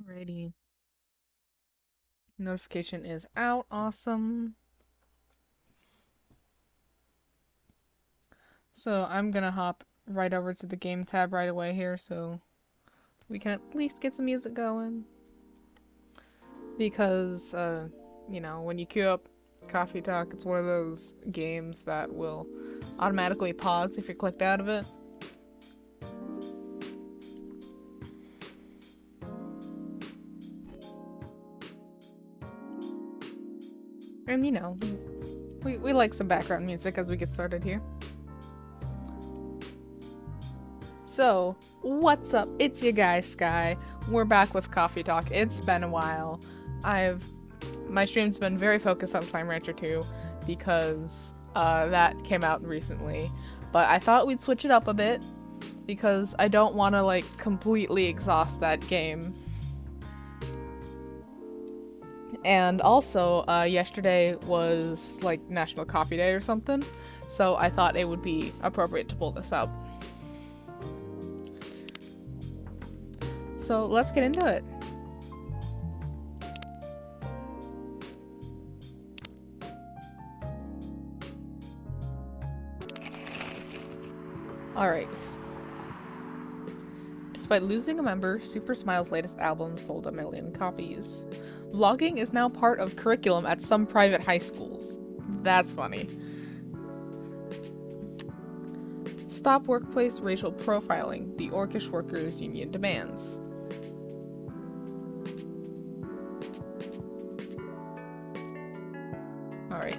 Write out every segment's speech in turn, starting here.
Alrighty. Notification is out. Awesome. So I'm gonna hop right over to the game tab right away here so we can at least get some music going. Because, when you queue up Coffee Talk, it's one of those games that will automatically pause if you're clicked out of it. And we like some background music as we get started here. So, what's up? It's your guy, Sky. We're back with Coffee Talk. It's been a while. My stream's been very focused on Slime Rancher 2 because that came out recently. But I thought we'd switch it up a bit because I don't want to, completely exhaust that game. And also, yesterday was, National Coffee Day or something, so I thought it would be appropriate to pull this up. So, let's get into it. Alright. Despite losing a member, Super Smile's latest album sold 1 million copies. Vlogging is now part of curriculum at some private high schools. That's funny. Stop workplace racial profiling, the Orcish Workers Union demands. Alright.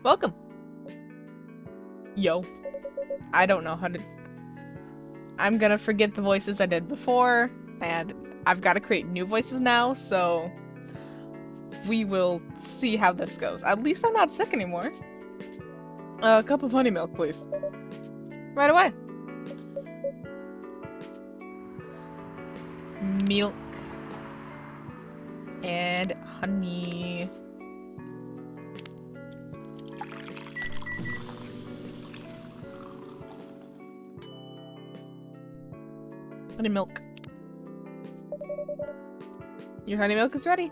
Welcome! Yo. I don't know how to... I'm gonna forget the voices I did before, and I've got to create new voices now, so we will see how this goes. At least I'm not sick anymore. A cup of honey milk, please. Right away. Milk. And honey. Honey milk. Your honey milk is ready.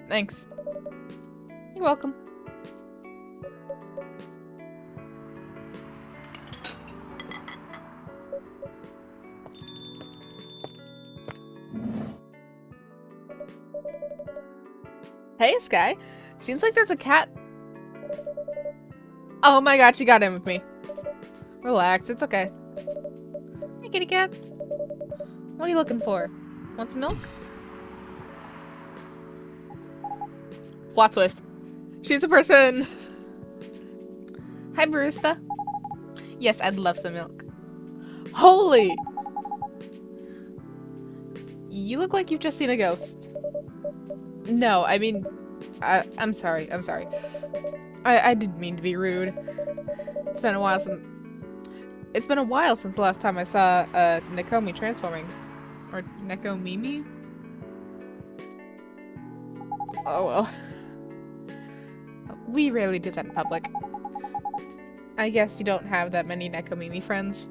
Thanks. You're welcome. Hey, Sky. Seems like there's a cat. Oh my god, she got in with me. Relax, it's okay. Hey, kitty cat. What are you looking for? Want some milk? Plot twist. She's a person. Hi, barista. Yes, I'd love some milk. Holy! You look like you've just seen a ghost. No, I mean... I'm sorry. I didn't mean to be rude. It's been a while since the last time I saw Nekomi transforming. Or Nekomimi? Oh well. We rarely do that in public. I guess you don't have that many Nekomimi friends.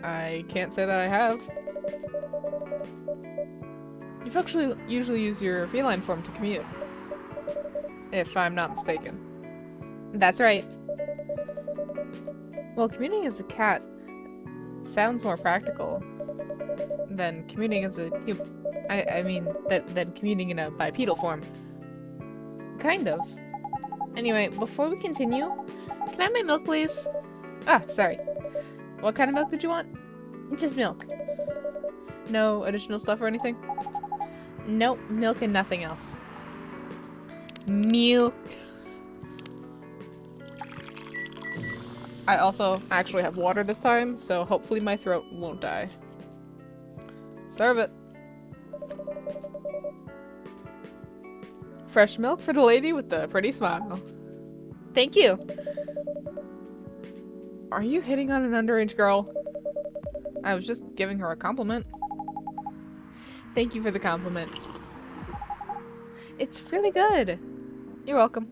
I can't say that I have. You actually usually use your feline form to commute. If I'm not mistaken. That's right. Well, commuting as a cat sounds more practical than commuting as a human. Than commuting in a bipedal form. Kind of. Anyway, before we continue, can I have my milk, please? Ah, sorry. What kind of milk did you want? Just milk. No additional stuff or anything? Nope, milk and nothing else. Milk. I also actually have water this time, so hopefully my throat won't die. Serve it. Fresh milk for the lady with the pretty smile. Thank you. Are you hitting on an underage girl? I was just giving her a compliment. Thank you for the compliment. It's really good. You're welcome.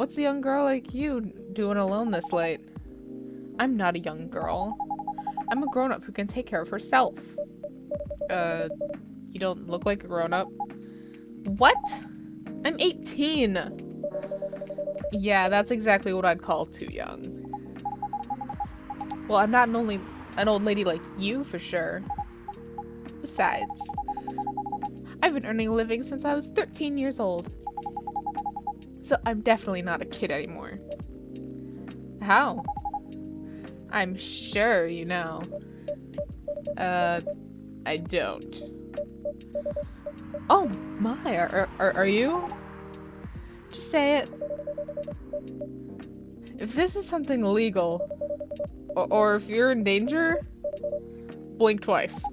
What's a young girl like you doing alone this late? I'm not a young girl. I'm a grown-up who can take care of herself. You don't look like a grown-up. What? I'm 18! Yeah, that's exactly what I'd call too young. Well, I'm not an old lady like you, for sure. Besides, I've been earning a living since I was 13 years old. So I'm definitely not a kid anymore. How? I'm sure you know. I don't. Oh my, are you? Just say it. If this is something illegal, or if you're in danger, blink twice.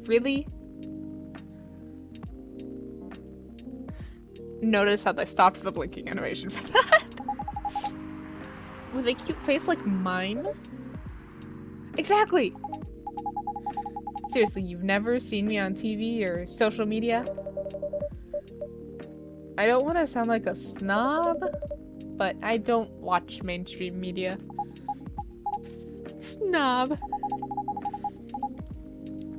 Really? Notice how they stopped the blinking animation for that. With a cute face like mine? Exactly! Seriously, you've never seen me on TV or social media? I don't want to sound like a snob, but I don't watch mainstream media. Snob.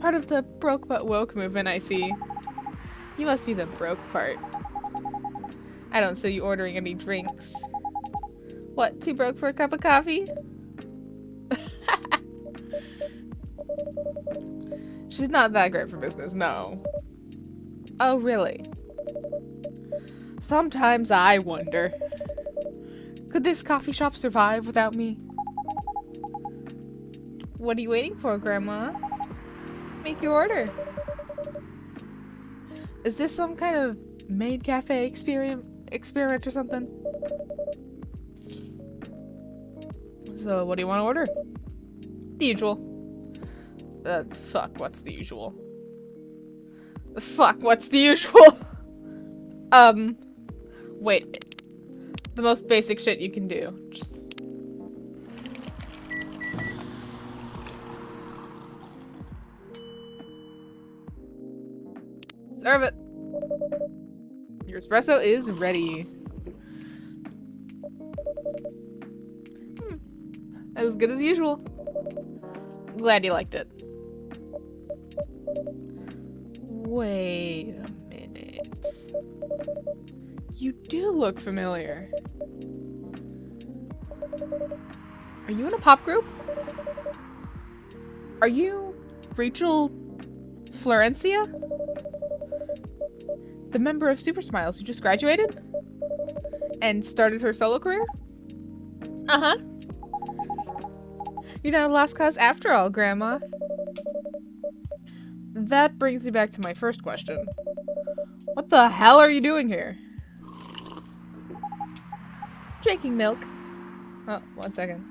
Part of the broke but woke movement, I see. You must be the broke part. I don't see you ordering any drinks. What, too broke for a cup of coffee? She's not that great for business, no. Oh, really? Sometimes I wonder. Could this coffee shop survive without me? What are you waiting for, Grandma? Make your order. Is this some kind of maid cafe experiment or something? So, what do you want to order? The usual. Fuck, what's the usual? Fuck, what's the usual? Wait. The most basic shit you can do. Just... serve it. Your espresso is ready. As good as usual. Glad you liked it. Wait a minute. You do look familiar. Are you in a pop group? Are you Rachel Florencia? The member of Super Smiles who just graduated? And started her solo career? Uh-huh. You're not a lost cause after all, Grandma. That brings me back to my first question. What the hell are you doing here? Drinking milk. Oh, 1 second.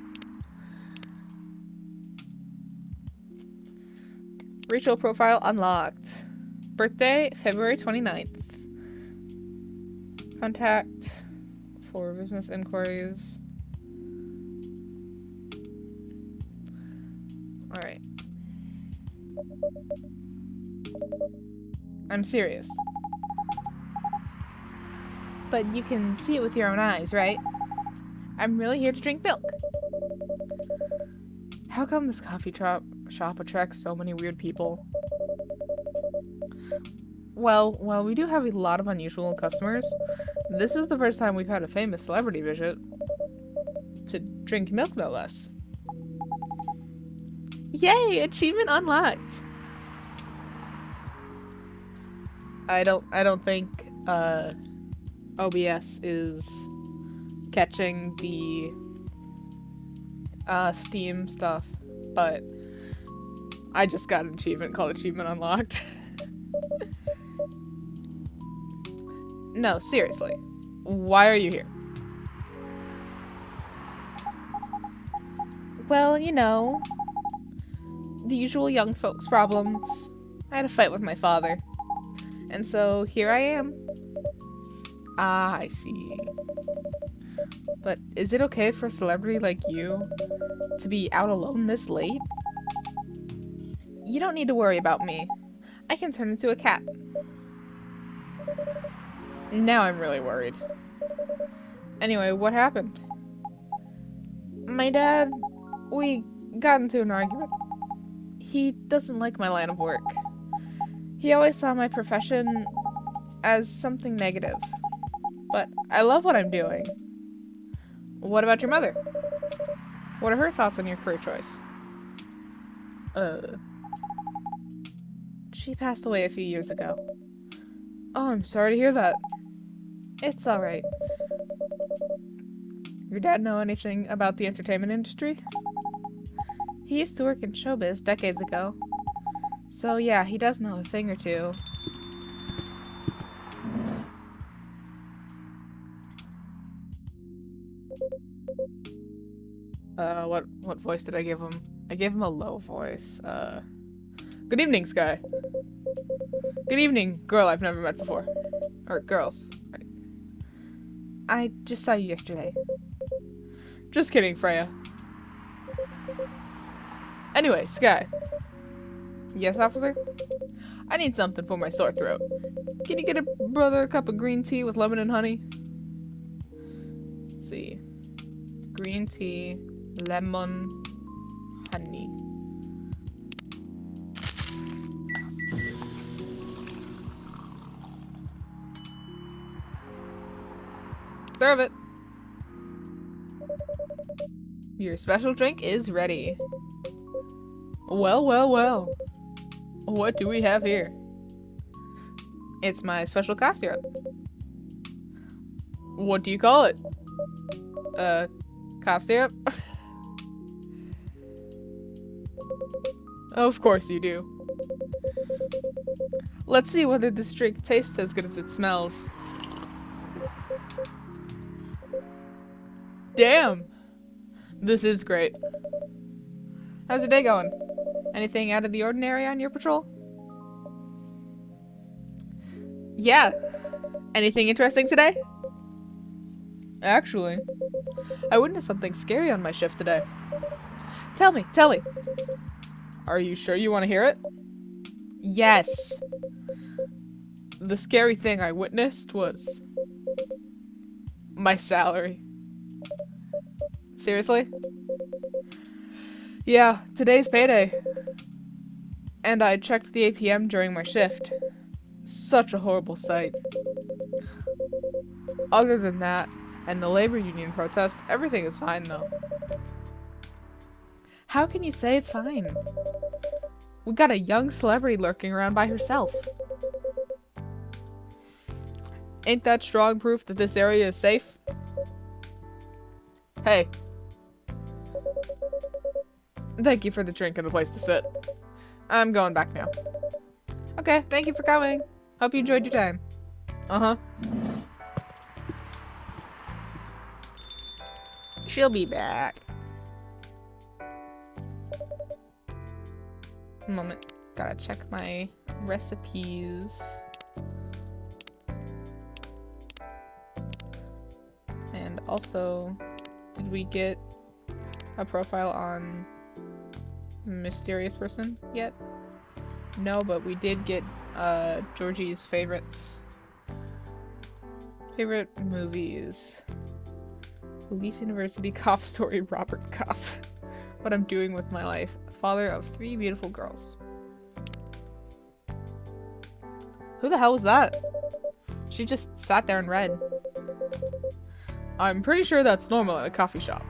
Rachel profile unlocked. Birthday, February 29th. Contact for business inquiries. Alright. I'm serious. But you can see it with your own eyes, right? I'm really here to drink milk. How come this coffee shop attracts so many weird people? Well, we do have a lot of unusual customers. This is the first time we've had a famous celebrity visit. To drink milk, no less. Yay! Achievement unlocked! I don't think, OBS is catching the, Steam stuff, but I just got an achievement called Achievement Unlocked. No, seriously. Why are you here? Well, you know, the usual young folks problems. I had a fight with my father. And so here I am. Ah, I see. But is it okay for a celebrity like you to be out alone this late? You don't need to worry about me. I can turn into a cat. Now I'm really worried. Anyway, what happened? My dad, we got into an argument. He doesn't like my line of work. He always saw my profession as something negative. But I love what I'm doing. What about your mother? What are her thoughts on your career choice? She passed away a few years ago. Oh, I'm sorry to hear that. It's alright. Your dad know anything about the entertainment industry? He used to work in showbiz decades ago. So yeah, he does know a thing or two. What voice did I give him? I gave him a low voice. Good evening, Sky. Good evening, girl I've never met before. Or girls. Right. I just saw you yesterday. Just kidding, Freya. Anyway, Sky. Yes, officer? I need something for my sore throat. Can you get a brother a cup of green tea with lemon and honey? Let's see. Green tea, lemon, honey. Serve it. Your special drink is ready. Well, well, well. What do we have here? It's my special cough syrup. What do you call it? Cough syrup? Of course you do. Let's see whether this drink tastes as good as it smells. Damn! This is great. How's your day going? Anything out of the ordinary on your patrol? Yeah. Anything interesting today? Actually, I witnessed something scary on my shift today. Tell me. Are you sure you want to hear it? Yes. The scary thing I witnessed was my salary. Seriously? Yeah, today's payday. And I checked the ATM during my shift. Such a horrible sight. Other than that, and the labor union protest, everything is fine though. How can you say it's fine? We got a young celebrity lurking around by herself. Ain't that strong proof that this area is safe? Hey. Thank you for the drink and the place to sit. I'm going back now. Okay, thank you for coming. Hope you enjoyed your time. Uh-huh. She'll be back. One moment. Gotta check my recipes. And also, did we get a profile on Mysterious Person yet? No, but we did get Georgie's favorites. Favorite movies. Police University Cop Story, Robert Cop. What I'm doing with my life. Father of 3 beautiful girls. Who the hell was that? She just sat there and read. I'm pretty sure that's normal at a coffee shop.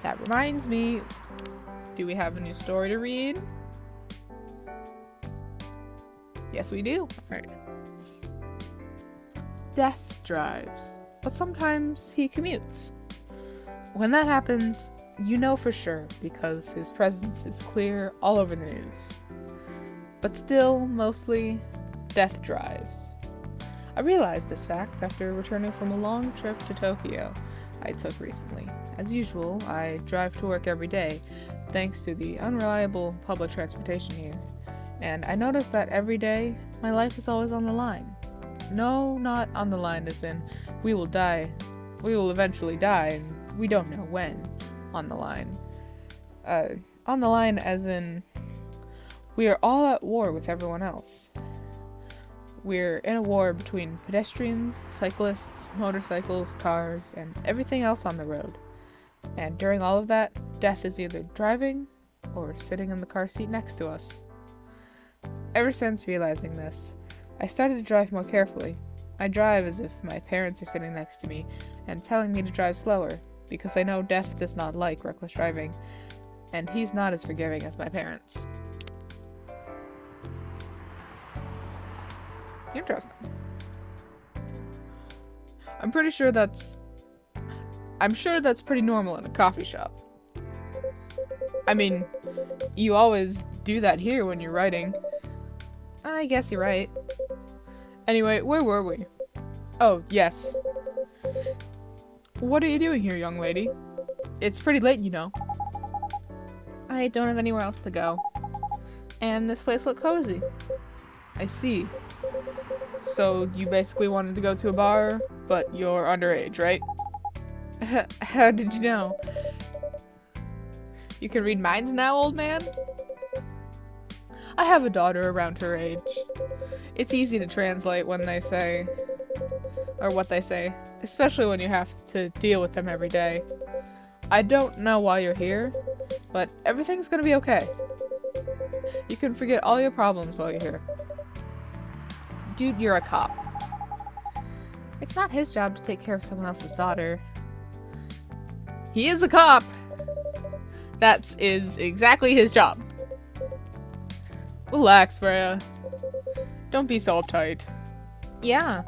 That reminds me, do we have a new story to read? Yes, we do. Alright. Death drives, but sometimes he commutes. When that happens, you know for sure because his presence is clear all over the news. But still, mostly, death drives. I realized this fact after returning from a long trip to Tokyo I took recently. As usual, I drive to work every day, thanks to the unreliable public transportation here. And I noticed that every day, my life is always on the line. No, not on the line as in, we will die. We will eventually die, and we don't know when. On the line. On the line as in, we are all at war with everyone else. We're in a war between pedestrians, cyclists, motorcycles, cars, and everything else on the road. And during all of that, death is either driving or sitting in the car seat next to us. Ever since realizing this, I started to drive more carefully. I drive as if my parents are sitting next to me and telling me to drive slower, because I know death does not like reckless driving, and he's not as forgiving as my parents. Interesting. I'm sure that's pretty normal in a coffee shop. I mean, you always do that here when you're writing. I guess you're right. Anyway, where were we? Oh, yes. What are you doing here, young lady? It's pretty late, you know. I don't have anywhere else to go. And this place looks cozy. I see. So, you basically wanted to go to a bar, but you're underage, right? How did you know? You can read minds now, old man? I have a daughter around her age. It's easy to translate when they say, or what they say, especially when you have to deal with them every day. I don't know why you're here, but everything's gonna be okay. You can forget all your problems while you're here. Dude, you're a cop. It's not his job to take care of someone else's daughter. He is a cop! That is exactly his job. Relax, Freya. Don't be so uptight. Yeah.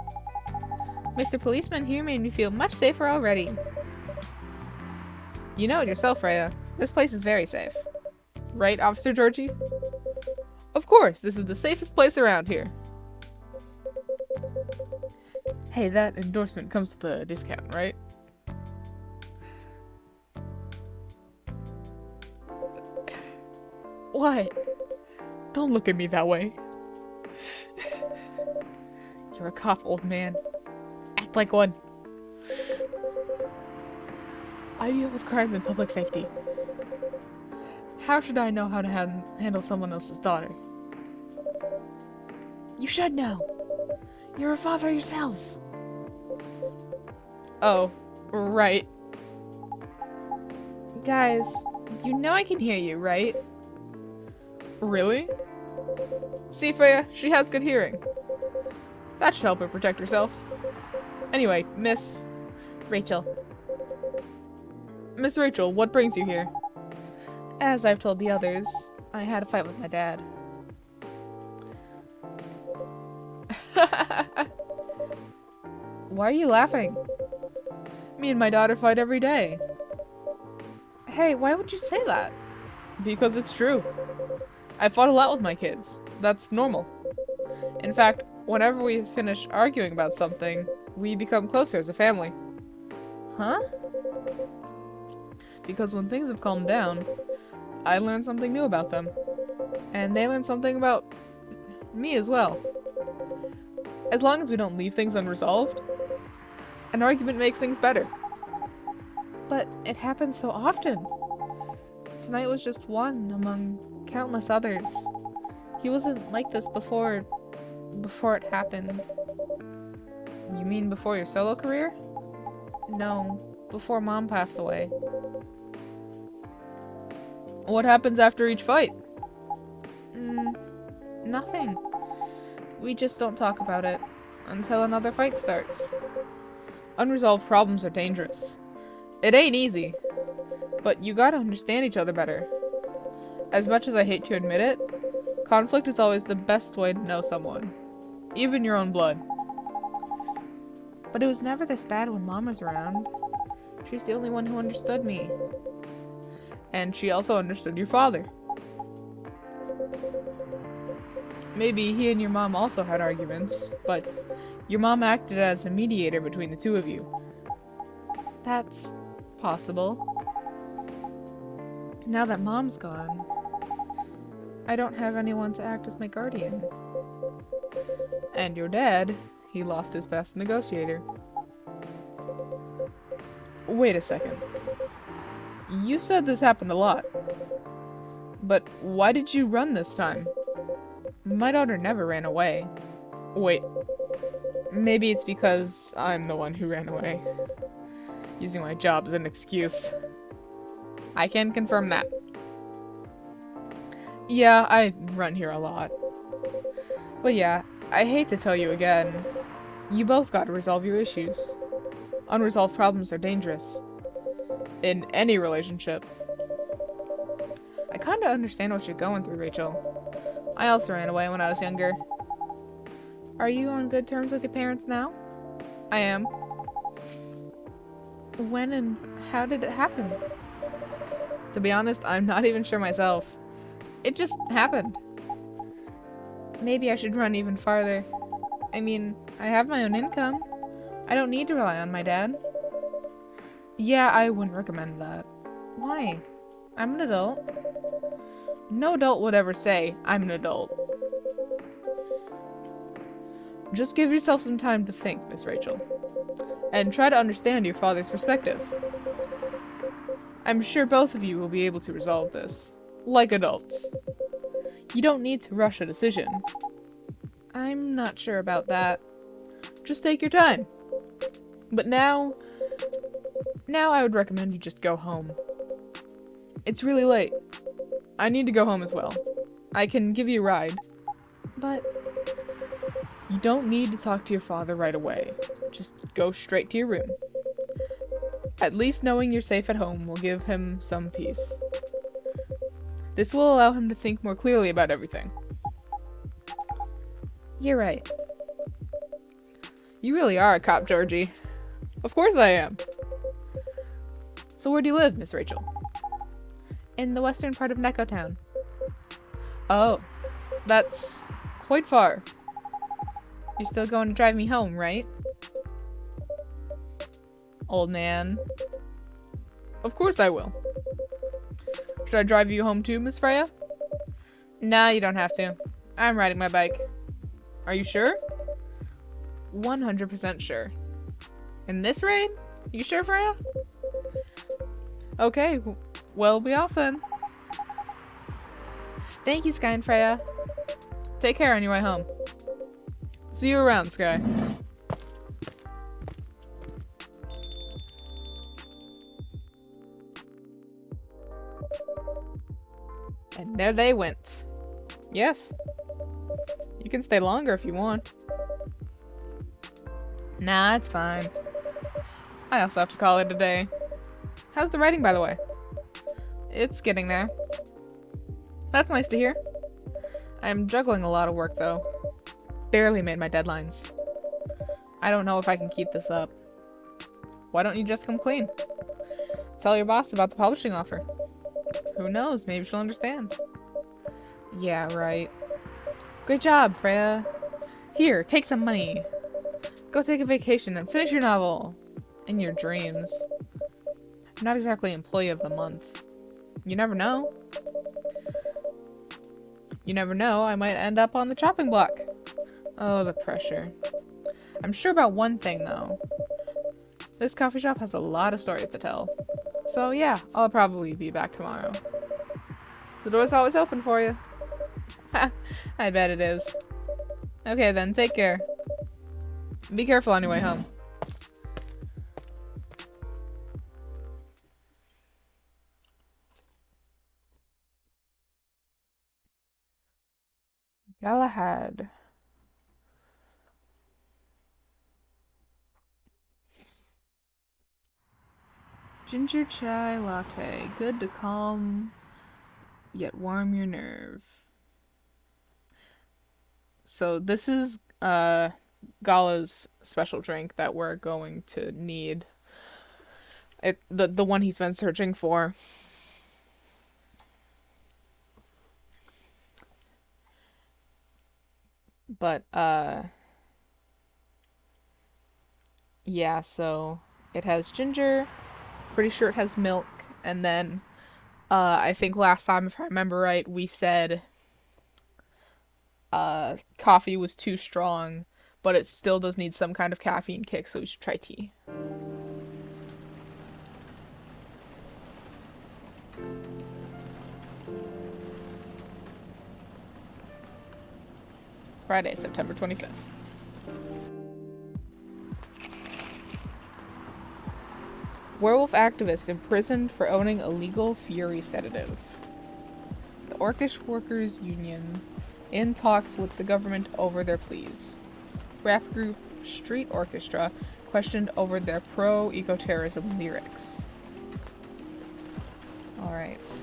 Mr. Policeman here made me feel much safer already. You know it yourself, Freya. This place is very safe. Right, Officer Georgie? Of course, this is the safest place around here. Hey, that endorsement comes with a discount, right? What? Don't look at me that way. You're a cop, old man. Act like one. I deal with crimes and public safety. How should I know how to handle someone else's daughter? You should know. You're a father yourself. Oh, right. Guys, you know I can hear you, right? Really? See, Freya, she has good hearing. That should help her protect herself. Anyway, Miss Rachel. Miss Rachel, what brings you here? As I've told the others, I had a fight with my dad. Why are you laughing? Me and my daughter fight every day. Hey, why would you say that? Because it's true. I fought a lot with my kids. That's normal. In fact, whenever we finish arguing about something, we become closer as a family. Huh? Because when things have calmed down, I learn something new about them. And they learn something about me as well. As long as we don't leave things unresolved, an argument makes things better. But it happens so often. Tonight was just one among countless others. He wasn't like this before it happened. You mean before your solo career? No, before Mom passed away. What happens after each fight? Nothing. We just don't talk about it until another fight starts. Unresolved problems are dangerous. It ain't easy, but you gotta understand each other better. As much as I hate to admit it, conflict is always the best way to know someone. Even your own blood. But it was never this bad when Mom was around. She's the only one who understood me. And she also understood your father. Maybe he and your mom also had arguments, but your mom acted as a mediator between the two of you. That's possible. Now that Mom's gone, I don't have anyone to act as my guardian. And your dad, he lost his best negotiator. Wait a second. You said this happened a lot. But why did you run this time? My daughter never ran away. Wait. Maybe it's because I'm the one who ran away. Using my job as an excuse. I can confirm that. Yeah, I run here a lot. But yeah, I hate to tell you again. You both gotta resolve your issues. Unresolved problems are dangerous. In any relationship. I kinda understand what you're going through, Rachel. I also ran away when I was younger. Are you on good terms with your parents now? I am. When and how did it happen? To be honest, I'm not even sure myself. It just happened. Maybe I should run even farther. I mean, I have my own income. I don't need to rely on my dad. Yeah, I wouldn't recommend that. Why? I'm an adult. No adult would ever say, I'm an adult. Just give yourself some time to think, Miss Rachel. And try to understand your father's perspective. I'm sure both of you will be able to resolve this. Like adults. You don't need to rush a decision. I'm not sure about that. Just take your time. But now I would recommend you just go home. It's really late. I need to go home as well. I can give you a ride. But you don't need to talk to your father right away. Just go straight to your room. At least knowing you're safe at home will give him some peace. This will allow him to think more clearly about everything. You're right. You really are a cop, Georgie. Of course I am. So where do you live, Miss Rachel? In the western part of Neko Town. Oh, that's quite far. You're still going to drive me home, right? Old man. Of course I will. Should I drive you home too, Miss Freya? Nah, you don't have to. I'm riding my bike. Are you sure? 100% sure. In this rain? You sure, Freya? Okay, we'll be off then. Thank you, Sky and Freya. Take care on your way home. See you around, Sky. And there they went. Yes. You can stay longer if you want. Nah, it's fine. I also have to call it a day. How's the writing, by the way? It's getting there. That's nice to hear. I'm juggling a lot of work, though. Barely made my deadlines. I don't know if I can keep this up. Why don't you just come clean? Tell your boss about the publishing offer. Who knows, maybe she'll understand. Yeah, right. Great job, Freya. Here, take some money. Go take a vacation and finish your novel. In your dreams. I'm not exactly employee of the month. You never know. You never know, I might end up on the chopping block. Oh, the pressure. I'm sure about one thing, though. This coffee shop has a lot of stories to tell. So yeah, I'll probably be back tomorrow. The door's always open for you. Ha, I bet it is. Okay then, take care. Be careful on your way home. Galahad. Ginger chai latte. Good to calm, yet warm your nerve. So this is Gala's special drink that we're going to need. The one he's been searching for. But yeah, so it has ginger, pretty sure it has milk, and then I think last time, if I remember right, we said coffee was too strong, but it still does need some kind of caffeine kick, so we should try tea. Friday, September 25th. Werewolf activist imprisoned for owning illegal Fury sedative. The Orcish Workers Union in talks with the government over their pleas. Rap group Street Orchestra questioned over their pro-eco-terrorism lyrics. Alright.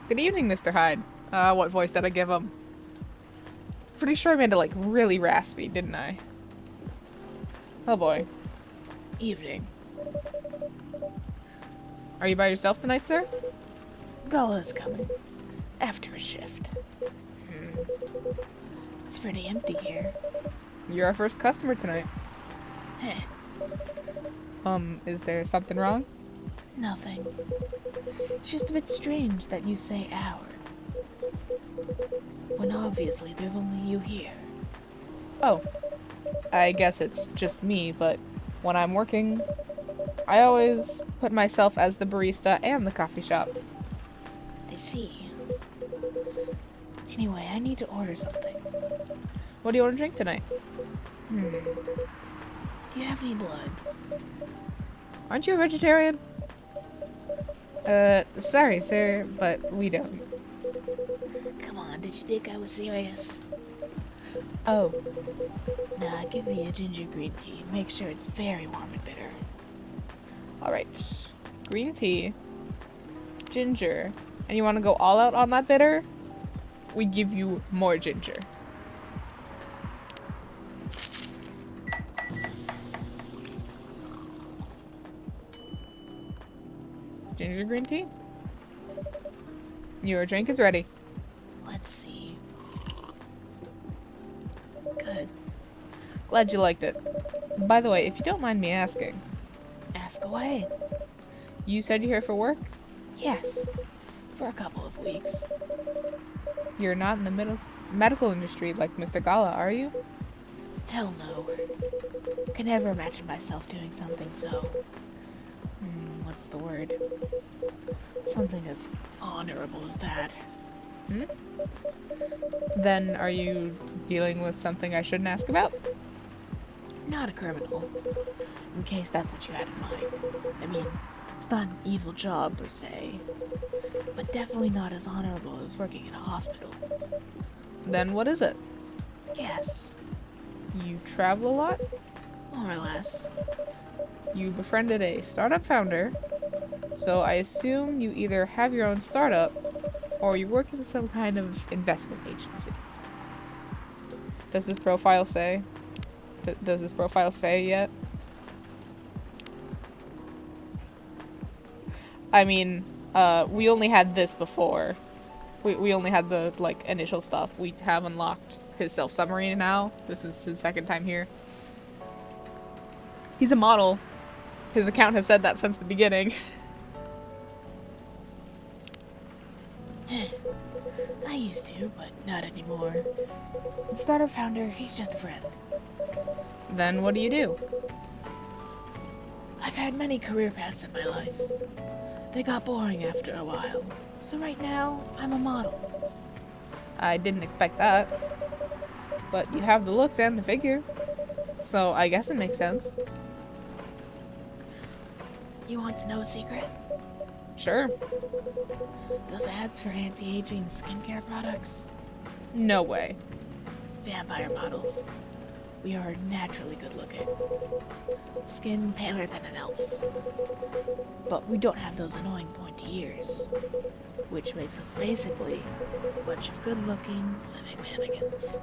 Good evening, Mr. Hyde. What voice did I give him? Pretty sure I made it, like, really raspy, didn't I? Oh boy. Evening. Are you by yourself tonight, sir? Gala's coming. After a shift. It's pretty empty here. You're our first customer tonight. Heh. Is there something wrong? Nothing. It's just a bit strange that you say our. When obviously there's only you here. Oh. I guess it's just me, but when I'm working, I always put myself as the barista and the coffee shop. I see. Anyway, I need to order something. What do you want to drink tonight? Do you have any blood? Aren't you a vegetarian? Sorry, sir, but we don't. Come on, did you think I was serious? Oh. Nah, give me a ginger green tea. Make sure it's very warm and bitter. Alright. Green tea. Ginger. And you want to go all out on that bitter? We give you more ginger. Ginger green tea? Your drink is ready. Let's see. Good. Glad you liked it. By the way, if you don't mind me asking. Ask away. You said you're here for work? Yes. For a couple of weeks. You're not in the medical industry like Mr. Gala, are you? Hell no. Can never imagine myself doing something so... what's the word? Something as honorable as that. Then are you dealing with something I shouldn't ask about? Not a criminal. In case that's what you had in mind. I mean, it's not an evil job per se. But definitely not as honorable as working in a hospital. Then what is it? Yes. You travel a lot? More or less. You befriended a startup founder, so I assume you either have your own startup or you work in some kind of investment agency. Does this profile say? Does this profile say yet? I mean, we only had this before. We only had the, like, initial stuff. We have unlocked his self-summary now. This is his second time here. He's a model. His account has said that since the beginning. I used to, but not anymore. The startup founder, he's just a friend. Then what do you do? I've had many career paths in my life. They got boring after a while. So right now, I'm a model. I didn't expect that. But you have the looks and the figure. So I guess it makes sense. You want to know a secret? Sure. Those ads for anti-aging skincare products? No way. Vampire models. We are naturally good looking. Skin paler than an elf's. But we don't have those annoying pointy ears. Which makes us basically a bunch of good looking living mannequins.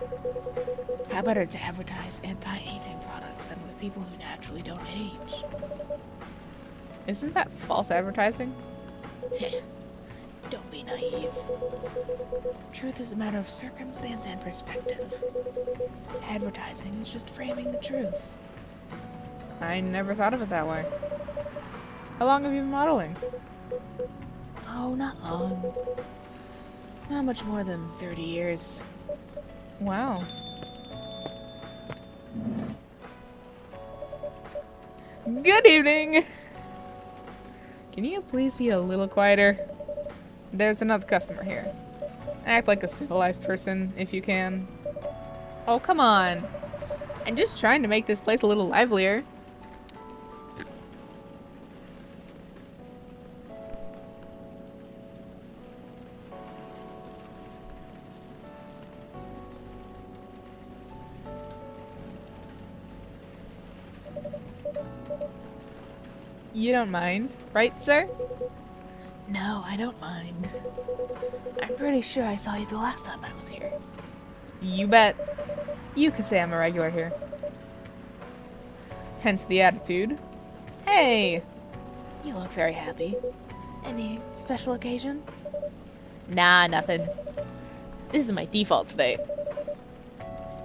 How better to advertise anti-aging products than with people who naturally don't age? Isn't that false advertising? Don't be naive. Truth is a matter of circumstance and perspective. Advertising is just framing the truth. I never thought of it that way. How long have you been modeling? Oh, not long. Not much more than 30 years. Wow. Good evening! Can you please be a little quieter? There's another customer here. Act like a civilized person, if you can. Oh, come on. I'm just trying to make this place a little livelier. You don't mind, right, sir? No, I don't mind. I'm pretty sure I saw you the last time I was here. You bet. You could say I'm a regular here. Hence the attitude. Hey! You look very happy. Any special occasion? Nah, nothing. This is my default state.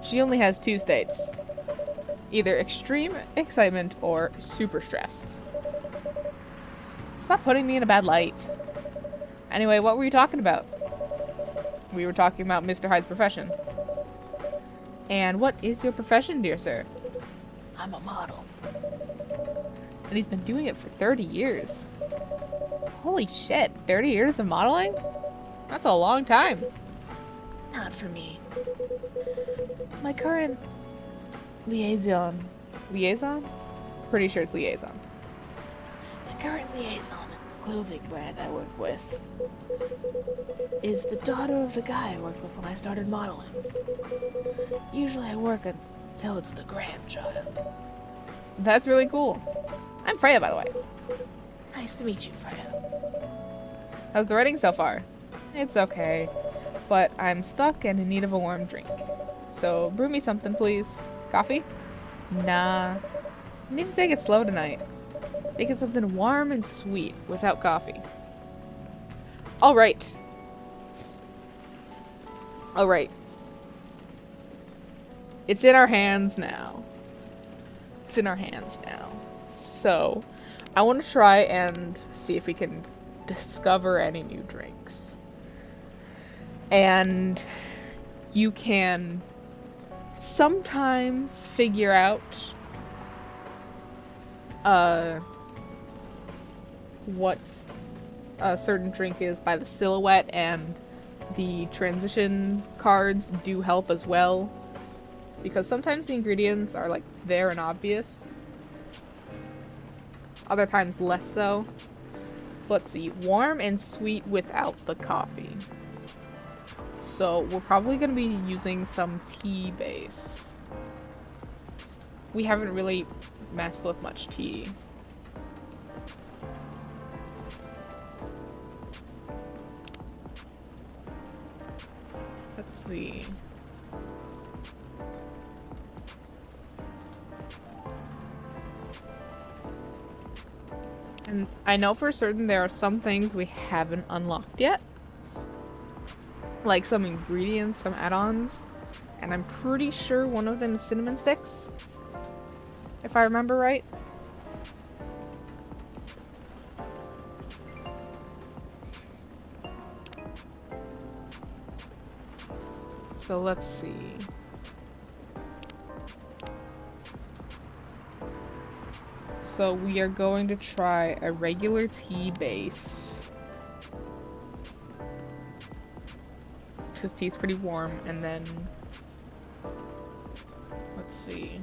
She only has 2 states. Either extreme excitement or super stressed. Stop putting me in a bad light. Anyway, what were you talking about? We were talking about Mr. Hyde's profession. And what is your profession, dear sir? I'm a model. And he's been doing it for 30 years. Holy shit, 30 years of modeling? That's a long time. Not for me. My current liaison. Liaison? Pretty sure it's liaison. My current liaison in the clothing brand I work with is the daughter of the guy I worked with when I started modeling. Usually I work until it's the grandchild. That's really cool. I'm Freya, by the way. Nice to meet you, Freya. How's the writing so far? It's okay, but I'm stuck and in need of a warm drink. So brew me something, please. Coffee? Nah. I need to take it slow tonight. Make it something warm and sweet without coffee. Alright. Alright. It's in our hands now. It's in our hands now. So, I want to try and see if we can discover any new drinks. And you can sometimes figure out what a certain drink is by the silhouette, and the transition cards do help as well, because sometimes the ingredients are like there and obvious, other times less so. Let's see, warm and sweet without the coffee. So we're probably going to be using some tea base. We haven't really messed with much tea. Let's see. And I know for certain there are some things we haven't unlocked yet. Like some ingredients, some add-ons. And I'm pretty sure one of them is cinnamon sticks. If I remember right. So let's see. So we are going to try a regular tea base. Because tea's pretty warm, and then let's see.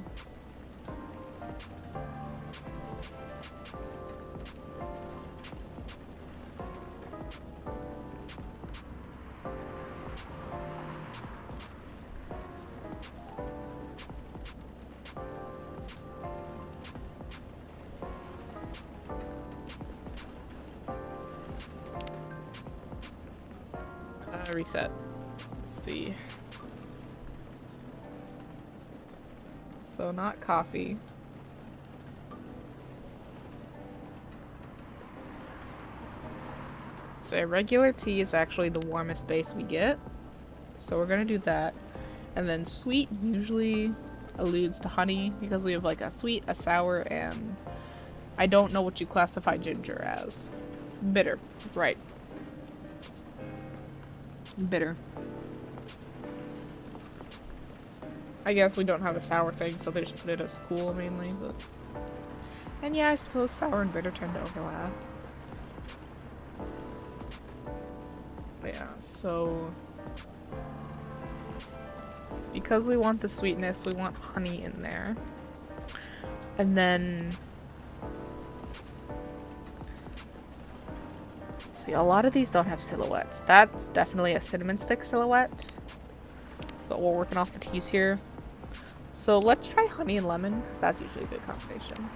Reset. Let's see. So not coffee. So a regular tea is actually the warmest base we get. So we're gonna do that. And then sweet usually alludes to honey, because we have like a sweet, a sour, and I don't know what you classify ginger as. Bitter, right. Bitter. I guess we don't have a sour thing, so they just put it as cool mainly, but... And yeah, I suppose sour and bitter tend to overlap. But yeah, so... because we want the sweetness, we want honey in there. And then... see, a lot of these don't have silhouettes. That's definitely a cinnamon stick silhouette. But we're working off the teas here. So let's try honey and lemon, because that's usually a good combination.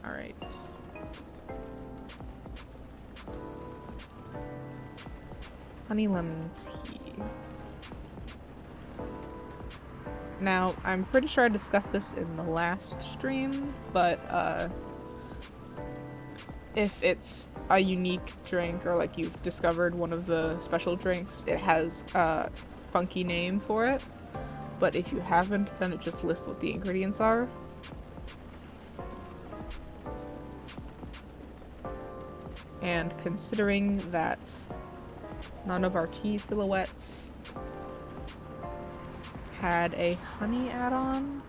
Alright. Honey lemon tea. Now, I'm pretty sure I discussed this in the last stream, but if it's a unique drink or like you've discovered one of the special drinks, it has a funky name for it. But if you haven't, then it just lists what the ingredients are. And considering that none of our tea silhouettes had a honey add-on.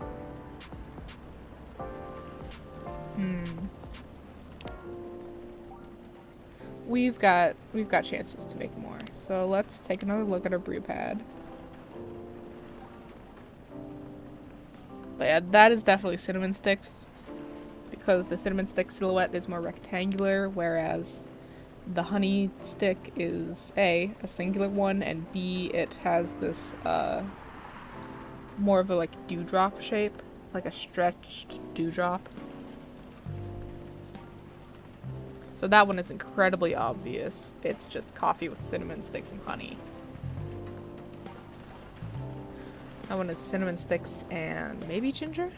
We've got chances to make more. So let's take another look at our brew pad. But yeah, that is definitely cinnamon sticks, because the cinnamon stick silhouette is more rectangular, whereas the honey stick is A, a singular one, and B, it has this more of a like dewdrop shape, like a stretched dewdrop. So that one is incredibly obvious. It's just coffee with cinnamon sticks and honey. That one is cinnamon sticks and maybe ginger?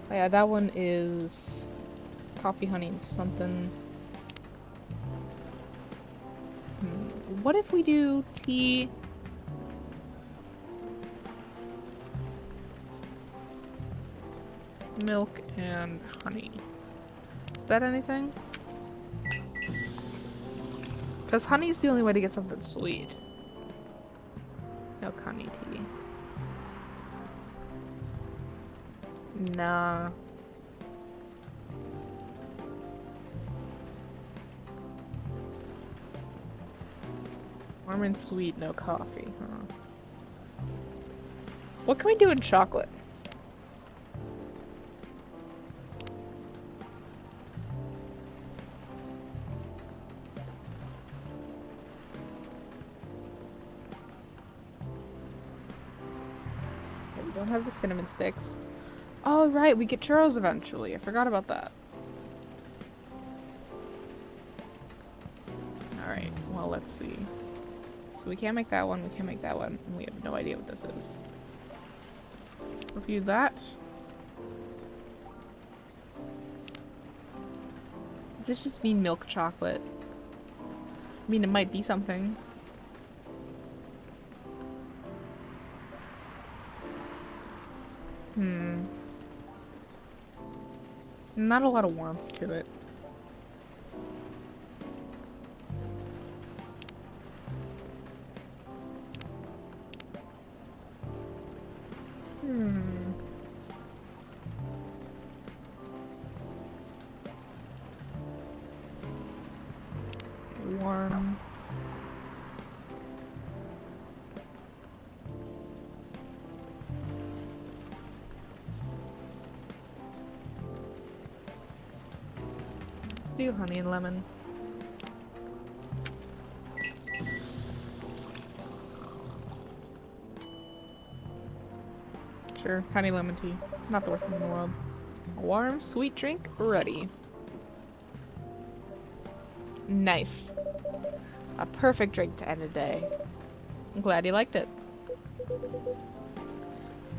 Oh yeah, that one is coffee, honey, and something. What if we do tea? Milk and honey. Is that anything? Because honey's the only way to get something sweet. Milk, honey, tea. Nah. Warm and sweet, no coffee, huh? What can we do in chocolate? We don't have the cinnamon sticks. Oh, right, we get churros eventually. I forgot about that. Alright, well, let's see. So we can't make that one, we can't make that one, and we have no idea what this is. Review that. Does this just mean milk chocolate? I mean, it might be something. Not a lot of warmth to it. Warm. Let's do honey and lemon. Sure, honey lemon tea. Not the worst thing in the world. A warm, sweet drink ready. Nice. A perfect drink to end a day. I'm glad you liked it.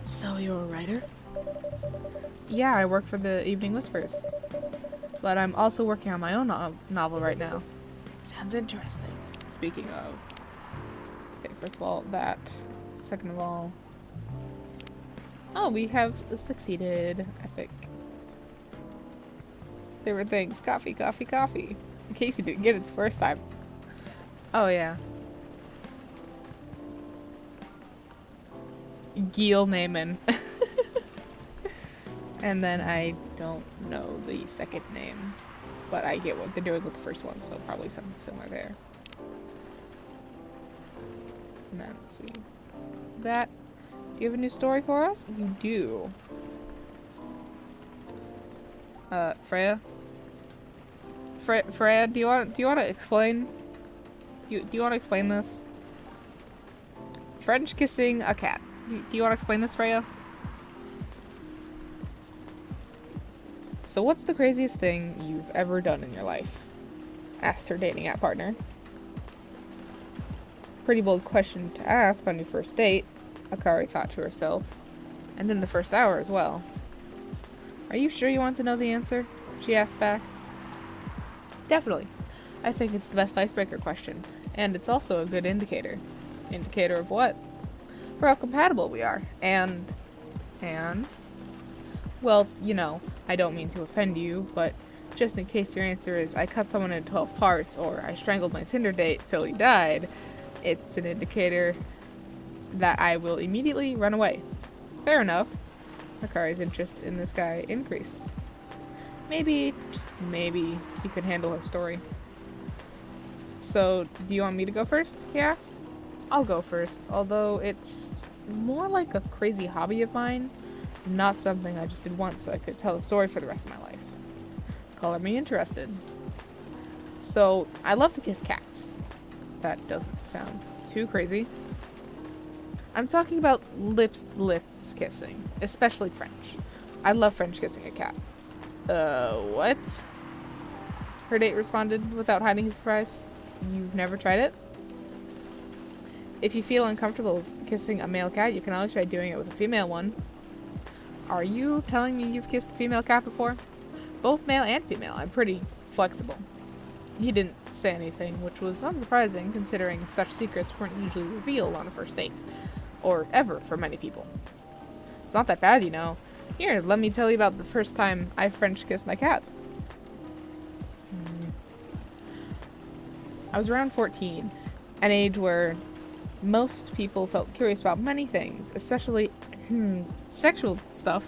So you're a writer? Yeah, I work for the Evening Whispers. But I'm also working on my own novel right now. Sounds interesting. Speaking of... Okay, first of all, that. Second of all... Oh, we have succeeded. Epic. Favorite things. Coffee, coffee, coffee. In case you didn't get it the first time. Oh, yeah. Gil Naiman. And then I don't know the second name, but I get what they're doing with the first one, so probably something similar there. And then let's see. That. Do you have a new story for us? You do. Freya? Freya, do you want to explain? Do you want to explain this? French kissing a cat. Do you want to explain this, Freya? So what's the craziest thing you've ever done in your life? Asked her dating app partner. Pretty bold question to ask on your first date, Akari thought to herself. And in the first hour as well. Are you sure you want to know the answer? She asked back. Definitely. I think it's the best icebreaker question, and it's also a good indicator. Indicator of what? For how compatible we are. And? Well, you know, I don't mean to offend you, but just in case your answer is I cut someone in 12 parts or I strangled my Tinder date till he died, it's an indicator that I will immediately run away. Fair enough. Akari's interest in this guy increased. Maybe, just maybe, he could handle her story. So, do you want me to go first? He asked. I'll go first, although it's more like a crazy hobby of mine, not something I just did once so I could tell a story for the rest of my life. Color me interested. So, I love to kiss cats. That doesn't sound too crazy. I'm talking about lips to lips kissing, especially French. I love French kissing a cat. What? Her date responded without hiding his surprise. You've never tried it? If you feel uncomfortable kissing a male cat, you can always try doing it with a female one. Are you telling me you've kissed a female cat before? Both male and female. I'm pretty flexible. He didn't say anything, which was unsurprising considering such secrets weren't usually revealed on a first date. Or ever for many people. It's not that bad, you know. Here, let me tell you about the first time I French kissed my cat. I was around 14, an age where most people felt curious about many things, especially sexual stuff.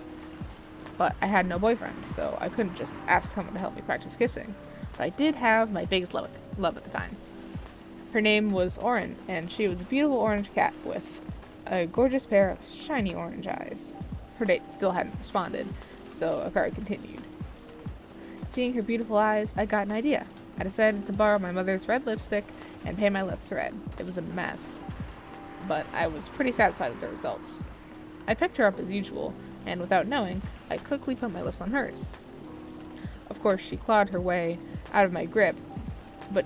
But I had no boyfriend, so I couldn't just ask someone to help me practice kissing. But I did have my biggest love at the time. Her name was Orin, and she was a beautiful orange cat with a gorgeous pair of shiny orange eyes. Her date still hadn't responded, so Akari continued. Seeing her beautiful eyes, I got an idea. I decided to borrow my mother's red lipstick and paint my lips red. It was a mess, but I was pretty satisfied with the results. I picked her up as usual, and without knowing, I quickly put my lips on hers. Of course, she clawed her way out of my grip, but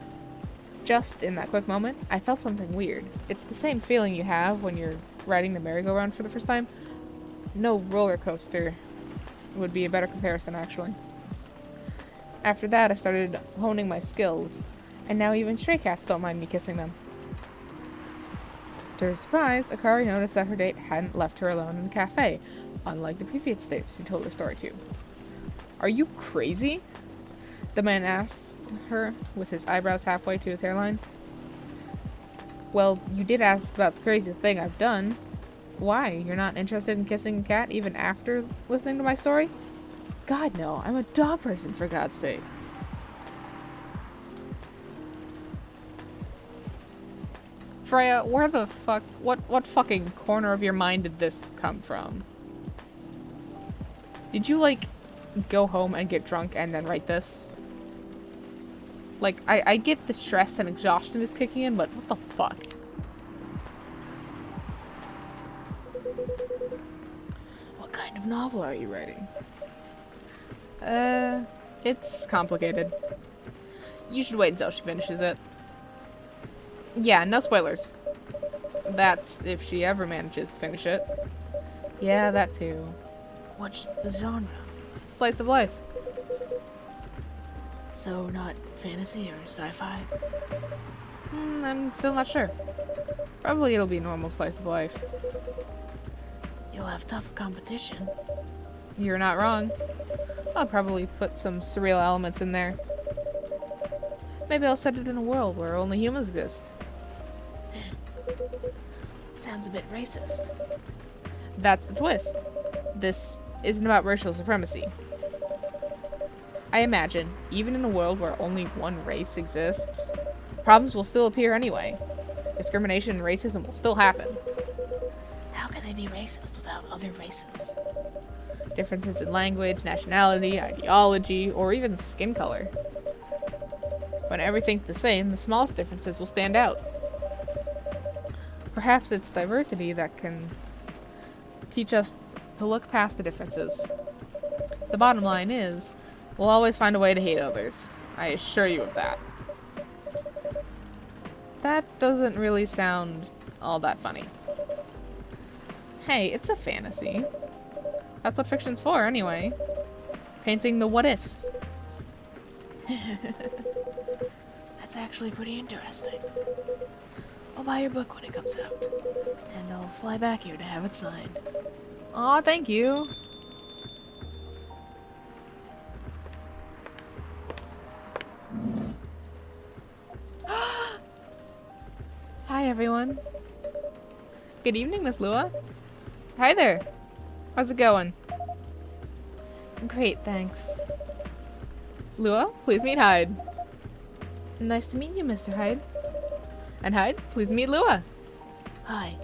just in that quick moment, I felt something weird. It's the same feeling you have when you're riding the merry-go-round for the first time. No roller coaster would be a better comparison, actually. After that, I started honing my skills, and now even stray cats don't mind me kissing them. To her surprise, Akari noticed that her date hadn't left her alone in the cafe, unlike the previous dates she told her story to. Are you crazy? The man asked her, with his eyebrows halfway to his hairline. Well, you did ask about the craziest thing I've done. Why? You're not interested in kissing a cat even after listening to my story? God, no. I'm a dog person, for God's sake. Freya, where the fuck... What fucking corner of your mind did this come from? Did you, like, go home and get drunk and then write this? Like, I get the stress and exhaustion is kicking in, but what the fuck? What kind of novel are you writing? It's complicated. You should wait until she finishes it. Yeah, no spoilers. That's if she ever manages to finish it. Yeah, that too. What's the genre? Slice of life. So, not fantasy or sci-fi? I'm still not sure. Probably it'll be normal slice of life. You'll have tough competition. You're not wrong. I'll probably put some surreal elements in there. Maybe I'll set it in a world where only humans exist. Sounds a bit racist. That's the twist. This isn't about racial supremacy. I imagine, even in a world where only one race exists, problems will still appear anyway. Discrimination and racism will still happen. How can they be racist without other races? Differences in language, nationality, ideology, or even skin color. When everything's the same, the smallest differences will stand out. Perhaps it's diversity that can teach us to look past the differences. The bottom line is, we'll always find a way to hate others. I assure you of that. That doesn't really sound all that funny. Hey, it's a fantasy. That's what fiction's for, anyway. Painting the what-ifs. That's actually pretty interesting. I'll buy your book when it comes out, and I'll fly back here to have it signed. Aw, thank you. Hi, everyone. Good evening, Miss Lua. Hi there. How's it going? Great, thanks. Lua, please meet Hyde. Nice to meet you, Mr. Hyde. And Hyde, please meet Lua. Hi.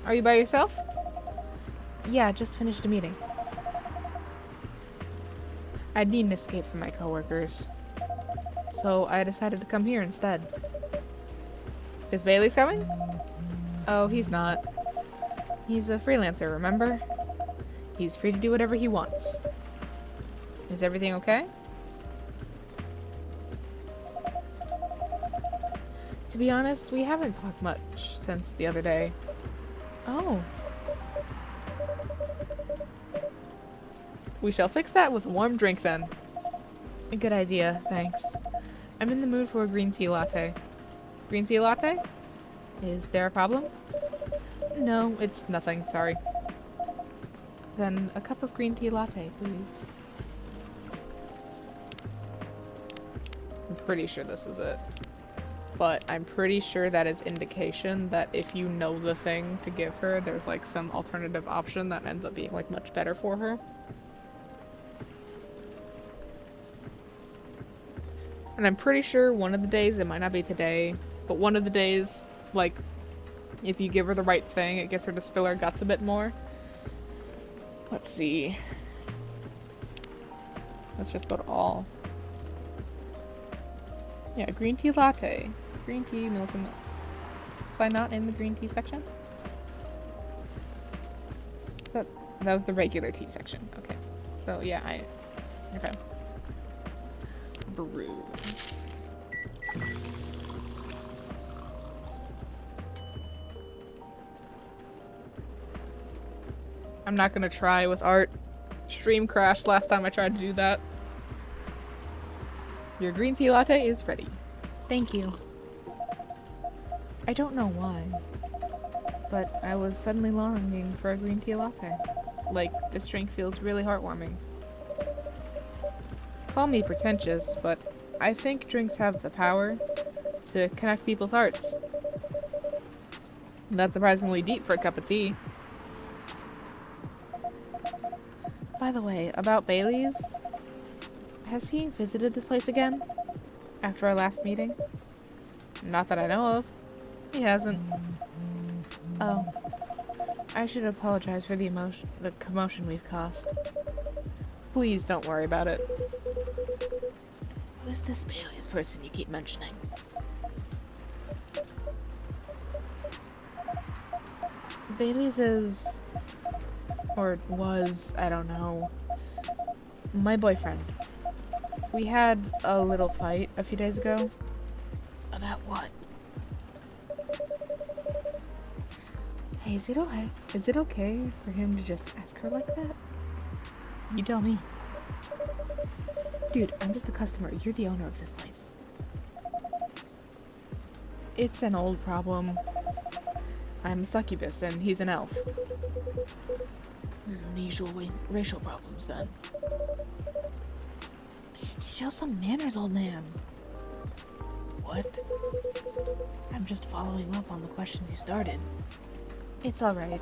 Are you by yourself? Yeah, just finished a meeting. I need an escape from my coworkers, so I decided to come here instead. Is Bailey's coming? Oh, he's not. He's a freelancer, remember? He's free to do whatever he wants. Is everything okay? To be honest, we haven't talked much since the other day. Oh. We shall fix that with a warm drink then. A good idea, thanks. I'm in the mood for a green tea latte. Green tea latte? Is there a problem? No, it's nothing, sorry. Then a cup of green tea latte, please. I'm pretty sure this is it. But I'm pretty sure that is indication that if you know the thing to give her, there's like some alternative option that ends up being like much better for her. And I'm pretty sure one of the days, it might not be today, but one of the days, like, if you give her the right thing, it gets her to spill her guts a bit more. Let's see. Let's just go to all. Yeah, green tea latte. Green tea, milk and milk. Was I not in the green tea section? That was the regular tea section. Okay. So, yeah, okay. Brew. I'm not gonna try with art. Stream crashed last time I tried to do that. Your green tea latte is ready. Thank you. I don't know why, but I was suddenly longing for a green tea latte. Like, this drink feels really heartwarming. Call me pretentious, but I think drinks have the power to connect people's hearts. That's surprisingly deep for a cup of tea. By the way, about Bailey's, has he visited this place again? After our last meeting? Not that I know of. He hasn't. Oh. I should apologize for the commotion we've caused. Please don't worry about it. Who's this Bailey's person you keep mentioning? Bailey's is... or was, I don't know. My boyfriend. We had a little fight a few days ago. About what? Hey, is it okay for him to just ask her like that? You tell me. Dude, I'm just a customer. You're the owner of this place. It's an old problem. I'm a succubus and he's an elf. The usual racial problems, then. Psst, show some manners, old man. What? I'm just following up on the questions you started. It's alright.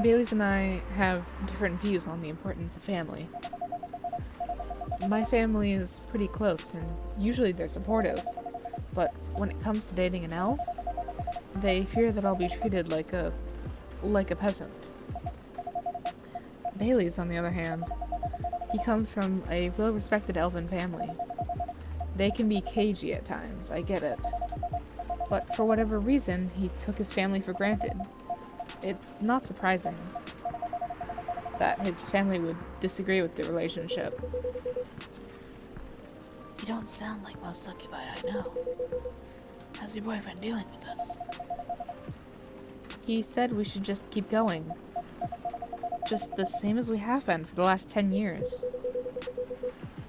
Bailey's and I have different views on the importance of family. My family is pretty close, and usually they're supportive. But when it comes to dating an elf, they fear that I'll be treated like a peasant. Bailey's, on the other hand, he comes from a well-respected elven family. They can be cagey at times, I get it. But for whatever reason, he took his family for granted. It's not surprising that his family would disagree with the relationship. You don't sound like most succubi I know. How's your boyfriend dealing with this? He said we should just keep going. Just the same as we have been for the last 10 years.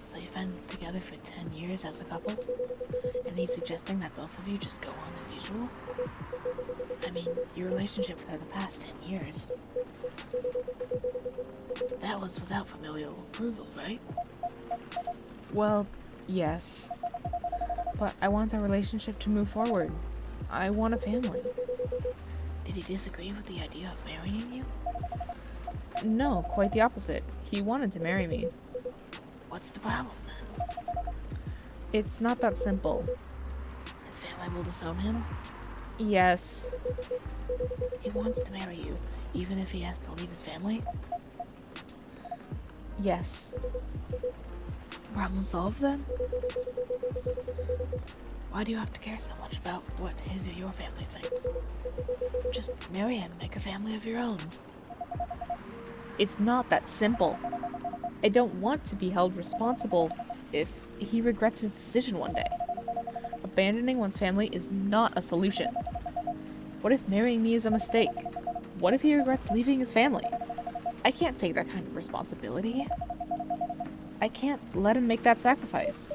So you've been together for 10 years as a couple? And he's suggesting that both of you just go on as usual? I mean, your relationship for the past 10 years. That was without familial approval, right? Well, yes. But I want our relationship to move forward. I want a family. Did he disagree with the idea of marrying you? No, quite the opposite. He wanted to marry me. What's the problem then? It's not that simple. His family will disown him? Yes. He wants to marry you, even if he has to leave his family? Yes. Problem solved then? Why do you have to care so much about what his or your family thinks? Just marry him, make a family of your own. It's not that simple. I don't want to be held responsible if he regrets his decision one day. Abandoning one's family is not a solution. What if marrying me is a mistake? What if he regrets leaving his family? I can't take that kind of responsibility. I can't let him make that sacrifice.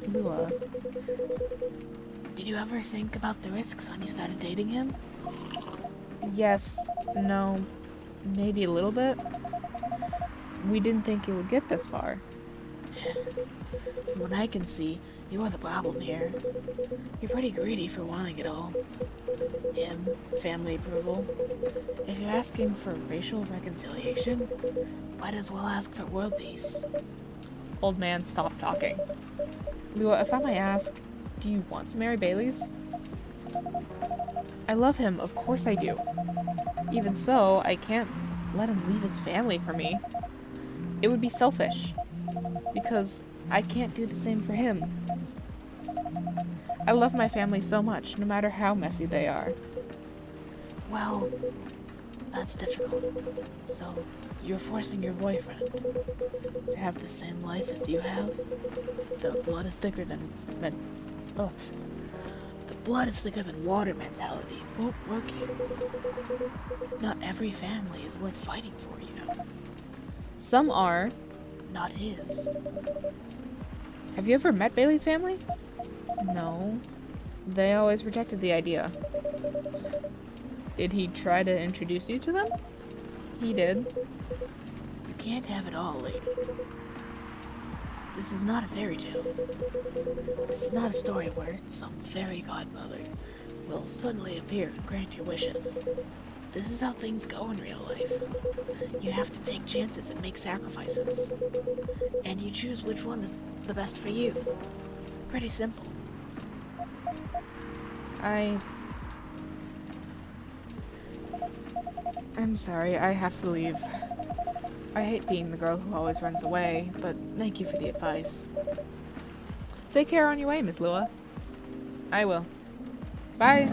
Lua. Did you ever think about the risks when you started dating him? Yes, no, maybe a little bit. We didn't think it would get this far. From what I can see, you're the problem here. You're pretty greedy for wanting it all. Him, family approval. If you're asking for racial reconciliation, might as well ask for world peace. Old man, stop talking. Lua, if I may ask, do you want to marry Bailey's? I love him, of course I do. Even so, I can't let him leave his family for me. It would be selfish, because I can't do the same for him. I love my family so much, no matter how messy they are. Well, that's difficult. So, you're forcing your boyfriend to have the same life as you have? The blood is thicker than the blood is thicker than water mentality won't work here. Not every family is worth fighting for, you know. Some are. Not his. Have you ever met Bailey's family? No. They always rejected the idea. Did he try to introduce you to them? He did. You can't have it all, lady. This is not a fairy tale. This is not a story where some fairy godmother will suddenly appear and grant your wishes. This is how things go in real life. You have to take chances and make sacrifices. And you choose which one is the best for you. Pretty simple. I'm sorry, I have to leave. I hate being the girl who always runs away, but thank you for the advice. Take care on your way, Miss Lua. I will. Bye!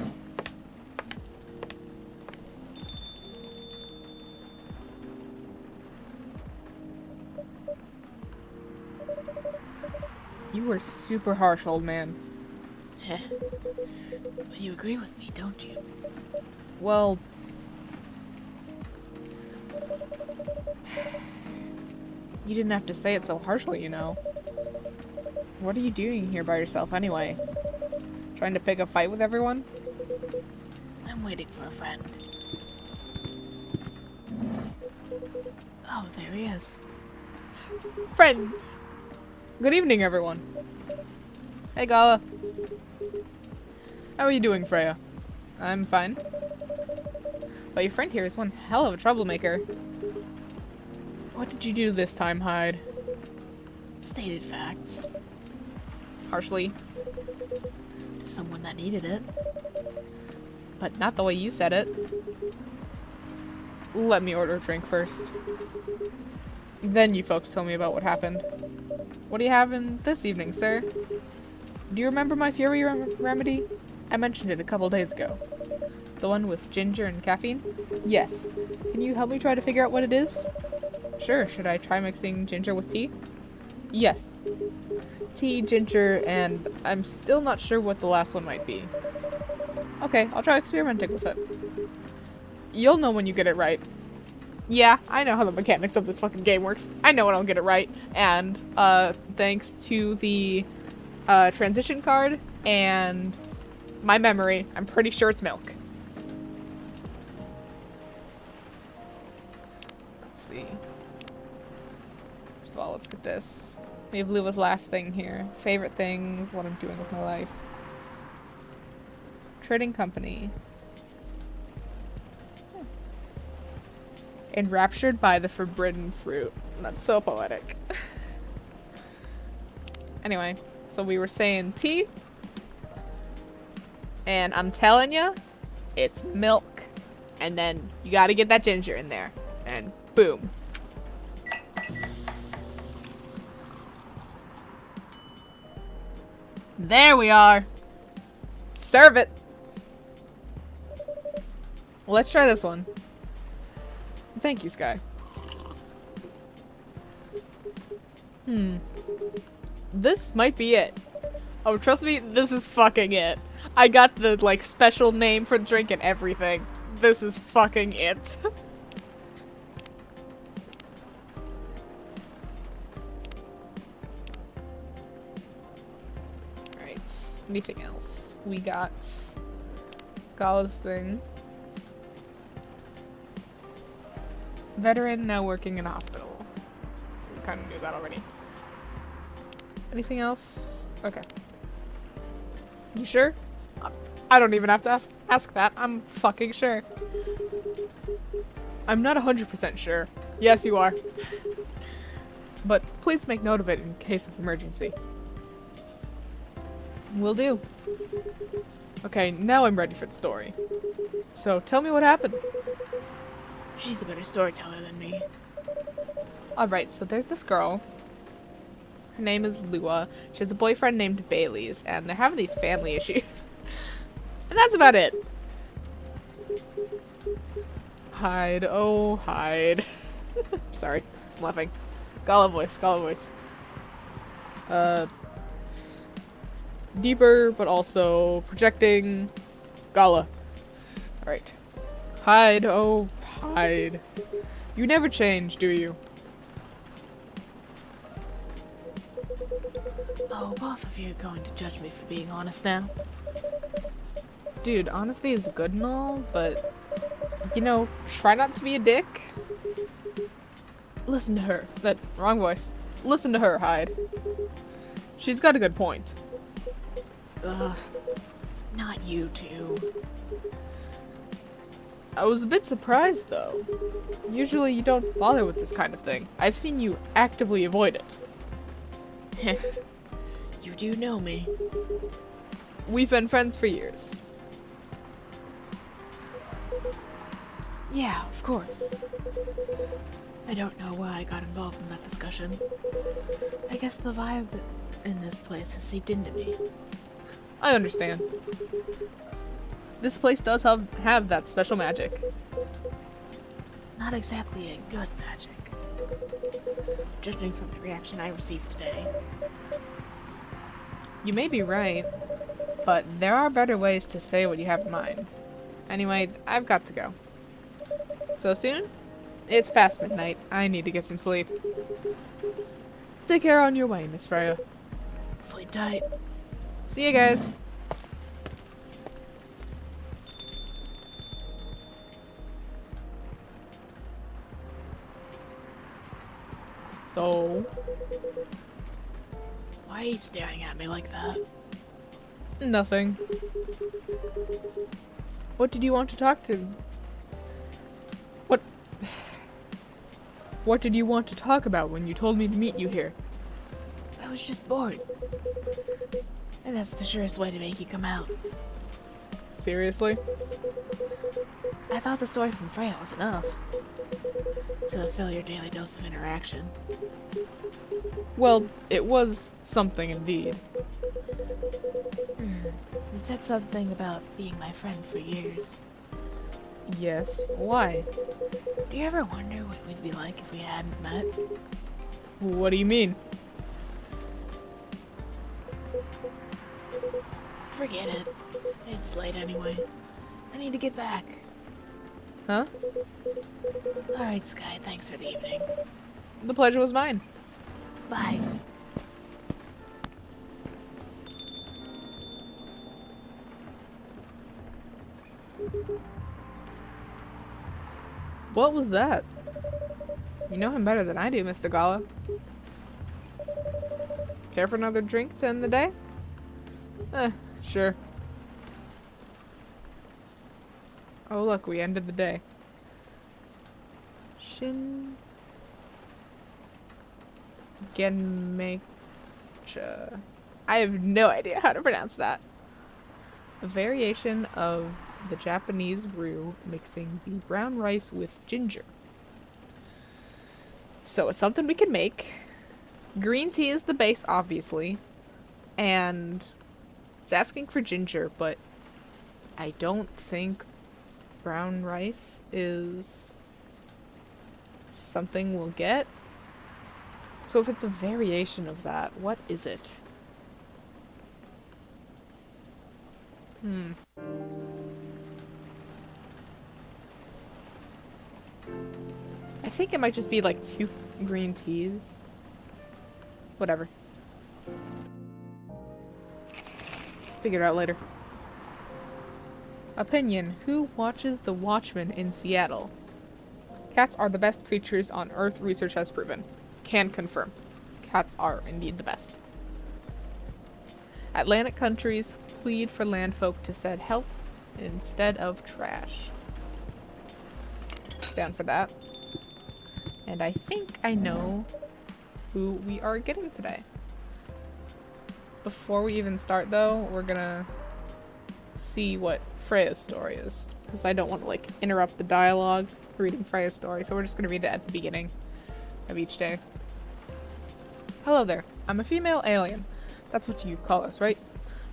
You were super harsh, old man. Heh. But you agree with me, don't you? Well... You didn't have to say it so harshly, you know. What are you doing here by yourself anyway? Trying to pick a fight with everyone? I'm waiting for a friend. Oh, there he is. Friend! Good evening, everyone. Hey, Gala. How are you doing, Freya? I'm fine. but your friend here is one hell of a troublemaker. What did you do this time, Hyde? Stated facts. Harshly. To someone that needed it. But not the way you said it. Let me order a drink first. Then you folks tell me about what happened. What do you have in this evening, sir? Do you remember my Fury remedy? I mentioned it a couple days ago. The one with ginger and caffeine? Yes. Can you help me try to figure out what it is? Sure. Should I try mixing ginger with tea? Yes. Tea, ginger, and I'm still not sure what the last one might be. Okay, I'll try experimenting with it. You'll know when you get it right. Yeah, I know how the mechanics of this fucking game works. I know when I'll get it right. And, thanks to the, transition card and my memory, I'm pretty sure it's milk. Let's see. First of all, let's get this. We have Lua's last thing here. Favorite things, what I'm doing with my life. Trading company. Enraptured by the forbidden fruit. That's so poetic. Anyway, so we were saying tea. And I'm telling you, it's milk. And then you gotta get that ginger in there. And boom. There we are. Serve it. Let's try this one. Thank you, Sky. This might be it. Oh, trust me, this is fucking it. I got the, like, special name for the drink and everything. This is fucking it. Alright, anything else? We got Gala's thing. Veteran now working in a hospital. We kind of knew that already. Anything else? Okay. You sure? I don't even have to ask that. I'm fucking sure. I'm not 100% sure. Yes, you are. But please make note of it in case of emergency. Will do. Okay, now I'm ready for the story. So tell me what happened. She's a better storyteller than me. Alright, so there's this girl. Her name is Lua. She has a boyfriend named Bailey's, and they're having these family issues. And that's about it. Hide, oh, hide. Sorry, I'm laughing. Gala voice, Gala voice. Deeper, but also projecting. Gala. Alright. Hide, oh, hide. You never change, do you? Oh, both of you are going to judge me for being honest now. Dude, honesty is good and all, but, you know, try not to be a dick. Listen to her. That wrong voice. Listen to her, Hyde. She's got a good point. Ugh. Not you two. I was a bit surprised, though. Usually you don't bother with this kind of thing. I've seen you actively avoid it. You do know me. We've been friends for years. Yeah, of course. I don't know why I got involved in that discussion. I guess the vibe in this place has seeped into me. I understand. This place does have that special magic. Not exactly a good magic. Judging from the reaction I received today. You may be right, but there are better ways to say what you have in mind. Anyway, I've got to go. So soon? It's past midnight. I need to get some sleep. Take care on your way, Miss Freya. Sleep tight. See you guys. So, Why are you staring at me like that? nothing. What did you want to talk to What did you want to talk about when you told me to meet you here? I was just bored. And that's the surest way to make you come out. Seriously? I thought the story from Freya was enough to fill your daily dose of interaction. Well, it was something indeed. You said something about being my friend for years. Yes, why? Do you ever wonder what we'd be like if we hadn't met? What do you mean? Forget it. It's late anyway. I need to get back. Huh? Alright, Sky, thanks for the evening. The pleasure was mine. Bye. What was that? You know him better than I do, Mr. Gala. Care for another drink to end the day? Sure. Oh look, we ended the day. Shin... Genmecha... I have no idea how to pronounce that. A variation of the Japanese brew mixing the brown rice with ginger. So it's something we can make. Green tea is the base, obviously. And it's asking for ginger, but I don't think brown rice is something we'll get. So if it's a variation of that, what is it? I think it might just be like 2 green teas. Whatever. Figure it out later. Opinion. Who watches The Watchmen in Seattle? Cats are the best creatures on Earth, research has proven. Can confirm. Cats are indeed the best. Atlantic countries plead for landfolk to send help instead of trash. Down for that. And I think I know who we are getting today. Before we even start though, we're gonna see what Freya's story is. Because I don't want to like interrupt the dialogue reading Freya's story, so we're just gonna read it at the beginning of each day. Hello there, I'm a female alien. That's what you call us, right?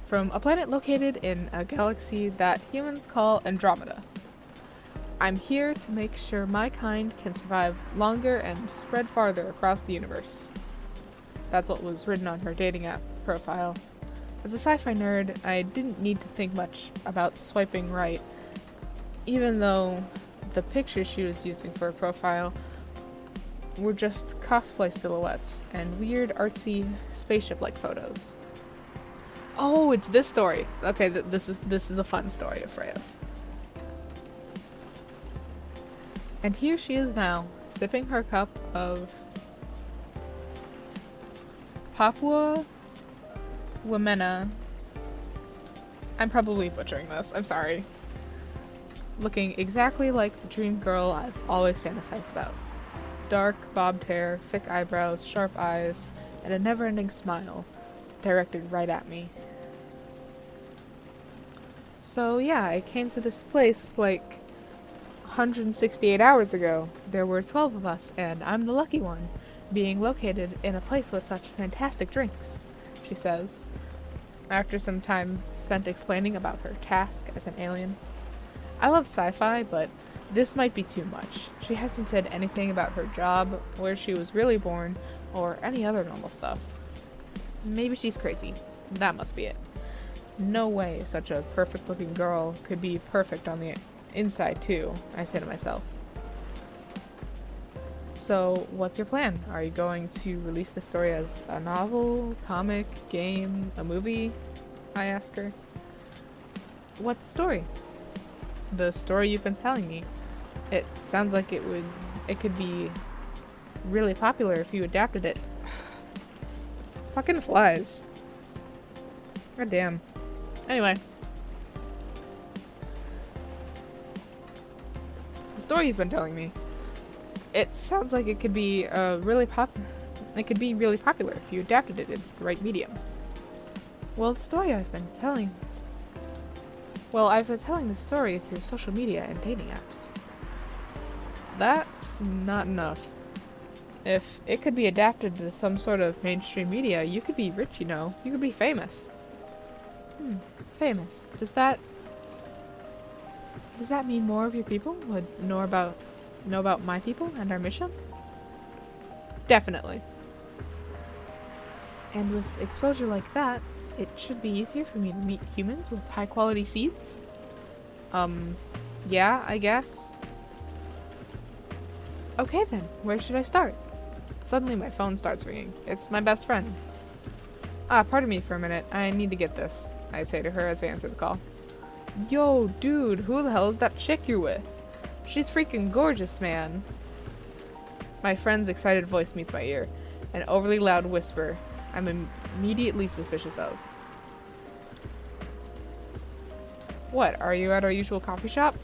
From a planet located in a galaxy that humans call Andromeda. I'm here to make sure my kind can survive longer and spread farther across the universe. That's what was written on her dating app profile. As a sci-fi nerd, I didn't need to think much about swiping right, even though the pictures she was using for her profile were just cosplay silhouettes and weird artsy spaceship-like photos. Oh, it's this story. Okay, this is a fun story of Freya's. And here she is now, sipping her cup of Papua Womena. I'm probably butchering this, I'm sorry. Looking exactly like the dream girl I've always fantasized about. Dark, bobbed hair, thick eyebrows, sharp eyes, and a never-ending smile directed right at me. So yeah, I came to this place like 168 hours ago. There were 12 of us, and I'm the lucky one, being located in a place with such fantastic drinks, she says, after some time spent explaining about her task as an alien. I love sci-fi, but this might be too much. She hasn't said anything about her job, where she was really born, or any other normal stuff. Maybe she's crazy. That must be it. No way such a perfect-looking girl could be perfect on the inside too, I say to myself. So, what's your plan? Are you going to release the story as a novel, comic, game, a movie? I ask her. What story? The story you've been telling me. It sounds like it could be really popular if you adapted it. Fucking flies. God damn. Anyway. The story you've been telling me. It sounds like it could be it could be really popular if you adapted it into the right medium. Well, the story I've been telling. Well, I've been telling the story through social media and dating apps. That's not enough. If it could be adapted to some sort of mainstream media, you could be rich, you know. You could be famous. Famous. Does that mean more of your people would know about my people and our mission? Definitely. And with exposure like that, it should be easier for me to meet humans with high quality seeds? Yeah, I guess. Okay then, where should I start? Suddenly my phone starts ringing. It's my best friend. Pardon me for a minute. I need to get this, I say to her as I answer the call. Yo, dude, who the hell is that chick you're with? She's freaking gorgeous, man. My friend's excited voice meets my ear, an overly loud whisper I'm immediately suspicious of. What, are you at our usual coffee shop?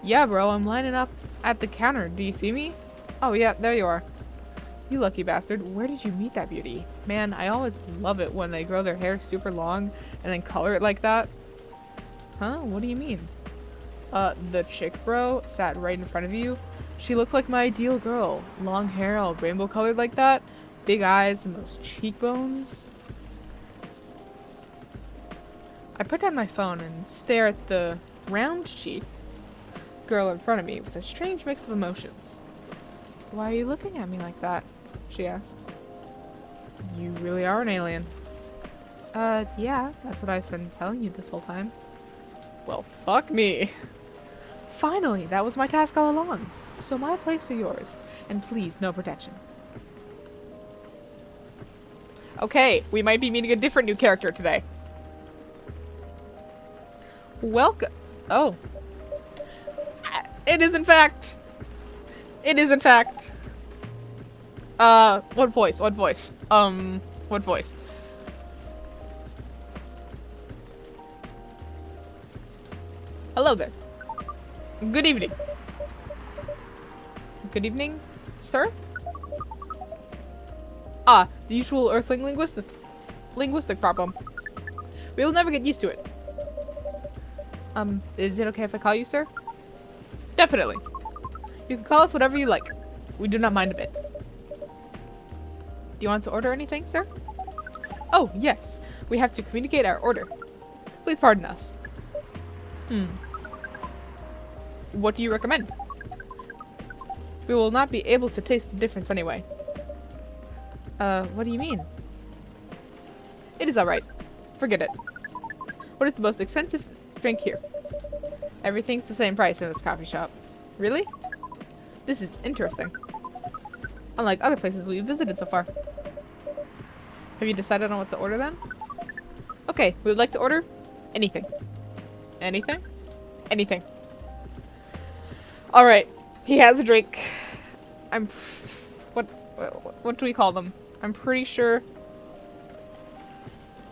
Yeah, bro, I'm lining up at the counter. Do you see me? Oh yeah, there you are. You lucky bastard. Where did you meet that beauty? Man, I always love it when they grow their hair super long and then color it like that. Huh? What do you mean? The chick, bro, sat right in front of you. She looked like my ideal girl. Long hair, all rainbow colored like that. Big eyes and those cheekbones. I put down my phone and stare at the round cheek girl in front of me with a strange mix of emotions. Why are you looking at me like that? She asks. You really are an alien. Yeah, that's what I've been telling you this whole time. Well, fuck me. Finally, that was my task all along. So my place or yours, and please, no protection. Okay, we might be meeting a different new character today. Welcome. Oh. It is in fact. It is in fact. What voice? What voice? What voice? Hello there. Good evening. Good evening, sir? Ah, the usual Earthling linguistic problem. We will never get used to it. Is it okay if I call you sir? Definitely. You can call us whatever you like. We do not mind a bit. Do you want to order anything, sir? Oh, yes. We have to communicate our order. Please pardon us. What do you recommend? We will not be able to taste the difference anyway. What do you mean? It is alright. Forget it. What is the most expensive drink here? Everything's the same price in this coffee shop. Really? This is interesting. Unlike other places we've visited so far. Have you decided on what to order then? Okay, we would like to order anything. Anything? Anything. Alright, he has a drink. What do we call them? I'm pretty sure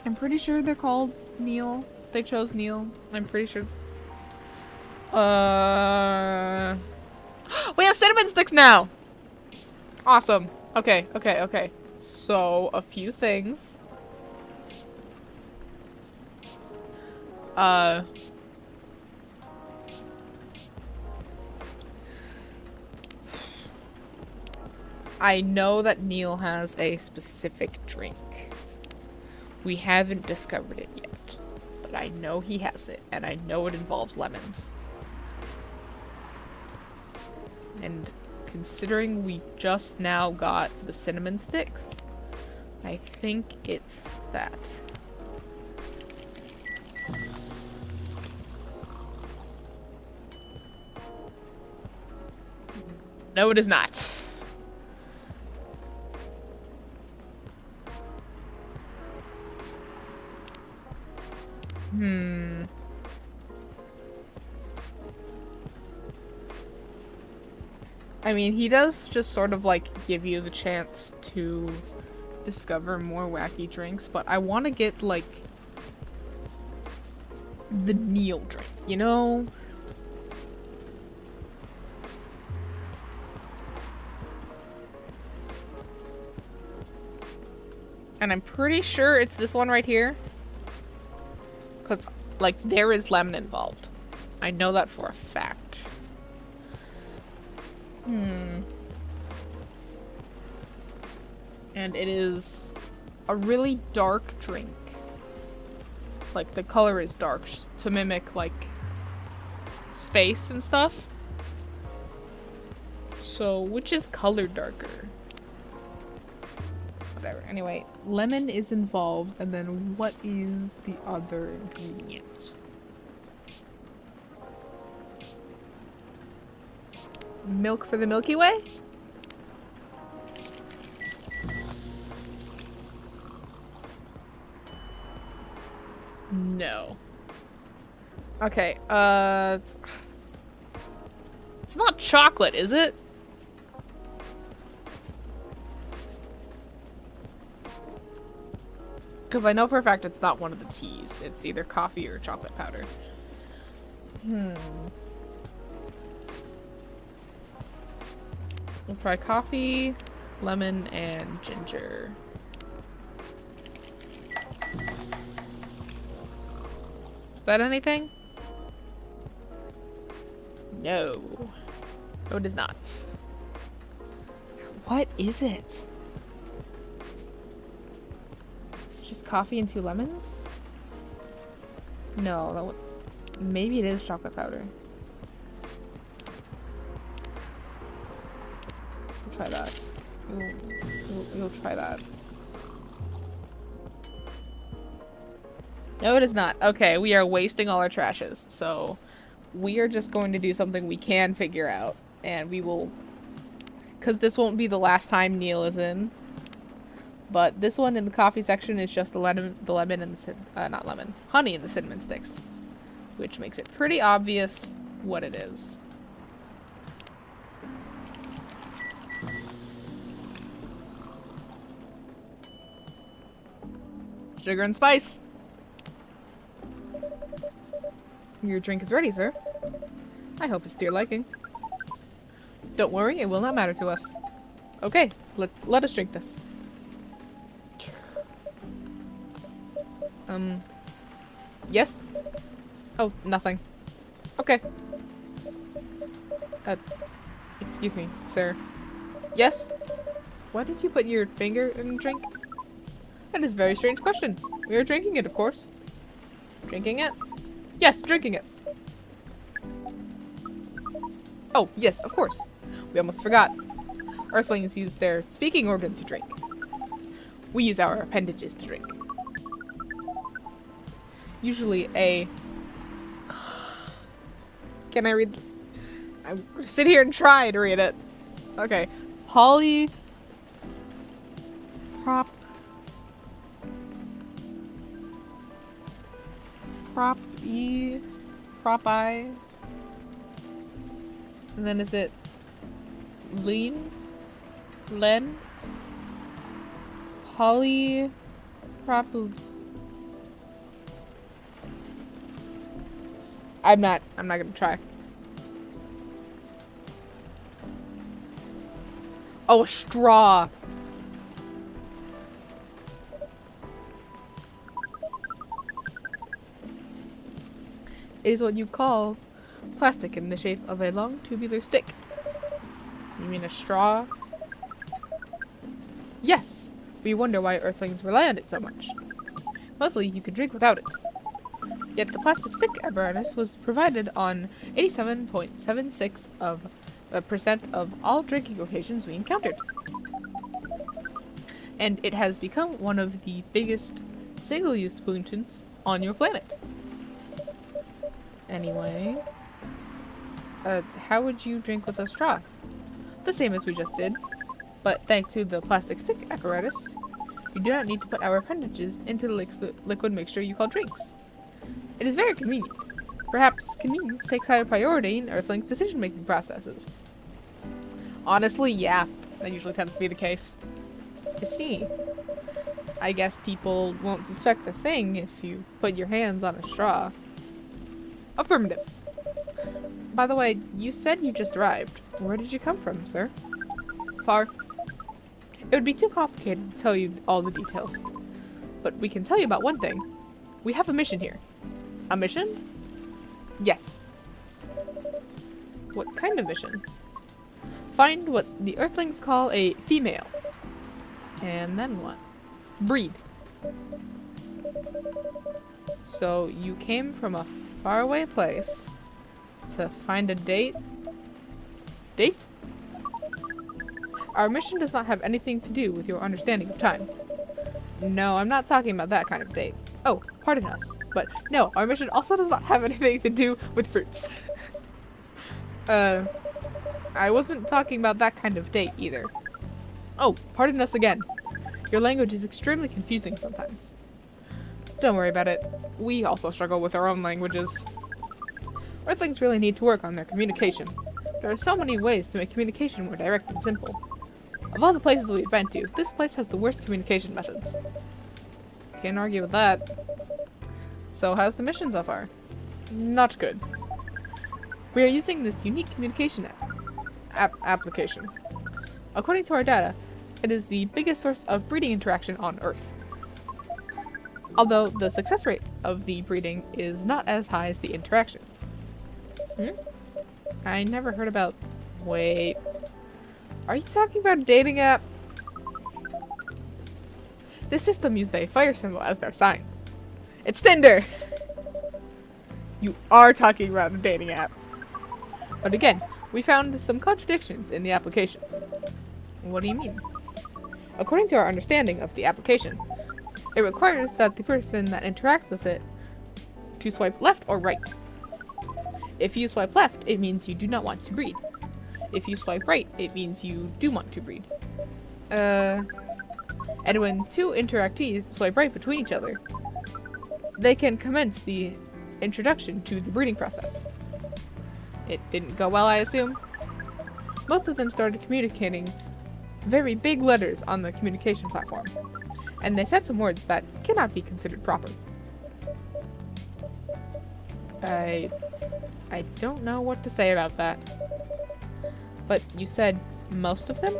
they're called Neil. They chose Neil. I'm pretty sure. We have cinnamon sticks now! Awesome. Okay. So, a few things. I know that Neil has a specific drink. We haven't discovered it yet, but I know he has it, and I know it involves lemons. And considering we just now got the cinnamon sticks, I think it's that. No, it is not. I mean, he does just sort of like give you the chance to discover more wacky drinks, but I want to get like the Neil drink, you know? And I'm pretty sure it's this one right here. Because, like, there is lemon involved. I know that for a fact. And it is a really dark drink. Like, the color is dark to mimic, like, space and stuff. So, which is colored darker? Whatever. Anyway, lemon is involved, and then what is the other ingredient? Milk for the Milky Way? No. Okay, it's not chocolate, is it? Because I know for a fact it's not one of the teas. It's either coffee or chocolate powder. We'll try coffee, lemon, and ginger. Is that anything? No. No, it is not. What is it? It's just coffee and 2 lemons? No, that would... Maybe it is chocolate powder. We'll try that. We'll try that. No, it is not. Okay, we are wasting all our trashes, so we are just going to do something we can figure out, and we will, because this won't be the last time Neil is in, but this one in the coffee section is just the lemon and the not lemon, honey and the cinnamon sticks, which makes it pretty obvious what it is. Sugar and spice. Your drink is ready, sir. I hope it's to your liking. Don't worry, it will not matter to us. Okay, let us drink this. Yes? Oh, nothing. Okay. Excuse me, sir. Yes? Why did you put your finger in the drink? That is a very strange question. We are drinking it, of course. Drinking it? Yes, drinking it. Oh, yes, of course. We almost forgot. Earthlings use their speaking organ to drink. We use our appendages to drink. Usually a... Can I read? I'm gonna sit here and try to read it. Okay. Polyprop... Propi. And then is it Len? Polyprop... I'm not gonna try. Oh, a straw. It is what you call plastic in the shape of a long tubular stick. You mean a straw? Yes. We wonder why Earthlings rely on it so much. Mostly, you could drink without it. Yet the plastic stick apparatus was provided on 87.76% of all drinking occasions we encountered. And it has become one of the biggest single-use pollutants on your planet. Anyway, how would you drink with a straw? The same as we just did, but thanks to the plastic stick apparatus, you do not need to put our appendages into the liquid mixture you call drinks. It is very convenient. Perhaps convenience takes higher priority in Earthlings' decision-making processes. Honestly, yeah, that usually tends to be the case. You see, I guess people won't suspect a thing if you put your hands on a straw. Affirmative. By the way, you said you just arrived. Where did you come from, sir? Far. It would be too complicated to tell you all the details. but we can tell you about one thing. We have a mission here. A mission? Yes. What kind of mission? Find what the Earthlings call a female. And then what? Breed. So you came from a faraway place to find a date? Date? Our mission does not have anything to do with your understanding of time. No, I'm not talking about that kind of date. Oh, pardon us. But no, our mission also does not have anything to do with fruits. I wasn't talking about that kind of date either. Oh, pardon us again. Your language is extremely confusing sometimes. Don't worry about it. We also struggle with our own languages. Earthlings really need to work on their communication. There are so many ways to make communication more direct and simple. Of all the places we've been to, this place has the worst communication methods. Can't argue with that. So how's the mission so far? Not good. We are using this unique communication application. According to our data, it is the biggest source of breeding interaction on Earth. Although the success rate of the breeding is not as high as the interaction. I never heard about... Wait. Are you talking about a dating app? This system used a fire symbol as their sign. It's Tinder! You are talking about a dating app. But again, we found some contradictions in the application. What do you mean? According to our understanding of the application, it requires that the person that interacts with it to swipe left or right. If you swipe left, it means you do not want to breed. If you swipe right, it means you do want to breed. And when two interactees swipe right between each other, they can commence the introduction to the breeding process. It didn't go well, I assume? Most of them started communicating very big letters on the communication platform, and they said some words that cannot be considered proper. I don't know what to say about that. But you said most of them?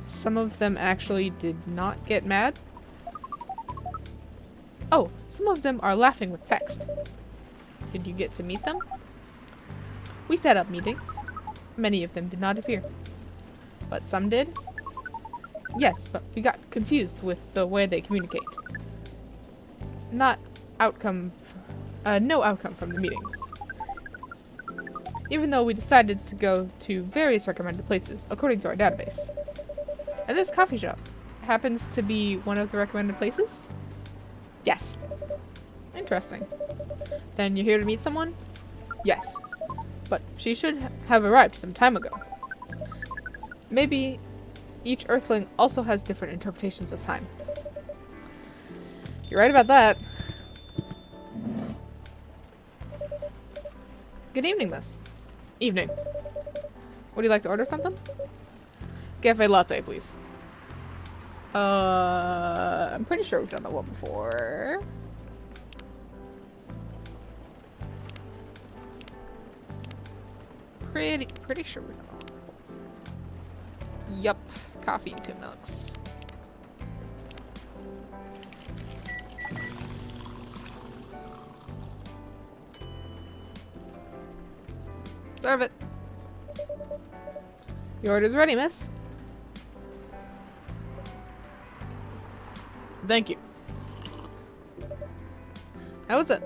Some of them actually did not get mad? Oh, some of them are laughing with text. Did you get to meet them? We set up meetings. Many of them did not appear. But some did? Yes, but we got confused with the way they communicate. No outcome from the meetings. Even though we decided to go to various recommended places, according to our database. And this coffee shop happens to be one of the recommended places? Yes. Interesting. Then you're here to meet someone? Yes. But she should have arrived some time ago. Maybe each Earthling also has different interpretations of time. You're right about that. Good evening, miss. Evening. Would you like to order something? Cafe latte, please. I'm pretty sure we've done that one before. Pretty sure we've done that one. Yup. Coffee and 2 milks. Serve it. Your order's ready, miss. Thank you. How was it?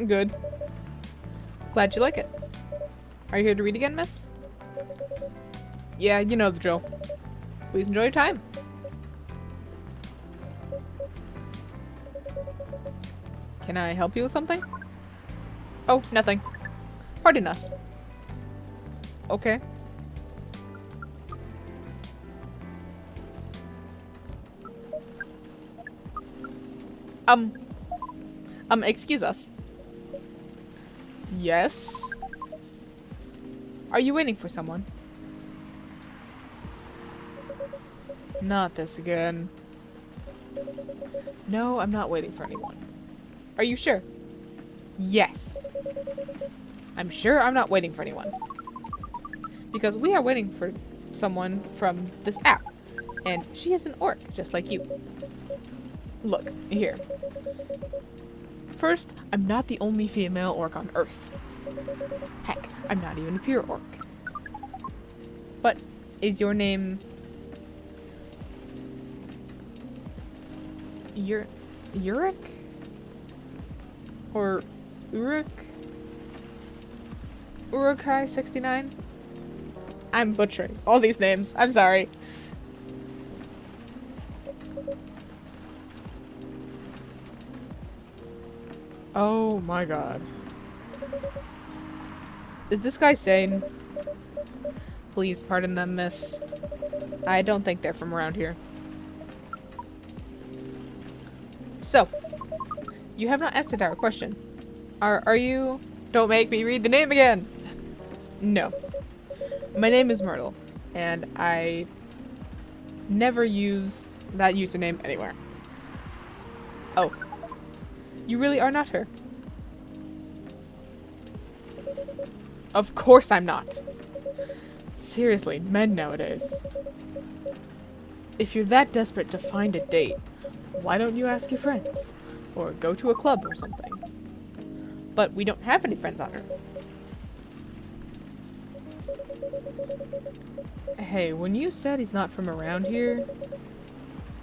Good. Glad you like it. Are you here to read again, miss? Yeah, you know the drill. Please enjoy your time. Can I help you with something? Oh, nothing. Pardon us. Okay. Excuse us. Yes? Are you waiting for someone? Not this again. No, I'm not waiting for anyone. Are you sure? Yes. I'm sure I'm not waiting for anyone. Because we are waiting for someone from this app. And she is an orc, just like you. Look, here. First, I'm not the only female orc on Earth. Heck, I'm not even a pure orc. But is your name... Uruk? Or Uruk? Urukai 69? I'm butchering all these names. I'm sorry. Oh my god. Is this guy sane? Please pardon them, miss. I don't think they're from around here. So, you have not answered our question. Are you... Don't make me read the name again! No. My name is Myrtle, and I never use that username anywhere. Oh. You really are not her? Of course I'm not. Seriously, men nowadays. If you're that desperate to find a date, why don't you ask your friends? Or go to a club or something? But we don't have any friends on Earth. Hey, when you said he's not from around here,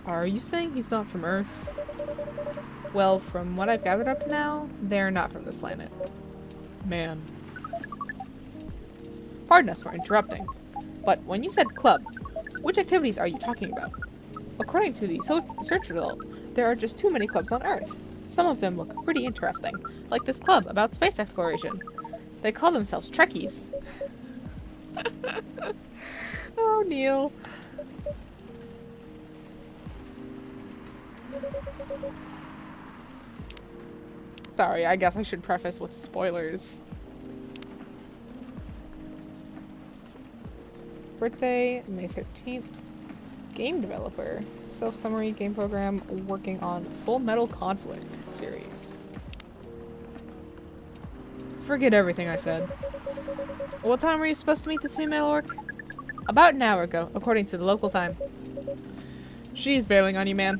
are you saying he's not from Earth? Well, from what I've gathered up to now, they're not from this planet. Man. Pardon us for interrupting, but when you said club, which activities are you talking about? According to the search result, there are just too many clubs on Earth. Some of them look pretty interesting, like this club about space exploration. They call themselves Trekkies. Oh, Neil. Sorry, I guess I should preface with spoilers. Birthday, May 13th. Game developer. Self-summary game program working on Full Metal Conflict series. Forget everything I said. What time were you supposed to meet this female orc? About an hour ago, according to the local time. She's bailing on you, man.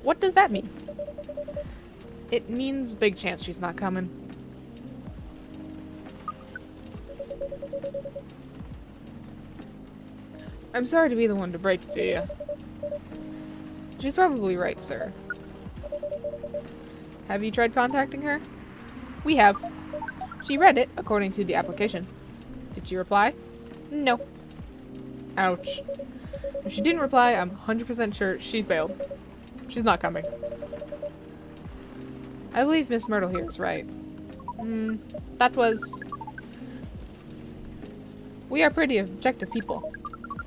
What does that mean? It means big chance she's not coming. I'm sorry to be the one to break it to you. She's probably right, sir. Have you tried contacting her? We have. She read it, according to the application. Did she reply? No. Ouch. If she didn't reply, I'm 100% sure she's bailed. She's not coming. I believe Miss Myrtle here is right. That was... We are pretty objective people.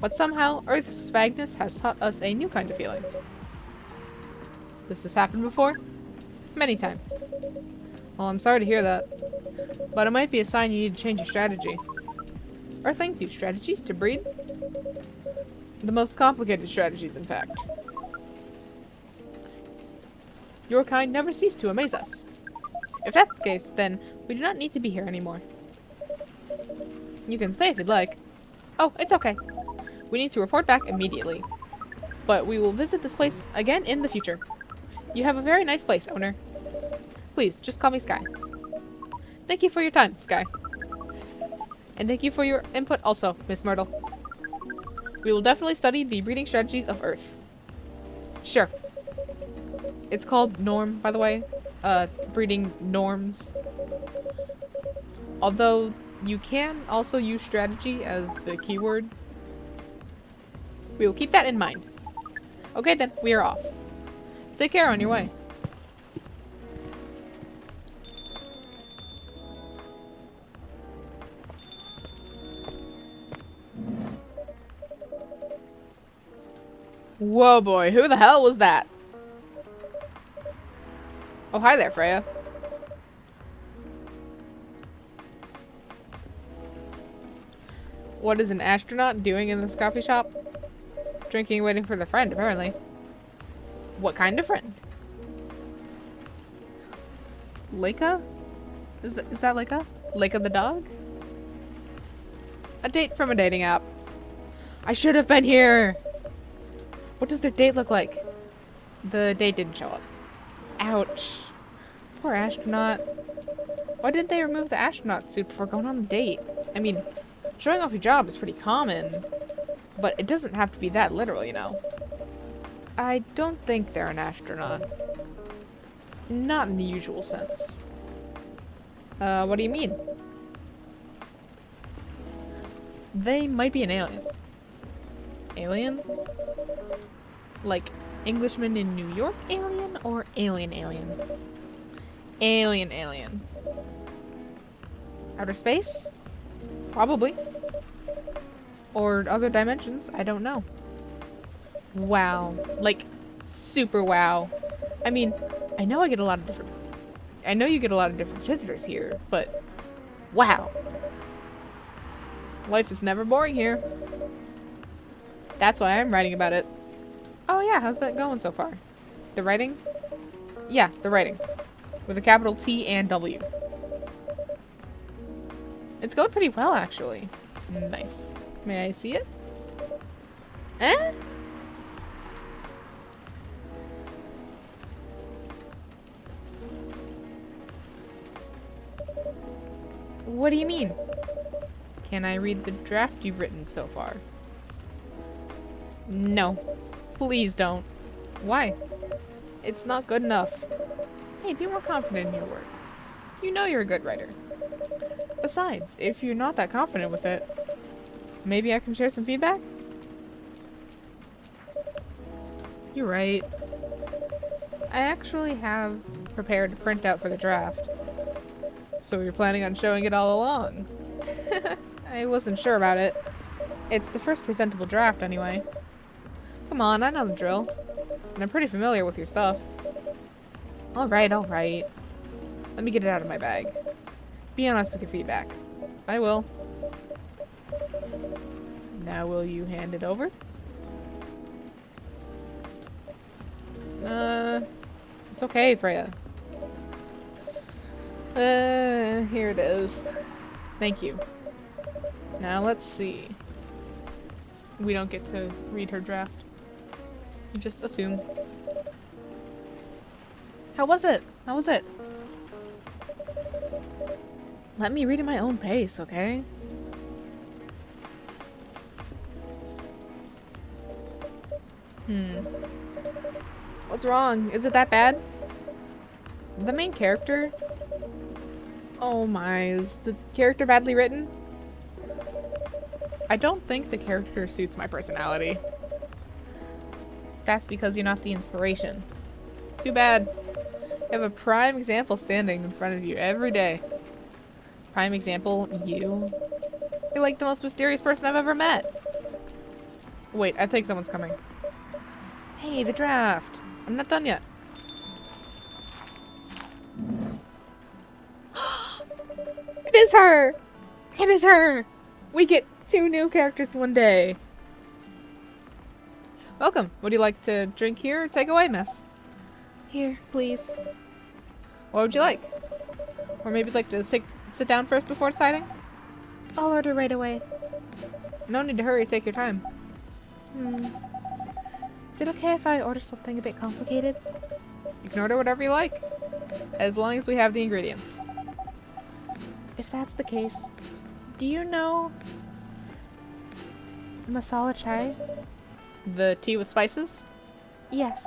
But somehow, Earth's vagueness has taught us a new kind of feeling. This has happened before? Many times. Well, I'm sorry to hear that. But it might be a sign you need to change your strategy. Earthlings use strategies to breed? The most complicated strategies, in fact. Your kind never cease to amaze us. If that's the case, then we do not need to be here anymore. You can stay if you'd like. Oh, it's okay. We need to report back immediately. But we will visit this place again in the future. You have a very nice place, owner. Please, just call me Sky. Thank you for your time, Sky. And thank you for your input also, Miss Myrtle. We will definitely study the breeding strategies of Earth. Sure. It's called Norm, by the way. Breeding norms. Although, you can also use strategy as the keyword. We will keep that in mind. Okay then, we are off. Take care on your way. Whoa boy, who the hell was that? Oh, hi there, Freya. What is an astronaut doing in this coffee shop? Drinking and waiting for the friend, apparently. What kind of friend? Leica? Is that Leica? Leica the dog? A date from a dating app. I should have been here! What does their date look like? The date didn't show up. Ouch. Poor astronaut. Why didn't they remove the astronaut suit before going on the date? I mean, showing off your job is pretty common, but it doesn't have to be that literal, you know. I don't think they're an astronaut. Not in the usual sense. What do you mean? They might be an alien. Alien? Like, Englishman in New York alien or alien alien? Alien alien. Outer space? Probably. Or other dimensions, I don't know. Wow. Like, super wow. I mean, I know you get a lot of different visitors here, but wow. Life is never boring here. That's why I'm writing about it. Oh yeah, how's that going so far? The writing? Yeah, the writing. With a capital T and W. It's going pretty well, actually. Nice. May I see it? Eh? What do you mean? Can I read the draft you've written so far? No. Please don't. Why? It's not good enough. Hey, be more confident in your work. You know you're a good writer. Besides, if you're not that confident with it, maybe I can share some feedback? You're right. I actually have prepared a printout for the draft. So you're planning on showing it all along? I wasn't sure about it. It's the first presentable draft anyway. Come on, I know the drill. And I'm pretty familiar with your stuff. Alright, alright. Let me get it out of my bag. Be honest with your feedback. I will. Now will you hand it over? It's okay, Freya. Here it is. Thank you. Now let's see. We don't get to read her draft. You just assume. How was it? How was it? Let me read at my own pace, okay? What's wrong? Is it that bad? The main character? Oh my, is the character badly written? I don't think the character suits my personality. That's because you're not the inspiration. Too bad. You have a prime example standing in front of you every day. Prime example, you. You're like the most mysterious person I've ever met. Wait, I think someone's coming. Hey, the draft. I'm not done yet. It is her! It is her! We get 2 new characters one day. Welcome. Would you like to drink here or take away, miss? Here, please. What would you like? Or maybe you'd like to sit down first before deciding? I'll order right away. No need to hurry, take your time. Is it okay if I order something a bit complicated? You can order whatever you like, as long as we have the ingredients. If that's the case, do you know masala chai? The tea with spices? Yes.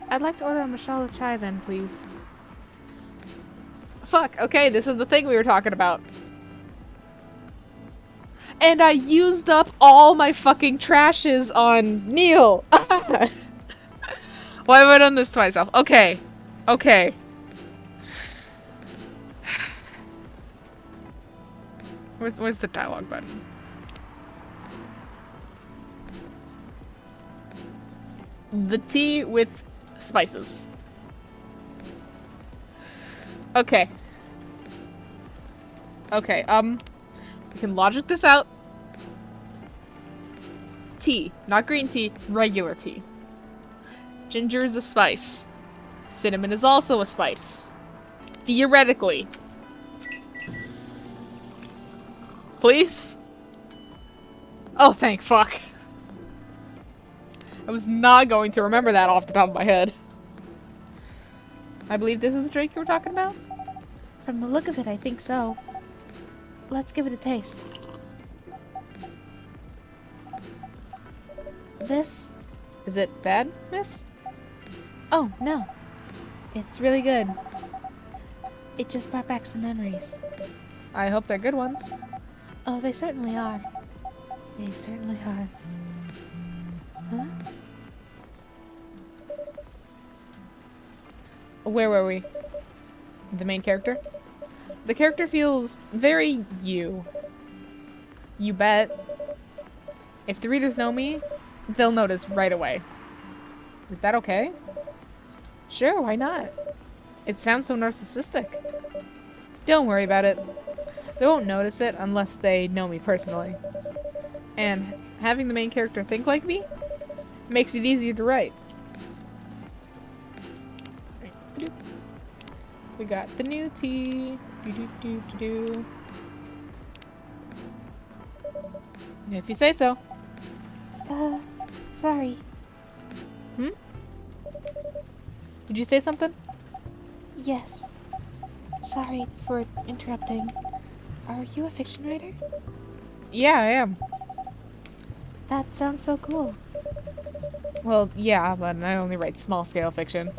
I'd like to order a masala chai then, please. Fuck, okay, this is the thing we were talking about. And I used up all my fucking trashes on Neil! Why have I done this to myself? Okay. Okay. Where's the dialogue button? The tea with spices. Okay. Okay, we can logic this out. Tea. Not green tea, regular tea. Ginger is a spice. Cinnamon is also a spice. Theoretically. Please? Oh, thank fuck. was not going to remember that off the top of my head. I believe this is the drink you were talking about? From the look of it, I think so. Let's give it a taste. This... Is it bad, miss? Oh, no. It's really good. It just brought back some memories. I hope they're good ones. Oh, they certainly are. They certainly are. Huh? Where were we? The main character? The character feels very you. You bet. If the readers know me, they'll notice right away. Is that okay? Sure, why not? It sounds so narcissistic. Don't worry about it. They won't notice it unless they know me personally. And having the main character think like me makes it easier to write. We got the new tea. If you say so. Sorry. Hmm? Did you say something? Yes. Sorry for interrupting. Are you a fiction writer? Yeah, I am. That sounds so cool. Well, yeah, but I only write small-scale fiction.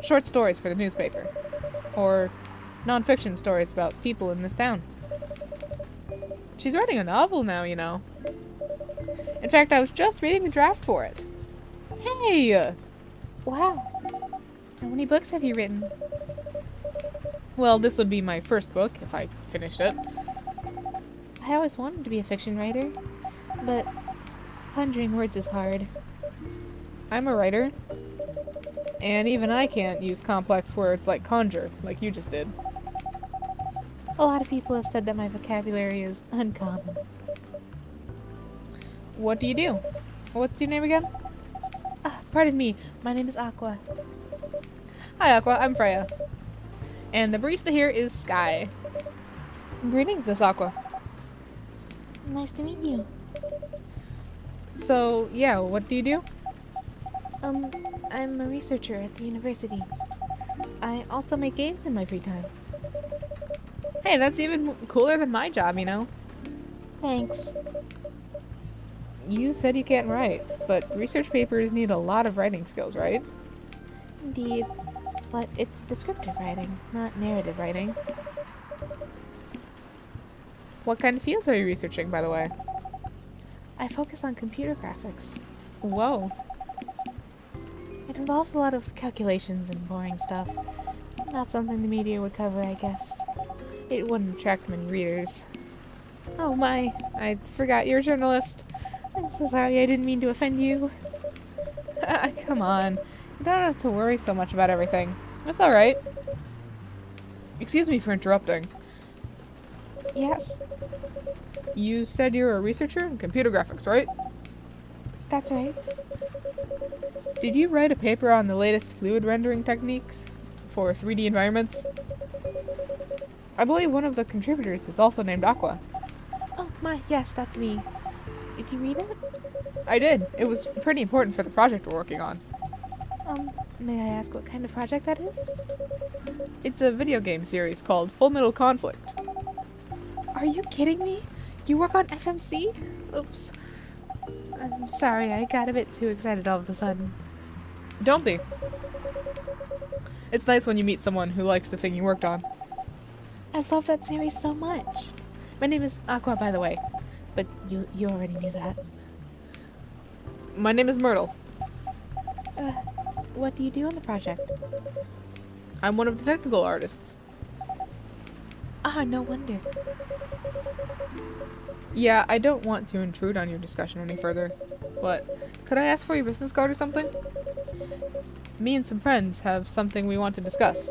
Short stories for the newspaper. Or non-fiction stories about people in this town. She's writing a novel now, you know. In fact, I was just reading the draft for it. Hey! Wow. How many books have you written? Well, this would be my first book, if I finished it. I always wanted to be a fiction writer, but conjuring words is hard. I'm a writer. And even I can't use complex words like conjure, like you just did. A lot of people have said that my vocabulary is uncommon. What do you do? What's your name again? Pardon me, my name is Aqua. Hi, Aqua. I'm Freya. And the barista here is Sky. Greetings, Miss Aqua. Nice to meet you. So, yeah, what do you do? I'm a researcher at the university. I also make games in my free time. Hey, that's even cooler than my job, you know? Thanks. You said you can't write, but research papers need a lot of writing skills, right? Indeed. But it's descriptive writing, not narrative writing. What kind of fields are you researching, by the way? I focus on computer graphics. Whoa. It involves a lot of calculations and boring stuff. Not something the media would cover, I guess. It wouldn't attract many readers. Oh my, I forgot you're a journalist. I'm so sorry, I didn't mean to offend you. Come on. You don't have to worry so much about everything. That's alright. Excuse me for interrupting. Yes? You said you're a researcher in computer graphics, right? That's right. Did you write a paper on the latest fluid rendering techniques for 3D environments? I believe one of the contributors is also named Aqua. Oh my, yes, that's me. Did you read it? I did. It was pretty important for the project we're working on. May I ask what kind of project that is? It's a video game series called Full Metal Conflict. Are you kidding me? You work on FMC? Oops. I'm sorry, I got a bit too excited all of a sudden. Don't be. It's nice when you meet someone who likes the thing you worked on. I love that series so much. My name is Aqua, by the way. But you already knew that. My name is Myrtle. What do you do on the project? I'm one of the technical artists. Ah, no wonder. Yeah, I don't want to intrude on your discussion any further, but could I ask for your business card or something? Me and some friends have something we want to discuss.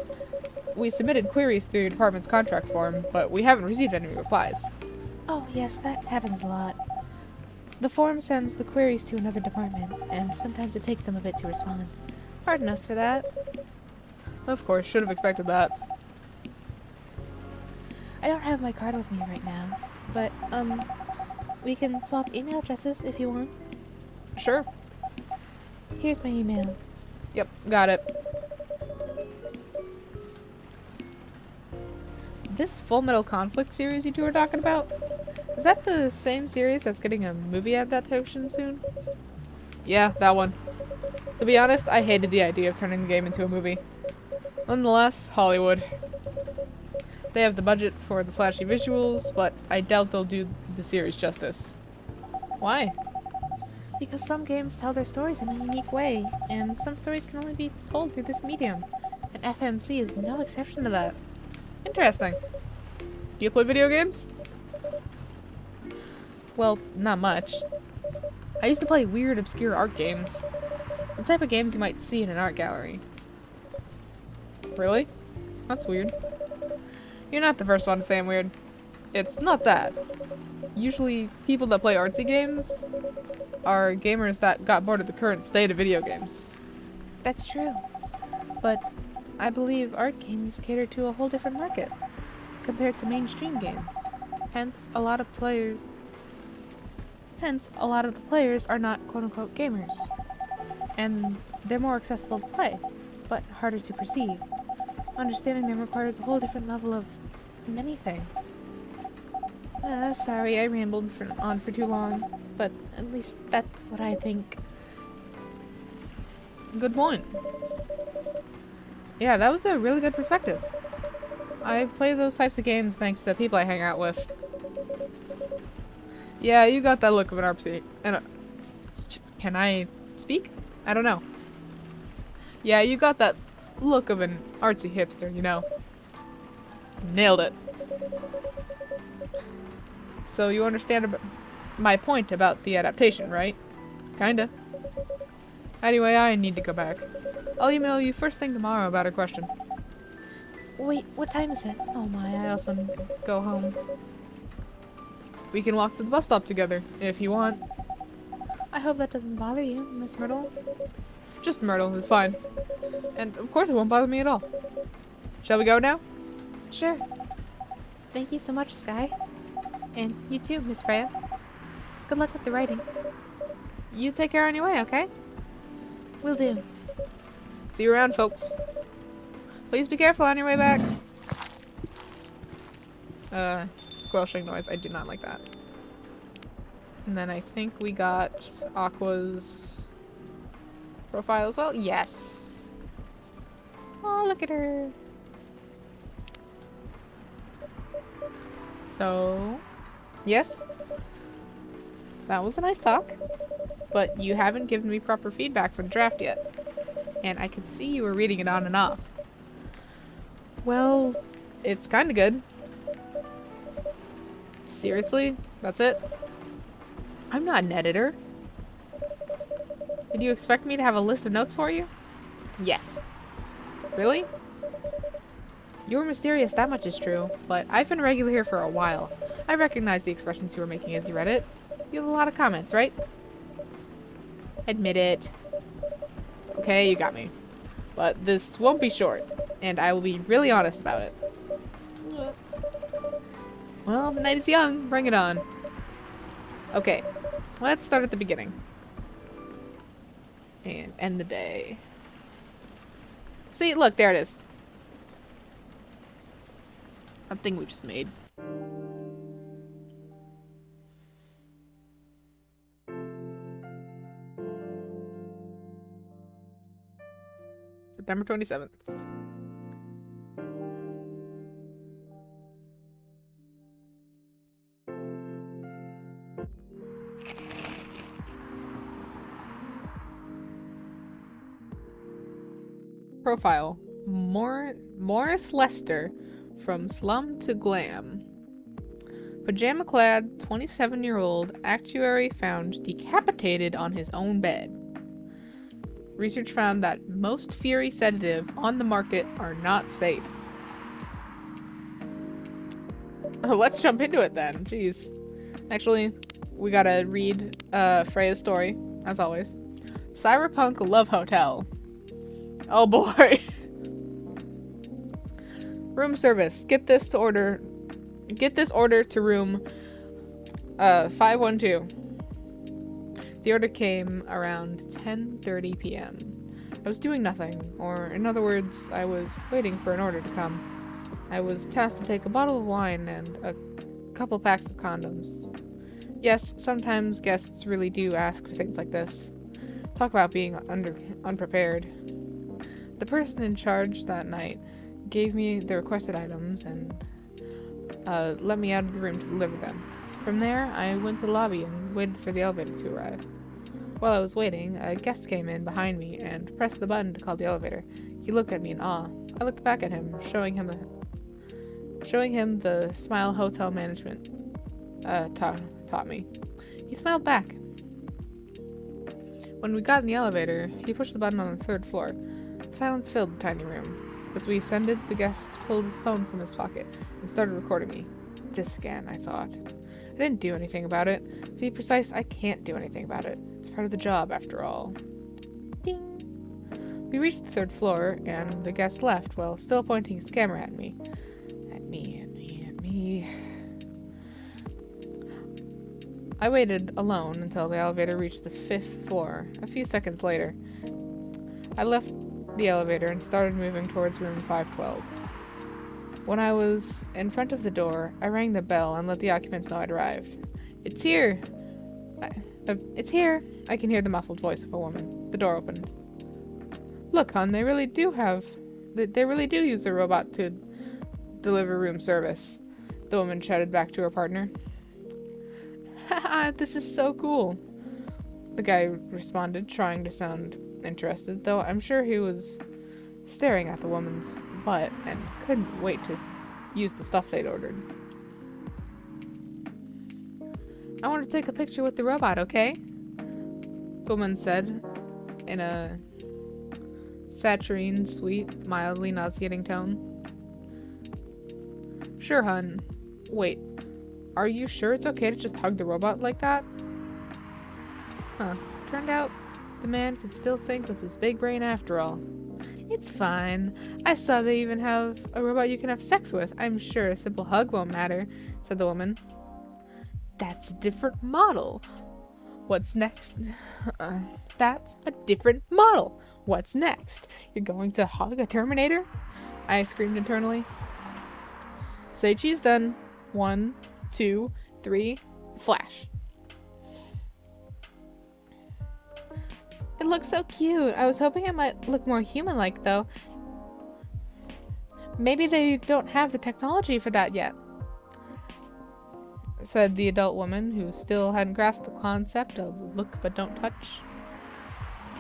We submitted queries through your department's contract form, but we haven't received any replies. Oh, yes, that happens a lot. The form sends the queries to another department, and sometimes it takes them a bit to respond. Pardon us for that. Of course, should have expected that. I don't have my card with me right now, but, we can swap email addresses if you want. Sure. Here's my email. Yep, got it. This Full Metal Conflict series you two are talking about? Is that the same series that's getting a movie adaptation soon? Yeah, that one. To be honest, I hated the idea of turning the game into a movie. Nonetheless, Hollywood. They have the budget for the flashy visuals, but I doubt they'll do the series justice. Why? Because some games tell their stories in a unique way, and some stories can only be told through this medium. And FMC is no exception to that. Interesting. Do you play video games? Well, not much. I used to play weird, obscure art games. The type of games you might see in an art gallery. Really? That's weird. You're not the first one to say I'm weird. It's not that. Usually, people that play artsy games are gamers that got bored of the current state of video games. That's true. But I believe art games cater to a whole different market compared to mainstream games. Hence, a lot of the players are not quote-unquote gamers. And they're more accessible to play, but harder to perceive. Understanding them requires a whole different level of many things. Sorry, I rambled on for too long, but at least that's what I think. Good point. Yeah, that was a really good perspective. I play those types of games thanks to people I hang out with. Yeah, you got that look of an artsy. Can I speak? I don't know. Yeah, you got that look of an artsy hipster, you know. Nailed it. So you understand my point about the adaptation, right? Kinda. Anyway, I need to go back. I'll email you first thing tomorrow about a question. Wait, what time is it? Oh my, I also need to go home. We can walk to the bus stop together, if you want. I hope that doesn't bother you, Miss Myrtle. Just Myrtle is fine. And of course it won't bother me at all. Shall we go now? Sure. Thank you so much, Sky. And you too, Miss Freya. Good luck with the writing. You take care on your way, okay? Will do. See you around, folks. Please be careful on your way back. Squelching noise. I do not like that. And then I think we got Aqua's profile as well. Yes. Oh, look at her. So, yes. That was a nice talk. But you haven't given me proper feedback for the draft yet. And I could see you were reading it on and off. Well, it's kinda good. Seriously? That's it? I'm not an editor. Did you expect me to have a list of notes for you? Yes. Really? You're mysterious, that much is true, but I've been a regular here for a while. I recognize the expressions you were making as you read it. You have a lot of comments, right? Admit it. Okay, you got me. But this won't be short, and I will be really honest about it. Well, the night is young. Bring it on. Okay, let's start at the beginning. And end the day. See, look, there it is. That thing we just made. September 27th. Profile. Morris Lester, from slum to glam. Pajama-clad, 27-year-old actuary found decapitated on his own bed. Research found that most Fury sedative on the market are not safe. Let's jump into it then. Jeez. Actually, we gotta read Freya's story, as always. Cyberpunk Love Hotel. Oh boy. Room service. Get this order to room 512. The order came around 10:30 p.m. I was doing nothing, or in other words, I was waiting for an order to come. I was tasked to take a bottle of wine and a couple packs of condoms. Yes, sometimes guests really do ask for things like this. Talk about being unprepared. The person in charge that night gave me the requested items and let me out of the room to deliver them. From there, I went to the lobby and waited for the elevator to arrive. While I was waiting, a guest came in behind me and pressed the button to call the elevator. He looked at me in awe. I looked back at him, showing him the smile hotel management taught me. He smiled back. When we got in the elevator, he pushed the button on the 3rd floor. Silence filled the tiny room. As we ascended, the guest pulled his phone from his pocket and started recording me. Discan, I thought. I didn't do anything about it. To be precise, I can't do anything about it. It's part of the job, after all. Ding! We reached the 3rd floor, and the guest left while still pointing his camera at me. At me. I waited alone until the elevator reached the 5th floor. A few seconds later, I left the elevator and started moving towards room 512. When I was in front of the door, I rang the bell and let the occupants know I'd arrived. It's here! It's here! I can hear the muffled voice of a woman. The door opened. Look, hon, they really do use a robot to deliver room service, the woman shouted back to her partner. Haha, this is so cool, the guy responded, trying to sound interested, though I'm sure he was staring at the woman's butt and couldn't wait to use the stuff they'd ordered. I want to take a picture with the robot, okay? The woman said in a saccharine, sweet, mildly nauseating tone. Sure, hun. Wait, are you sure it's okay to just hug the robot like that? Huh. Turned out the man could still think with his big brain after all. It's fine. I saw they even have a robot you can have sex with. I'm sure a simple hug won't matter, said the woman. That's a different model. What's next? That's a different model. What's next? You're going to hug a Terminator? I screamed internally. Say cheese then. 1, 2, 3, flash. It looks so cute. I was hoping it might look more human-like, though. Maybe they don't have the technology for that yet, said the adult woman, who still hadn't grasped the concept of look but don't touch.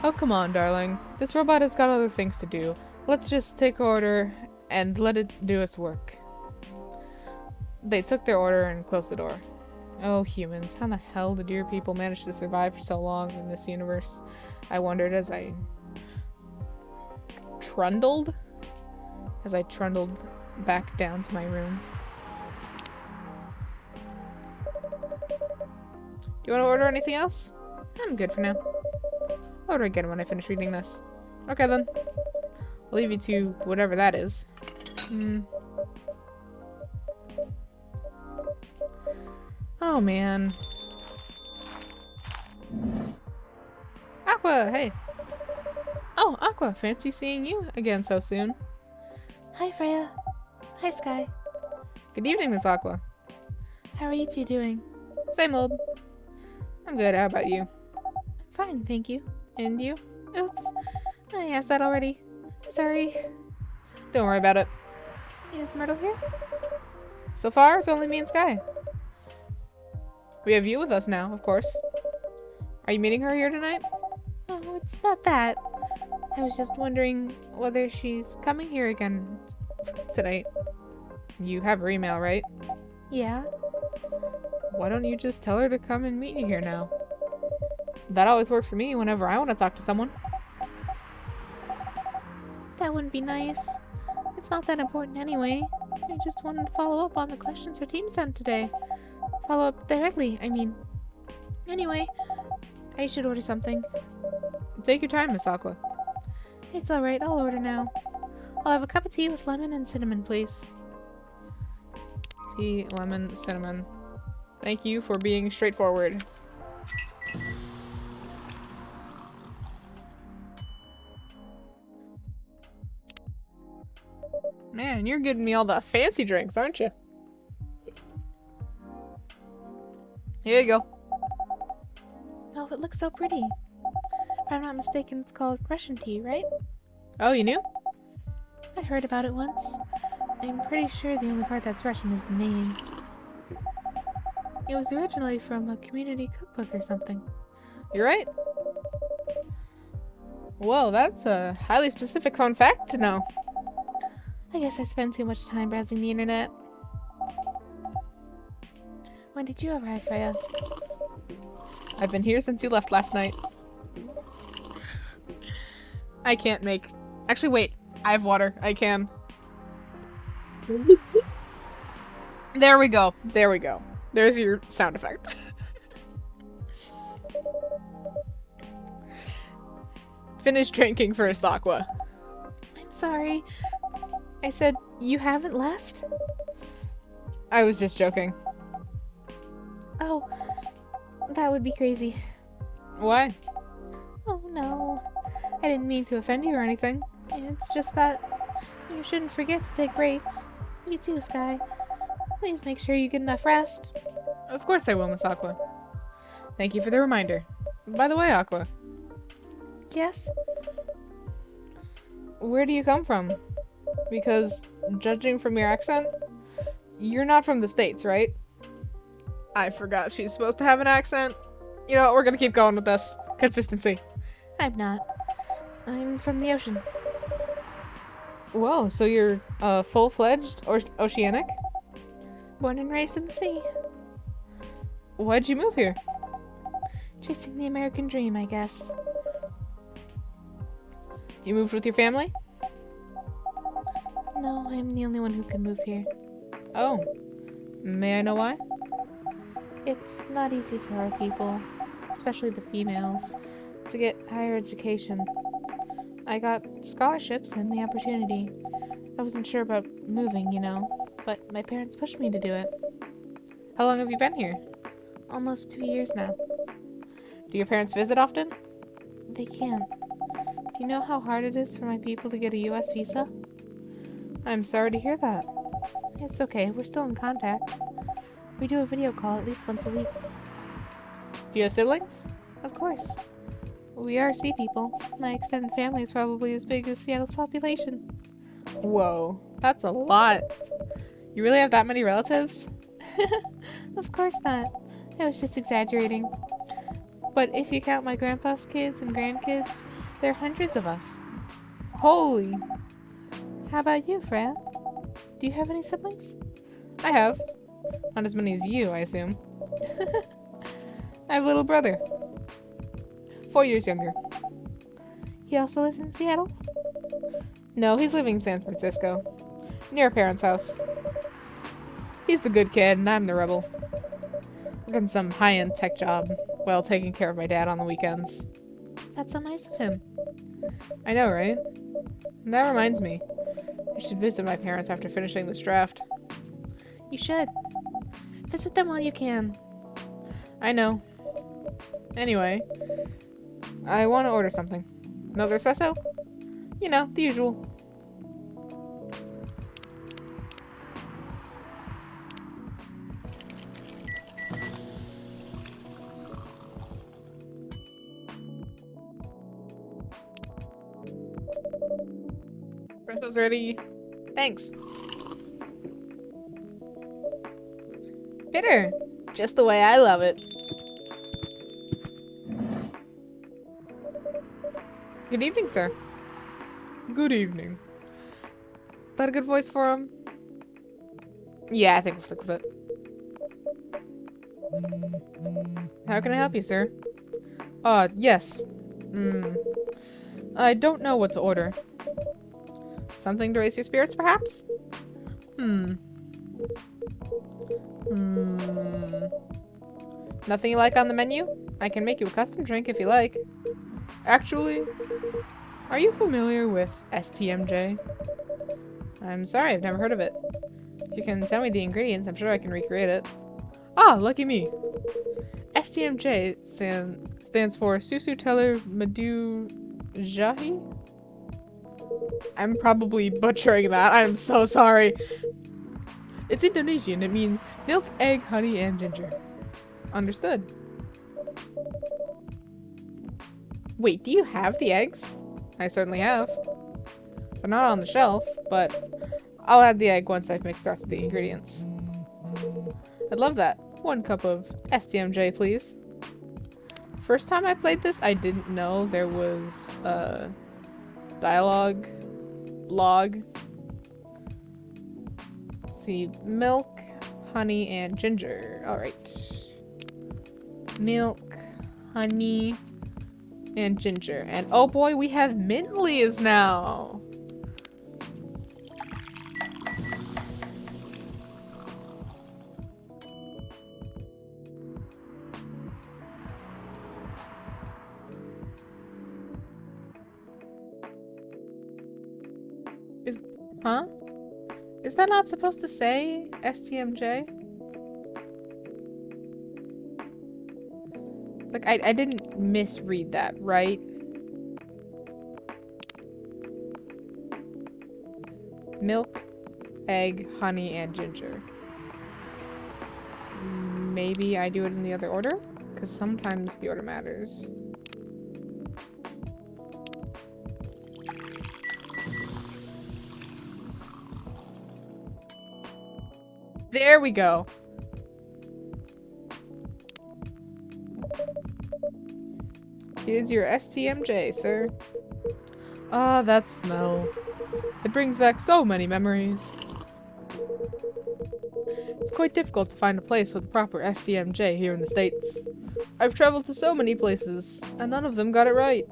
Oh, come on, darling. This robot has got other things to do. Let's just take order and let it do its work. They took their order and closed the door. Oh, humans, how the hell did your people manage to survive for so long in this universe? I wondered as I trundled back down to my room. Do you want to order anything else? I'm good for now. I'll order again when I finish reading this. Okay then. I'll leave you to whatever that is. Oh man. Aqua, hey. Oh, Aqua, fancy seeing you again so soon. Hi, Freya. Hi, Sky. Good evening, Miss Aqua. How are you two doing? Same old. I'm good, how about you? Fine, thank you. And you? Oops. I asked that already. I'm sorry. Don't worry about it. Is Myrtle here? So far, it's only me and Sky. We have you with us now, of course. Are you meeting her here tonight? Oh, it's not that. I was just wondering whether she's coming here again tonight. You have her email, right? Yeah. Why don't you just tell her to come and meet you here now? That always works for me whenever I want to talk to someone. That wouldn't be nice. It's not that important anyway. I just wanted to follow up on the questions her team sent today. Follow up directly, I mean. Anyway, I should order something. Take your time, Miss Aqua. It's alright, I'll order now. I'll have a cup of tea with lemon and cinnamon, please. Tea, lemon, cinnamon. Thank you for being straightforward. Man, you're giving me all the fancy drinks, aren't you? Here you go. Oh, it looks so pretty. If I'm not mistaken, it's called Russian tea, right? Oh, you knew? I heard about it once. I'm pretty sure the only part that's Russian is the name. It was originally from a community cookbook or something. You're right. Well, that's a highly specific fun fact to know. I guess I spend too much time browsing the internet. When did you arrive, Freya? I've been here since you left last night. I can't make... Actually, wait. I have water. I can. There we go. There we go. There's your sound effect. Finish drinking first, Aqua. I'm sorry. I said, you haven't left? I was just joking. Oh, that would be crazy. Why? Oh no. I didn't mean to offend you or anything. It's just that you shouldn't forget to take breaks. You too, Sky. Please make sure you get enough rest. Of course I will, Miss Aqua. Thank you for the reminder. By the way, Aqua, Yes? where do you come from? Because, judging from your accent, you're not from the States, right? I forgot she's supposed to have an accent. You know what, we're gonna keep going with this. Consistency. I'm not. I'm from the ocean. Whoa, so you're full-fledged oceanic? Born and raised in the sea. Why'd you move here? Chasing the American dream, I guess. You moved with your family? No, I'm the only one who can move here. Oh. May I know why? It's not easy for our people, especially the females, to get higher education. I got scholarships and the opportunity. I wasn't sure about moving, you know, but my parents pushed me to do it. How long have you been here? Almost 2 years now. Do your parents visit often? They can't. Do you know how hard it is for my people to get a US visa? I'm sorry to hear that. It's okay, we're still in contact. We do a video call at least once a week. Do you have siblings? Of course. We are sea people. My extended family is probably as big as Seattle's population. Whoa, that's a lot. You really have that many relatives? Of course not. I was just exaggerating. But if you count my grandpa's kids and grandkids, there are hundreds of us. Holy. How about you, Freya? Do you have any siblings? I have. Not as many as you, I assume. I have a little brother. 4 years younger. He also lives in Seattle? No, he's living in San Francisco. Near our parents' house. He's the good kid, and I'm the rebel. Working some high-end tech job while taking care of my dad on the weekends. That's so nice of him. I know, right? And that reminds me. I should visit my parents after finishing this draft. You should. Visit them while you can. I know. Anyway, I want to order something. Another espresso? You know, the usual. Espresso's ready. Thanks. Bitter. Just the way I love it. Good evening, sir. Good evening. Is that a good voice for him? Yeah, I think we'll stick with it. How can I help you, sir? Yes. I don't know what to order. Something to raise your spirits, perhaps? Nothing you like on the menu? I can make you a custom drink if you like. Actually, are you familiar with STMJ? I'm sorry, I've never heard of it. If you can tell me the ingredients, I'm sure I can recreate it. Ah, lucky me. STMJ stands for Susu Teller Madu Jahi? I'm probably butchering that. I'm so sorry. It's Indonesian. It means milk, egg, honey, and ginger. Understood. Wait, do you have the eggs? I certainly have. They're not on the shelf, but I'll add the egg once I've mixed the rest of the ingredients. I'd love that. 1 cup of STMJ, please. First time I played this, I didn't know there was a dialogue log. Let's see, milk, honey, and ginger. Alright. Milk, honey, and ginger. And oh boy, we have mint leaves now! Huh? Is that not supposed to say STMJ? Like, I didn't misread that, right? Milk, egg, honey, and ginger. Maybe I do it in the other order? Because sometimes the order matters. There we go. Here's your STMJ, sir. Ah, that smell. It brings back so many memories. It's quite difficult to find a place with proper STMJ here in the States. I've traveled to so many places, and none of them got it right.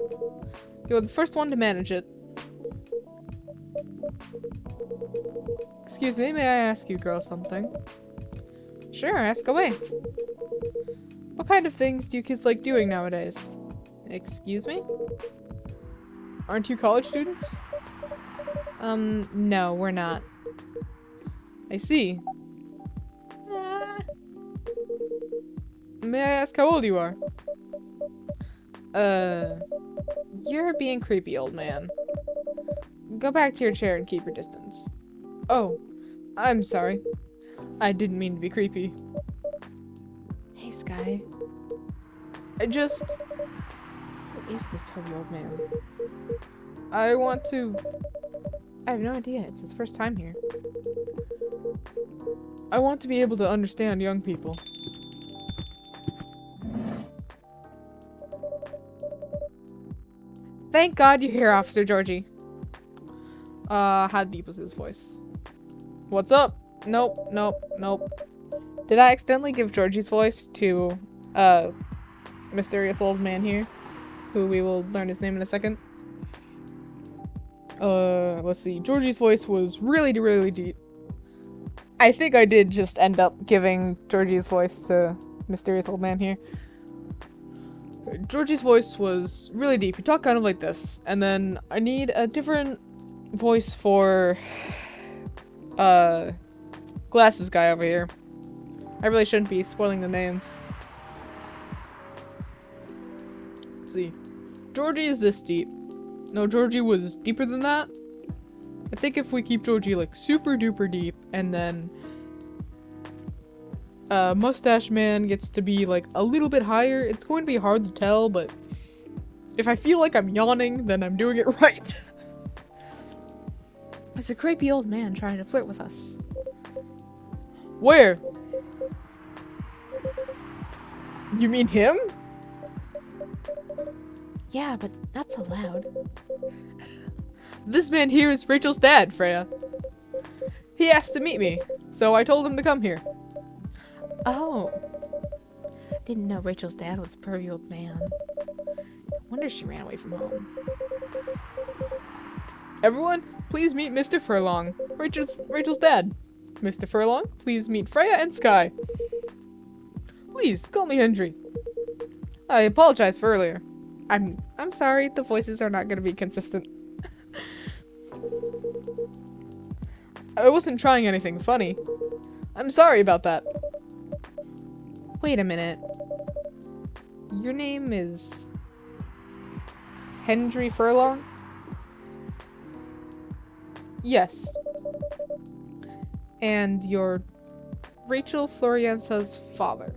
You're the first one to manage it. Excuse me, may I ask you girls something? Sure, ask away. What kind of things do you kids like doing nowadays? Excuse me? Aren't you college students? No, we're not. I see. May I ask how old you are? You're being creepy, old man. Go back to your chair and keep your distance. Oh, I'm sorry. I didn't mean to be creepy. Hey, Sky. What is this pervy old man? I have no idea. It's his first time here. I want to be able to understand young people. Thank God you're here, Officer Georgie. How deep was his voice? What's up? Nope. Did I accidentally give Georgie's voice to, mysterious old man here? Who we will learn his name in a second. Let's see. Georgie's voice was really deep. I think I did just end up giving Georgie's voice to mysterious old man here. Georgie's voice was really deep. He talked kind of like this. And then I need a different voice for glasses guy over here. I really shouldn't be spoiling the names. Let's see. Georgie is this deep. No, Georgie was deeper than that. I think if we keep Georgie like super duper deep and then Mustache Man gets to be like a little bit higher, it's going to be hard to tell, but if I feel like I'm yawning, then I'm doing it right. It's a creepy old man trying to flirt with us. Where? You mean him? Yeah, but not so loud. This man here is Rachel's dad, Freya. He asked to meet me, so I told him to come here. Oh. Didn't know Rachel's dad was a pervy old man. Wonder she ran away from home. Everyone, please meet Mr. Furlong, Rachel's dad. Mr. Furlong, please meet Freya and Sky. Please, call me Hendry. I apologize for earlier. I'm sorry, the voices are not going to be consistent. I wasn't trying anything funny. I'm sorry about that. Wait a minute. Your name is Hendry Furlong? Yes. And you're Rachel Florianza's father?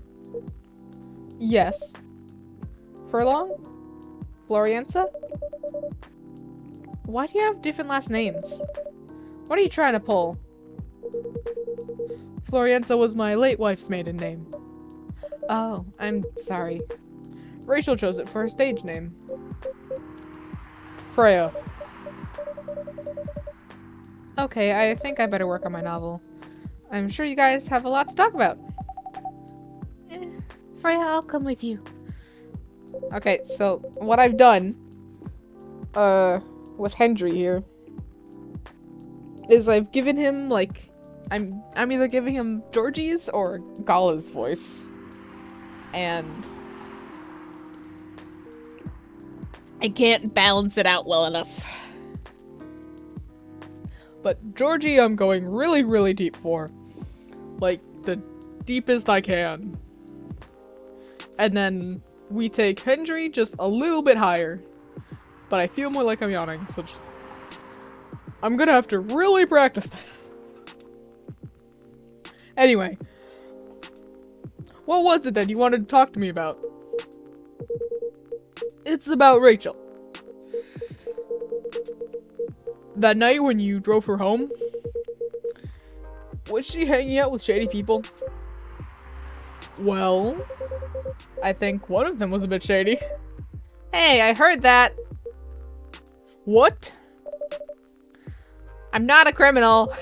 Yes. Furlong? Florianza? Why do you have different last names? What are you trying to pull? Florianza was my late wife's maiden name. Oh, I'm sorry. Rachel chose it for her stage name. Freya. Okay, I think I better work on my novel. I'm sure you guys have a lot to talk about. Freya, I'll come with you. Okay, so what I've done, with Hendry here, is I've given him, like, I'm either giving him Georgie's or Gala's voice. And I can't balance it out well enough. But Georgie I'm going really, really deep for. Like, the deepest I can. And then we take Hendry just a little bit higher. But I feel more like I'm yawning, so just... I'm gonna have to really practice this. Anyway. What was it that you wanted to talk to me about? It's about Rachel. That night when you drove her home, was she hanging out with shady people? Well, I think one of them was a bit shady. Hey, I heard that. What? I'm not a criminal.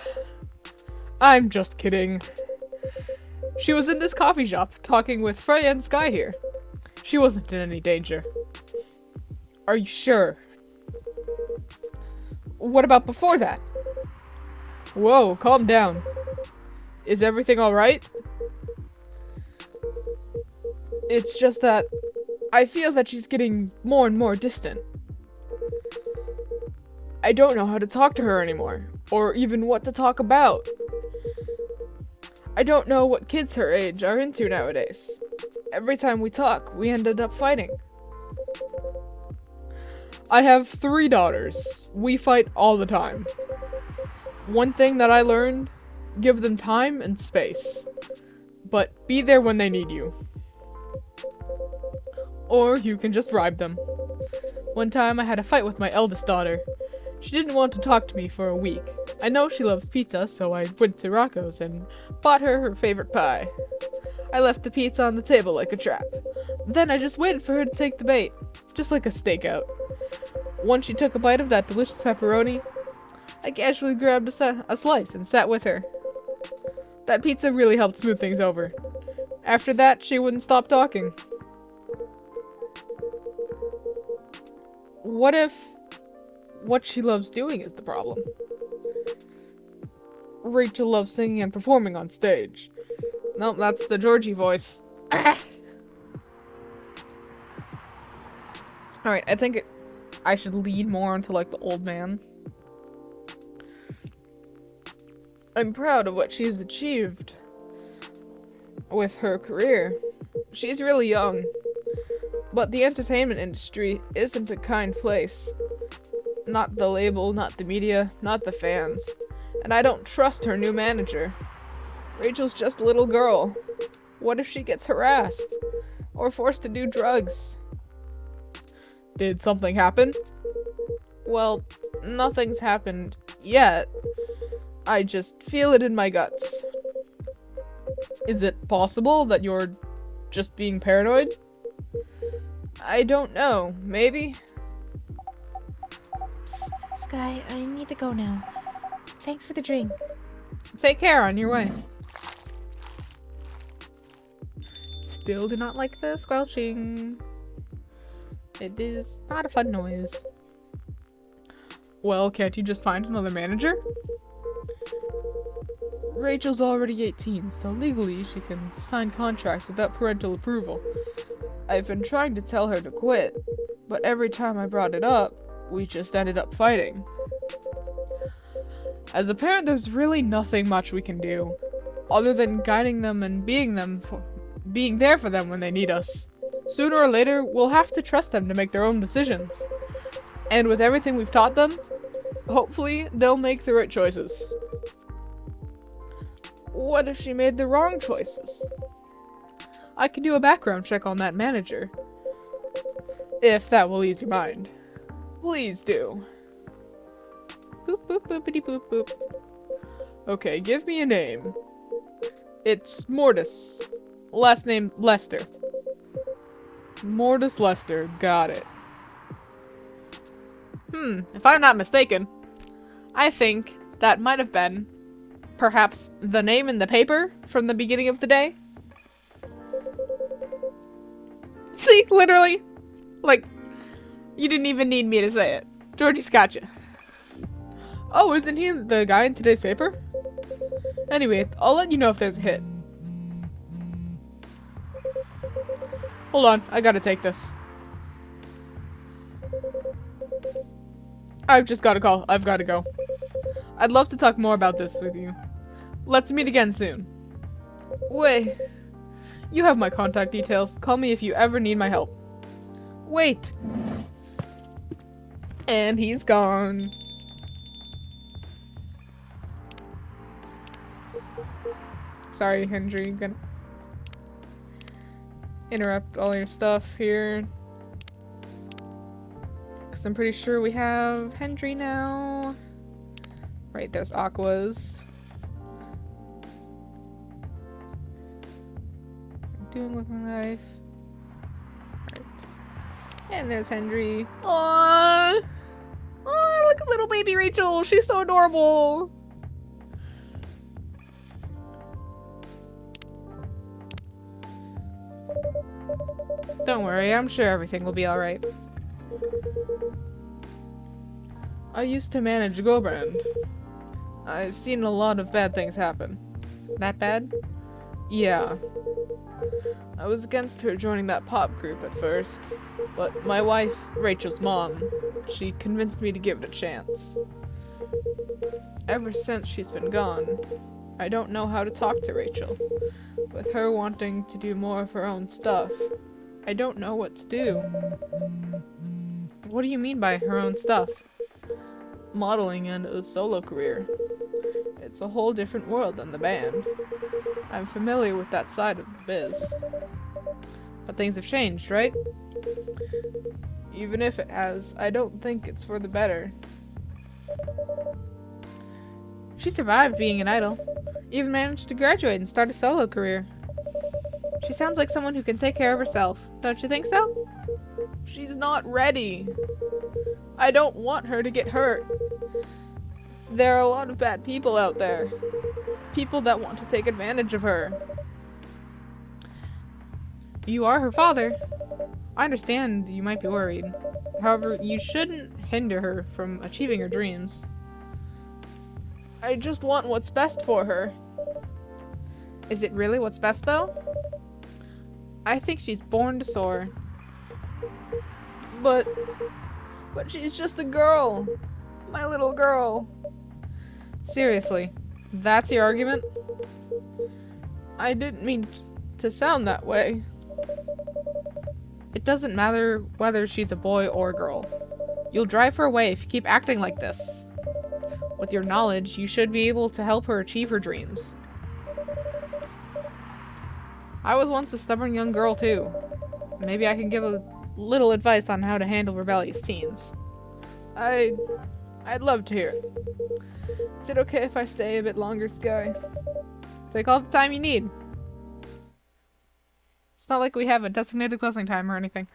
I'm just kidding. She was in this coffee shop talking with Freya and Sky here. She wasn't in any danger. Are you sure? What about before that? Whoa, calm down. Is everything alright? It's just that I feel that she's getting more and more distant. I don't know how to talk to her anymore, or even what to talk about. I don't know what kids her age are into nowadays. Every time we talk, we ended up fighting. I have 3 daughters. We fight all the time. One thing that I learned, give them time and space. But be there when they need you. Or you can just bribe them. One time I had a fight with my eldest daughter. She didn't want to talk to me for a week. I know she loves pizza, so I went to Rocco's and bought her favorite pie. I left the pizza on the table like a trap. Then I just waited for her to take the bait, just like a stakeout. Once she took a bite of that delicious pepperoni, I casually grabbed a slice and sat with her. That pizza really helped smooth things over. After that, she wouldn't stop talking. What if what she loves doing is the problem? Rachel loves singing and performing on stage. Nope, that's the Georgie voice. Alright, I think I should lean more into, like, the old man. I'm proud of what she's achieved with her career. She's really young, but the entertainment industry isn't a kind place. Not the label, not the media, not the fans. And I don't trust her new manager. Rachel's just a little girl. What if she gets harassed? Or forced to do drugs? Did something happen? Well, nothing's happened yet. I just feel it in my guts. Is it possible that you're just being paranoid? I don't know. Maybe? Sky, I need to go now. Thanks for the drink. Take care on your way. Still do not like the squelching. It is not a fun noise. Well, can't you just find another manager? Rachel's already 18, so legally she can sign contracts without parental approval. I've been trying to tell her to quit, but every time I brought it up, we just ended up fighting. As a parent, there's really nothing much we can do, other than guiding them and being there for them when they need us. Sooner or later, we'll have to trust them to make their own decisions. And with everything we've taught them, Hopefully, they'll make the right choices. What if she made the wrong choices? I could do a background check on that manager. If that will ease your mind. Please do. Boop boop boopity boop boop. Okay, give me a name. It's Mortis. Last name Lester. Mortis Lester, got it. If I'm not mistaken, I think that might have been perhaps the name in the paper from the beginning of the day. See, literally. Like, you didn't even need me to say it. Georgie's got you. Oh, isn't he the guy in today's paper? Anyway, I'll let you know if there's a hit. Hold on, I gotta take this. I've just got a call. I've gotta go. I'd love to talk more about this with you. Let's meet again soon. Wait. You have my contact details. Call me if you ever need my help. Wait. And he's gone. Sorry, Henry. Gonna interrupt all your stuff here. Because I'm pretty sure we have Henry now. Right, there's Aqua's. Doing with my life. Right. And there's Henry. Aww! Oh, look at little baby Rachel. She's so adorable. Don't worry, I'm sure everything will be alright. I used to manage Gobrand. I've seen a lot of bad things happen. That bad? Yeah. I was against her joining that pop group at first, but my wife, Rachel's mom, she convinced me to give it a chance. Ever since she's been gone, I don't know how to talk to Rachel. With her wanting to do more of her own stuff, I don't know what to do. What do you mean by her own stuff? Modeling and a solo career. It's a whole different world than the band. I'm familiar with that side of the biz. But things have changed, right? Even if it has, I don't think it's for the better. She survived being an idol. Even managed to graduate and start a solo career. She sounds like someone who can take care of herself. Don't you think so? She's not ready. I don't want her to get hurt. There are a lot of bad people out there. People that want to take advantage of her. You are her father. I understand you might be worried. However, you shouldn't hinder her from achieving her dreams. I just want what's best for her. Is it really what's best, though? I think she's born to soar. But she's just a girl. My little girl. Seriously, that's your argument? I didn't mean to sound that way. It doesn't matter whether she's a boy or a girl. You'll drive her away if you keep acting like this. With your knowledge, you should be able to help her achieve her dreams. I was once a stubborn young girl too. Maybe I can give a little advice on how to handle rebellious teens. I'd love to hear it. Is it okay if I stay a bit longer, Sky? Take all the time you need. It's not like we have a designated closing time or anything.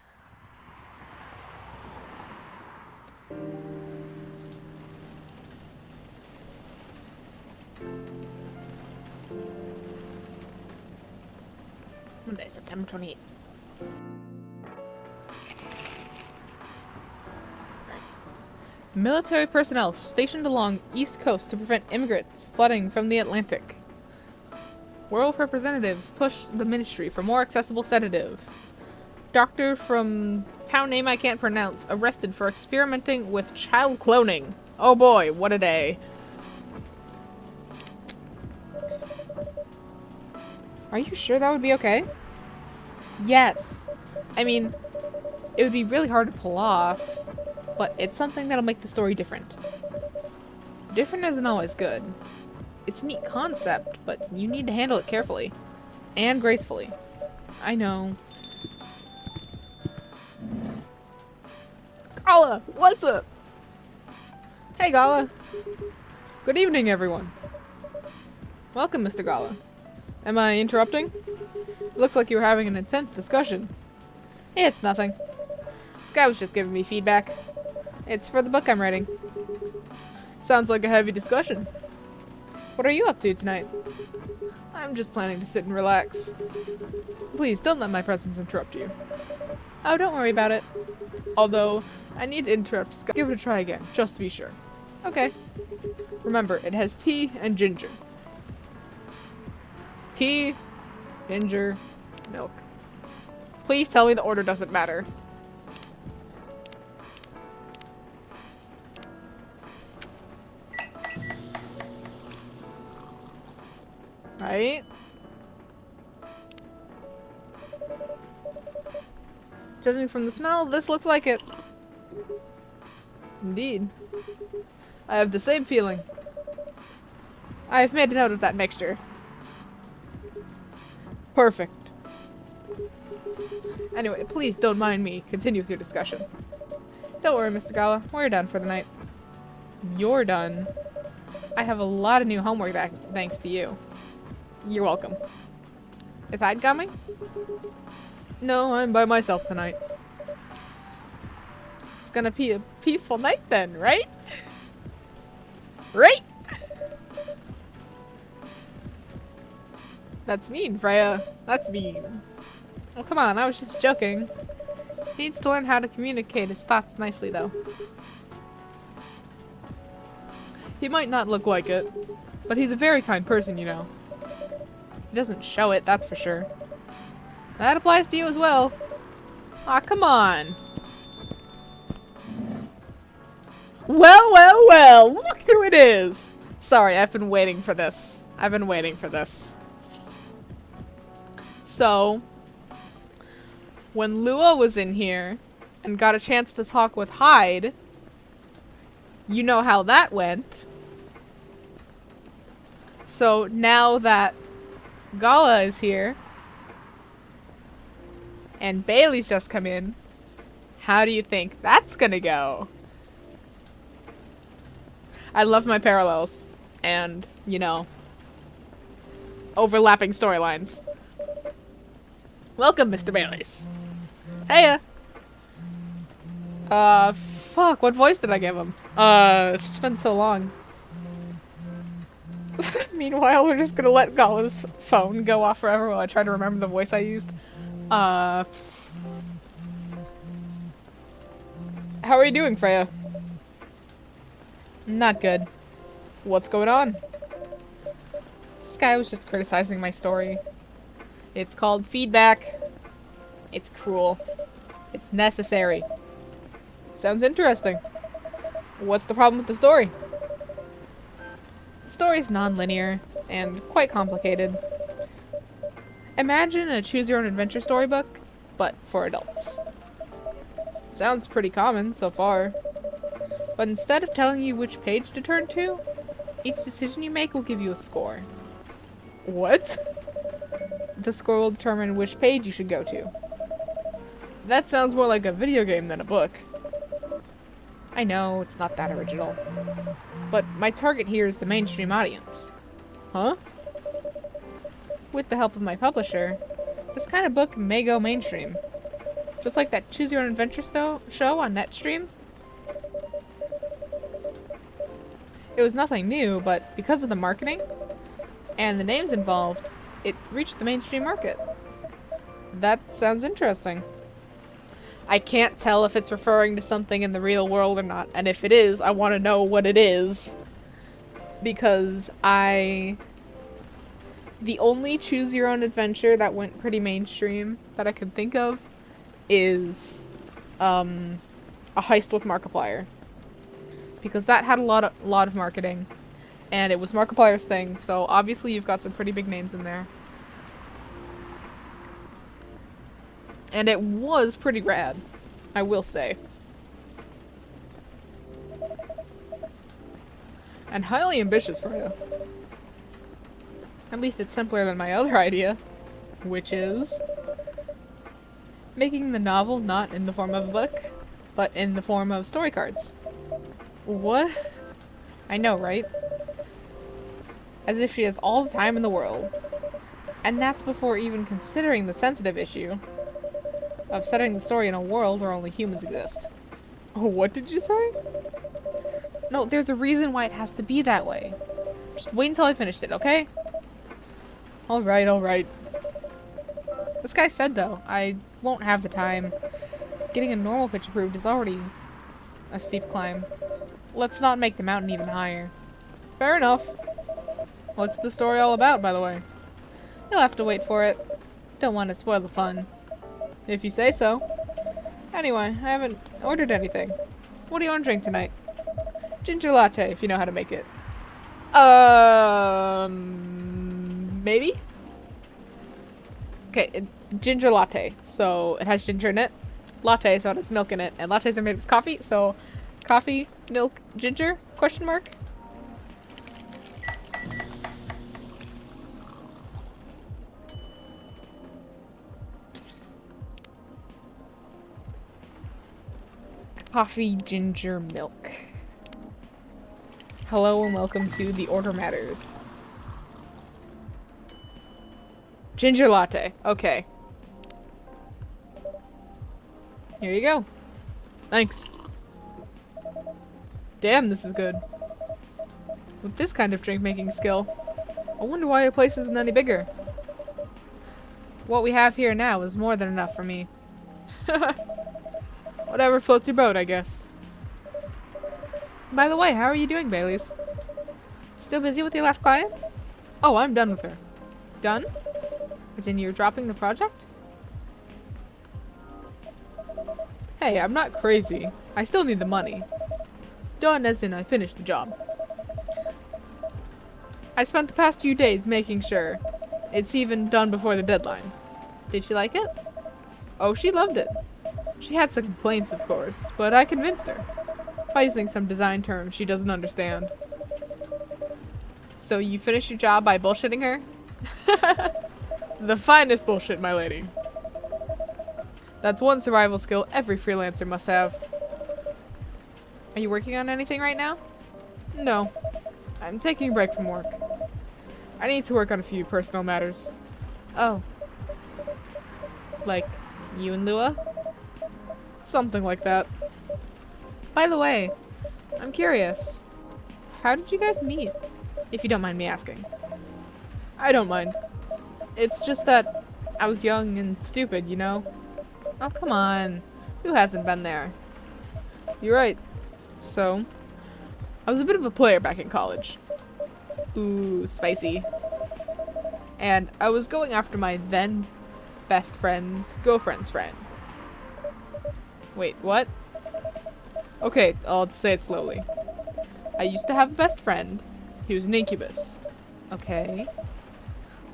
Monday, September 28th. Military personnel stationed along East Coast to prevent immigrants flooding from the Atlantic. World representatives push the ministry for more accessible sedative. Doctor from town name I can't pronounce arrested for experimenting with child cloning. Oh boy, what a day. Are you sure that would be okay? Yes. I mean, it would be really hard to pull off, but it's something that'll make the story different. Different isn't always good. It's a neat concept, but you need to handle it carefully. And gracefully. I know. Gala, what's up? Hey, Gala. Good evening, everyone. Welcome, Mr. Gala. Am I interrupting? It looks like you were having an intense discussion. Hey, it's nothing. This guy was just giving me feedback. It's for the book I'm writing. Sounds like a heavy discussion. What are you up to tonight? I'm just planning to sit and relax. Please, don't let my presence interrupt you. Oh, don't worry about it. Although, I need to interrupt Scott. Give it a try again, just to be sure. Okay. Remember, it has tea and ginger. Tea, ginger, milk. Please tell me the order doesn't matter. Right? Judging from the smell, this looks like it. Indeed. I have the same feeling. I have made a note of that mixture. Perfect. Anyway, please don't mind me. Continue with your discussion. Don't worry, Mr. Gala. We're done for the night. You're done? I have a lot of new homework back thanks to you. You're welcome. Is that coming? No, I'm by myself tonight. It's gonna be a peaceful night then, right? Right? That's mean, Freya. That's mean. Oh, come on, I was just joking. He needs to learn how to communicate his thoughts nicely, though. He might not look like it, but he's a very kind person, you know. He doesn't show it, that's for sure. That applies to you as well. Aw, come on. Well, well, well, look who it is! Sorry, I've been waiting for this. I've been waiting for this. So, when Lua was in here and got a chance to talk with Hyde, you know how that went. So now that Gala is here and Bailey's just come in, how do you think that's gonna go? I love my parallels and, you know, overlapping storylines. Welcome, Mr. Baileys. Heya. Fuck, what voice did I give him? It's been so long. Meanwhile, we're just gonna let Gala's phone go off forever while I try to remember the voice I used. How are you doing, Freya? Not good. What's going on? This guy was just criticizing my story. It's called feedback. It's cruel. It's necessary. Sounds interesting. What's the problem with the story? The story's non-linear and quite complicated. Imagine a choose-your-own-adventure storybook, but for adults. Sounds pretty common so far. But instead of telling you which page to turn to, each decision you make will give you a score. What? The score will determine which page you should go to. That sounds more like a video game than a book. I know, it's not that original. But my target here is the mainstream audience. Huh? With the help of my publisher, this kind of book may go mainstream. Just like that Choose Your Own Adventure show on Netstream. It was nothing new, but because of the marketing and the names involved, it reached the mainstream market. That sounds interesting. I can't tell if it's referring to something in the real world or not, and if it is, I want to know what it is. Because the only Choose Your Own Adventure that went pretty mainstream that I can think of is a Heist with Markiplier. Because that had a lot of marketing, and it was Markiplier's thing, so obviously you've got some pretty big names in there. And it was pretty rad, I will say. And highly ambitious for you. At least it's simpler than my other idea, which is making the novel not in the form of a book, but in the form of story cards. What? I know, right? As if she has all the time in the world. And that's before even considering the sensitive issue of setting the story in a world where only humans exist. Oh, what did you say? No, there's a reason why it has to be that way. Just wait until I finished it, okay? Alright, alright. This guy said, though, I won't have the time. Getting a normal pitch approved is already a steep climb. Let's not make the mountain even higher. Fair enough. What's the story all about, by the way? You'll have to wait for it. Don't want to spoil the fun. If you say so. Anyway, I haven't ordered anything. What do you want to drink tonight? Ginger latte, if you know how to make it. Maybe? Okay, it's ginger latte, so it has ginger in it. Latte, so it has milk in it. And lattes are made with coffee, so coffee, milk, ginger? Question mark? Coffee, ginger, milk. Hello and welcome to The Order Matters. Ginger latte. Okay. Here you go. Thanks. Damn, this is good. With this kind of drink-making skill, I wonder why your place isn't any bigger. What we have here now is more than enough for me. Whatever floats your boat, I guess. By the way, how are you doing, Baileys? Still busy with your last client? Oh, I'm done with her. Done? As in you're dropping the project? Hey, I'm not crazy. I still need the money. Done as in I finished the job. I spent the past few days making sure it's even done before the deadline. Did she like it? Oh, she loved it. She had some complaints, of course, but I convinced her. By using some design terms she doesn't understand. So you finished your job by bullshitting her? The finest bullshit, my lady. That's one survival skill every freelancer must have. Are you working on anything right now? No. I'm taking a break from work. I need to work on a few personal matters. Oh. Like, you and Lua? Something like that. By the way, I'm curious. How did you guys meet? If you don't mind me asking. I don't mind. It's just that I was young and stupid, you know? Oh, come on. Who hasn't been there? You're right. So, I was a bit of a player back in college. Ooh, spicy. And I was going after my then best friend's girlfriend's friend. Wait, what? Okay, I'll say it slowly. I used to have a best friend. He was an incubus. Okay.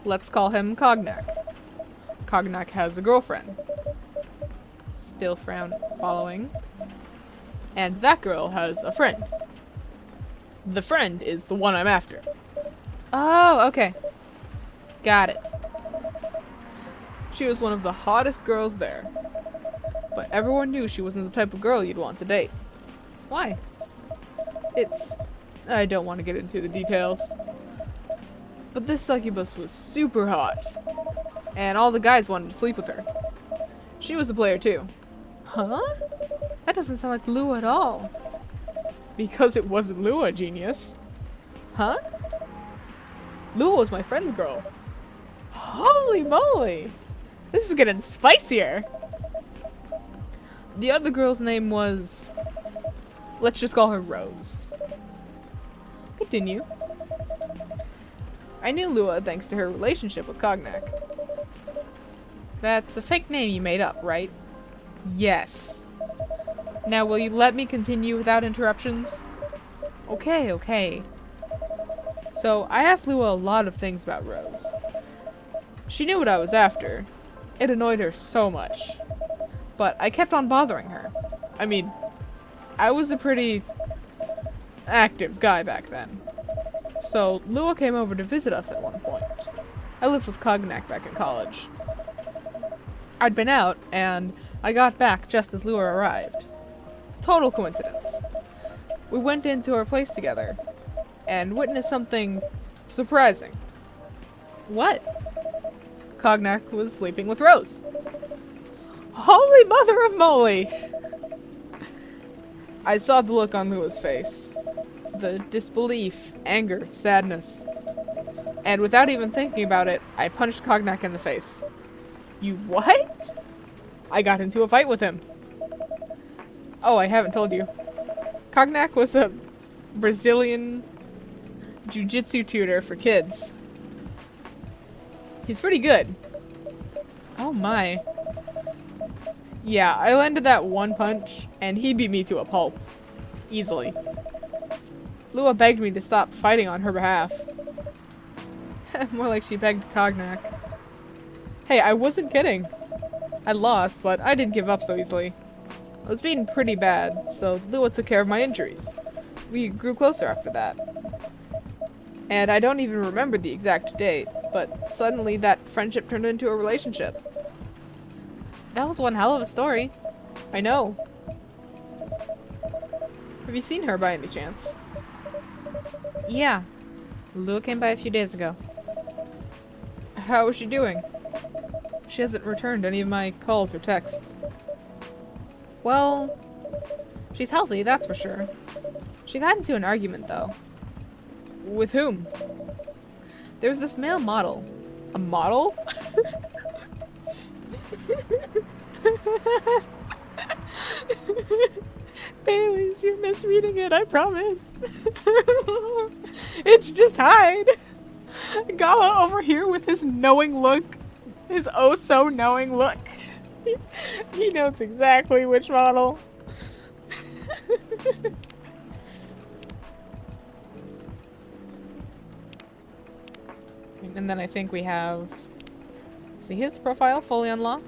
Let's call him Cognac. Cognac has a girlfriend. Still following. And that girl has a friend. The friend is the one I'm after. Oh, okay. Got it. She was one of the hottest girls there. But everyone knew she wasn't the type of girl you'd want to date. Why? I don't want to get into the details. But this succubus was super hot. And all the guys wanted to sleep with her. She was a player too. Huh? That doesn't sound like Lua at all. Because it wasn't Lua, genius. Huh? Lua was my friend's girl. Holy moly! This is getting spicier! The other girl's name was... let's just call her Rose. Continue. I knew Lua thanks to her relationship with Cognac. That's a fake name you made up, right? Yes. Now will you let me continue without interruptions? Okay, okay. So, I asked Lua a lot of things about Rose. She knew what I was after. It annoyed her so much. But I kept on bothering her. I mean, I was a pretty active guy back then. So, Lua came over to visit us at one point. I lived with Cognac back in college. I'd been out, and I got back just as Lua arrived. Total coincidence. We went into our place together, and witnessed something surprising. What? Cognac was sleeping with Rose. Holy mother of moly! I saw the look on Lua's face. The disbelief, anger, sadness. And without even thinking about it, I punched Cognac in the face. You what? I got into a fight with him. Oh, I haven't told you. Cognac was a Brazilian jiu-jitsu tutor for kids. He's pretty good. Oh my. Yeah, I landed that one punch, and he beat me to a pulp. Easily. Lua begged me to stop fighting on her behalf. More like she begged Cognac. Hey, I wasn't kidding. I lost, but I didn't give up so easily. I was beaten pretty bad, so Lua took care of my injuries. We grew closer after that. And I don't even remember the exact date, but suddenly that friendship turned into a relationship. That was one hell of a story. I know. Have you seen her by any chance? Yeah. Lua came by a few days ago. How is she doing? She hasn't returned any of my calls or texts. Well, she's healthy, that's for sure. She got into an argument, though. With whom? There was this male model. A model? Baileys, you're misreading it, I promise. It's just Hyde. Gala over here with his knowing look. His oh so knowing look. He knows exactly which model. And then I think we have... See his profile fully unlocked.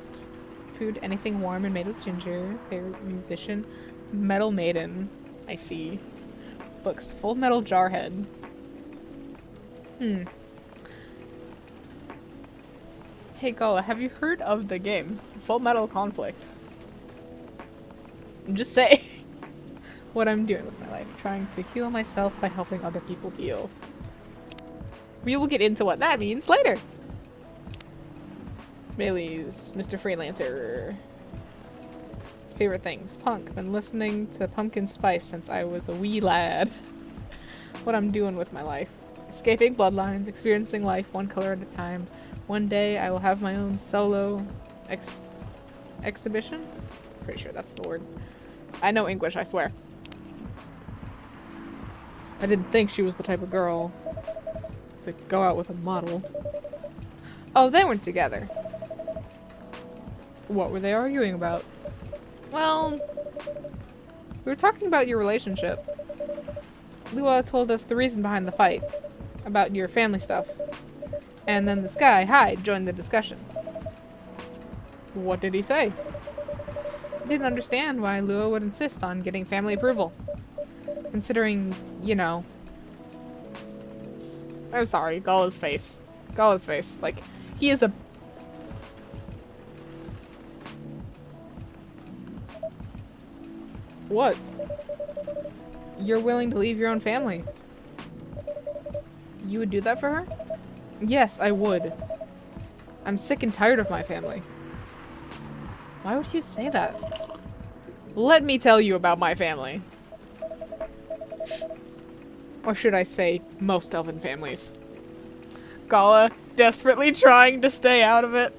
Food, anything warm and made with ginger. Favorite musician. Metal Maiden. I see. Books. Full Metal Jarhead. Hey Gala, have you heard of the game Full Metal Conflict? Just say what I'm doing with my life. Trying to heal myself by helping other people heal. We will get into what that means later. Bailey's, Mr. Freelancer. Favorite things. Punk. Been listening to Pumpkin Spice since I was a wee lad. What I'm doing with my life. Escaping bloodlines, experiencing life one color at a time. One day I will have my own solo exhibition? Pretty sure that's the word. I know English, I swear. I didn't think she was the type of girl to go out with a model. Oh, they weren't together. What were they arguing about? Well, we were talking about your relationship. Lua told us the reason behind the fight. About your family stuff. And then this guy, Hyde, joined the discussion. What did he say? He didn't understand why Lua would insist on getting family approval. Considering, you know... I'm sorry, Gala's face. Gala's face. Like, he is a... What? You're willing to leave your own family. You would do that for her? Yes, I would. I'm sick and tired of my family. Why would you say that? Let me tell you about my family. Or should I say, most elven families. Gala, desperately trying to stay out of it.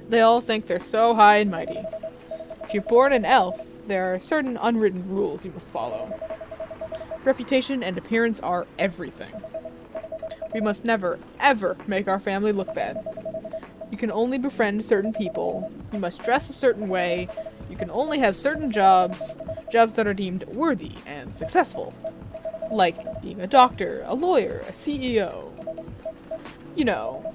They all think they're so high and mighty. If you're born an elf, there are certain unwritten rules you must follow. Reputation and appearance are everything. We must never, ever make our family look bad. You can only befriend certain people. You must dress a certain way. You can only have certain jobs. Jobs that are deemed worthy and successful. Like being a doctor, a lawyer, a CEO. You know.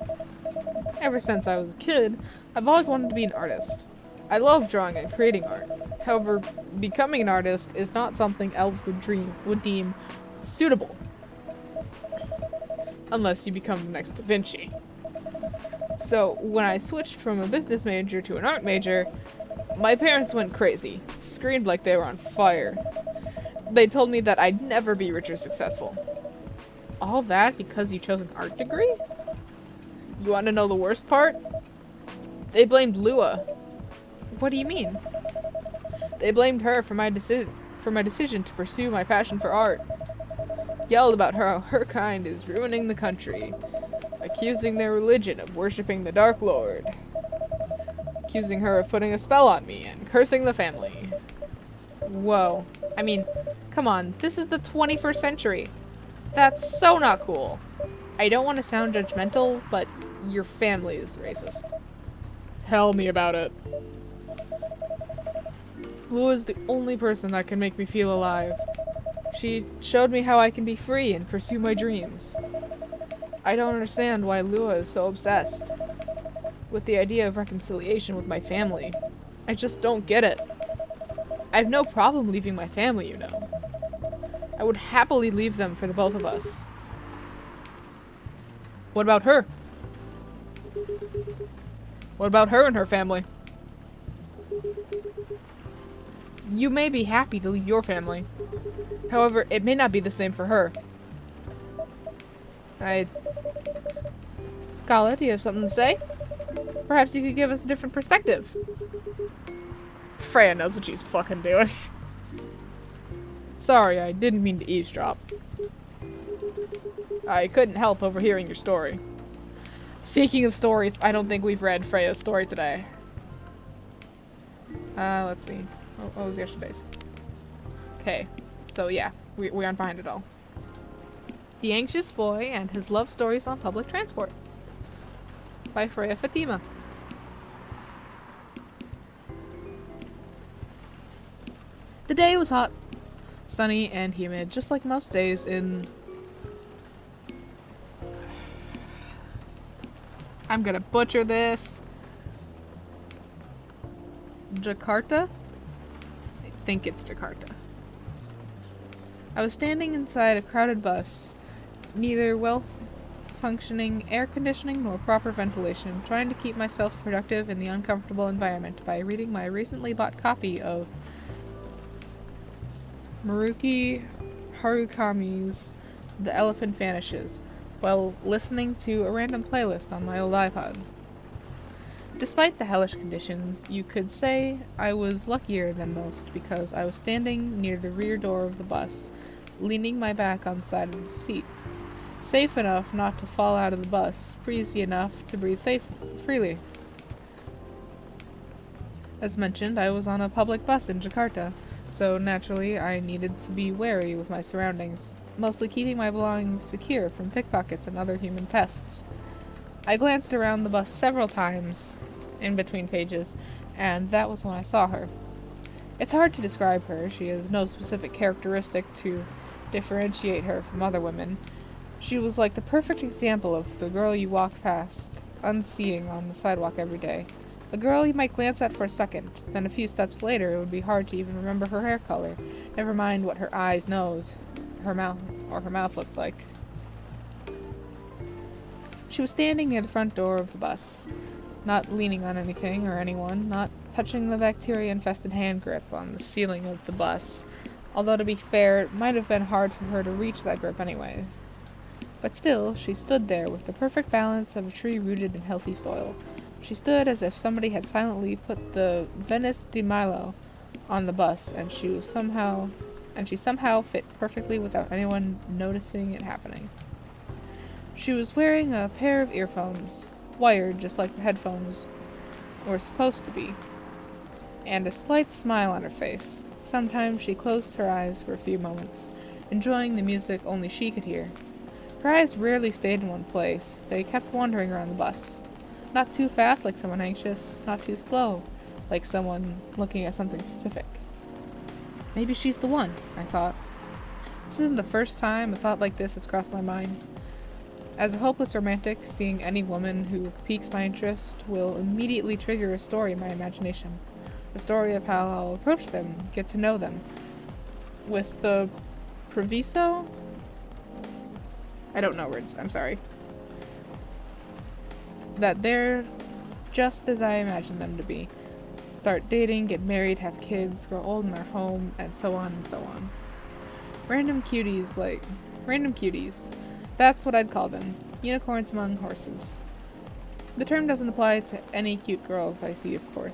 Ever since I was a kid, I've always wanted to be an artist. I love drawing and creating art. However, becoming an artist is not something elves would deem suitable. Unless you become the next Da Vinci. So, when I switched from a business major to an art major, my parents went crazy, screamed like they were on fire. They told me that I'd never be rich or successful. All that because you chose an art degree? You want to know the worst part? They blamed Lua. What do you mean? They blamed her for my decision to pursue my passion for art. Yelled about how her kind is ruining the country, accusing their religion of worshipping the Dark Lord, accusing her of putting a spell on me, and cursing the family. Whoa. I mean, come on, this is the 21st century. That's so not cool. I don't want to sound judgmental, but your family is racist. Tell me about it. Lua is the only person that can make me feel alive. She showed me how I can be free and pursue my dreams. I don't understand why Lua is so obsessed with the idea of reconciliation with my family. I just don't get it. I have no problem leaving my family, you know. I would happily leave them for the both of us. What about her? What about her and her family? You may be happy to leave your family. However, it may not be the same for her. Kala, do you have something to say? Perhaps you could give us a different perspective. Freya knows what she's fucking doing. Sorry, I didn't mean to eavesdrop. I couldn't help overhearing your story. Speaking of stories, I don't think we've read Freya's story today. Let's see. What was yesterday's? Okay, so yeah, we aren't behind it all. The Anxious Boy and His Love Stories on Public Transport by Freya Fatima. The day was hot, sunny, and humid, just like most days in... I'm gonna butcher this. Jakarta? I think it's Jakarta. I was standing inside a crowded bus, neither well-functioning air conditioning nor proper ventilation, trying to keep myself productive in the uncomfortable environment by reading my recently bought copy of Haruki Murakami's The Elephant Vanishes, while listening to a random playlist on my old iPod. Despite the hellish conditions, you could say I was luckier than most because I was standing near the rear door of the bus, leaning my back on the side of the seat. Safe enough not to fall out of the bus, breezy enough to breathe freely. As mentioned, I was on a public bus in Jakarta, so naturally I needed to be wary with my surroundings, mostly keeping my belongings secure from pickpockets and other human pests. I glanced around the bus several times in between pages, and that was when I saw her. It's hard to describe her. She has no specific characteristic to differentiate her from other women. She was like the perfect example of the girl you walk past, unseeing on the sidewalk every day. A girl you might glance at for a second, then a few steps later it would be hard to even remember her hair color, never mind what her eyes, nose, her mouth looked like. She was standing near the front door of the bus, not leaning on anything or anyone, not touching the bacteria-infested hand grip on the ceiling of the bus, although to be fair, it might have been hard for her to reach that grip anyway. But still, she stood there with the perfect balance of a tree rooted in healthy soil. She stood as if somebody had silently put the Venice di Milo on the bus, and she somehow fit perfectly without anyone noticing it happening. She was wearing a pair of earphones, wired just like the headphones were supposed to be, and a slight smile on her face. Sometimes she closed her eyes for a few moments, enjoying the music only she could hear. Her eyes rarely stayed in one place. They kept wandering around the bus. Not too fast like someone anxious, not too slow like someone looking at something specific. Maybe she's the one, I thought. This isn't the first time a thought like this has crossed my mind. As a hopeless romantic, seeing any woman who piques my interest will immediately trigger a story in my imagination. The story of how I'll approach them, get to know them. With the proviso? I don't know words, I'm sorry. That they're just as I imagined them to be. Start dating, get married, have kids, grow old in their home, and so on and so on. Random cuties. That's what I'd call them. Unicorns among horses. The term doesn't apply to any cute girls I see, of course.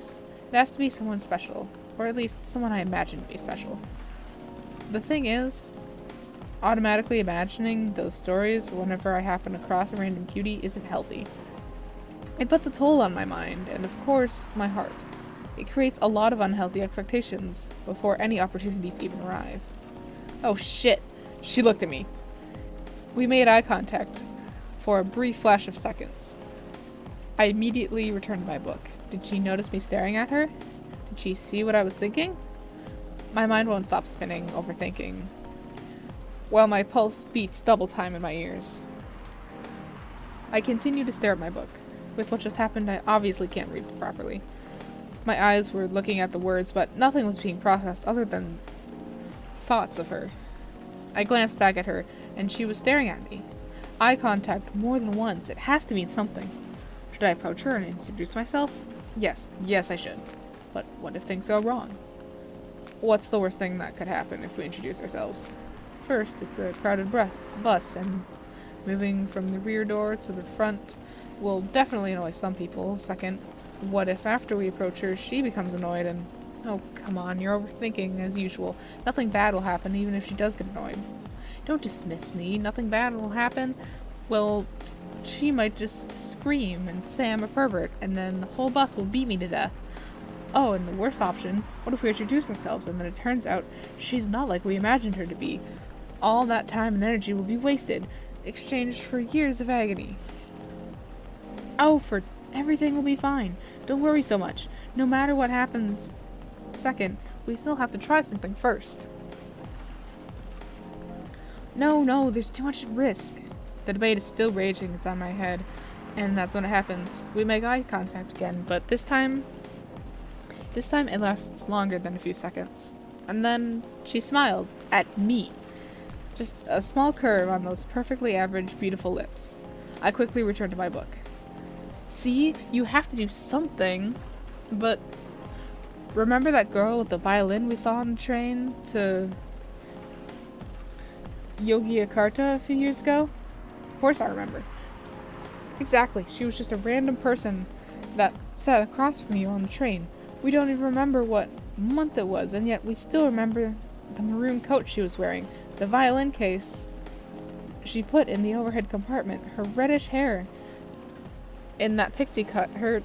It has to be someone special, or at least someone I imagine to be special. The thing is, automatically imagining those stories whenever I happen across a random cutie isn't healthy. It puts a toll on my mind, and of course, my heart. It creates a lot of unhealthy expectations before any opportunities even arrive. Oh shit! She looked at me. We made eye contact for a brief flash of seconds. I immediately returned to my book. Did she notice me staring at her? Did she see what I was thinking? My mind won't stop spinning, overthinking, while my pulse beats double time in my ears. I continue to stare at my book. With what just happened, I obviously can't read it properly. My eyes were looking at the words, but nothing was being processed other than thoughts of her. I glanced back at her, and she was staring at me. Eye contact more than once. It has to mean something. Should I approach her and introduce myself? Yes, I should. But what if things go wrong? What's the worst thing that could happen if we introduce ourselves? First, it's a crowded bus, and moving from the rear door to the front will definitely annoy some people. Second, what if after we approach her, she becomes annoyed and... Oh, come on, you're overthinking as usual. Nothing bad will happen even if she does get annoyed. Don't dismiss me. Nothing bad will happen. Well, she might just scream and say I'm a pervert, and then the whole bus will beat me to death. Oh, and the worst option, what if we introduce ourselves and then it turns out she's not like we imagined her to be? All that time and energy will be wasted, exchanged for years of agony. Oh, for everything will be fine. Don't worry so much. No matter what happens. Second, we still have to try something first. No, there's too much at risk. The debate is still raging inside my head, and that's when it happens. We make eye contact again, but this time it lasts longer than a few seconds. And then she smiled at me. Just a small curve on those perfectly average, beautiful lips. I quickly returned to my book. See, you have to do something, but remember that girl with the violin we saw on the train to Yogyakarta a few years ago? Of course I remember. Exactly, she was just a random person that sat across from you on the train. We don't even remember what month it was, and yet we still remember the maroon coat she was wearing, the violin case she put in the overhead compartment, her reddish hair in that pixie cut, her...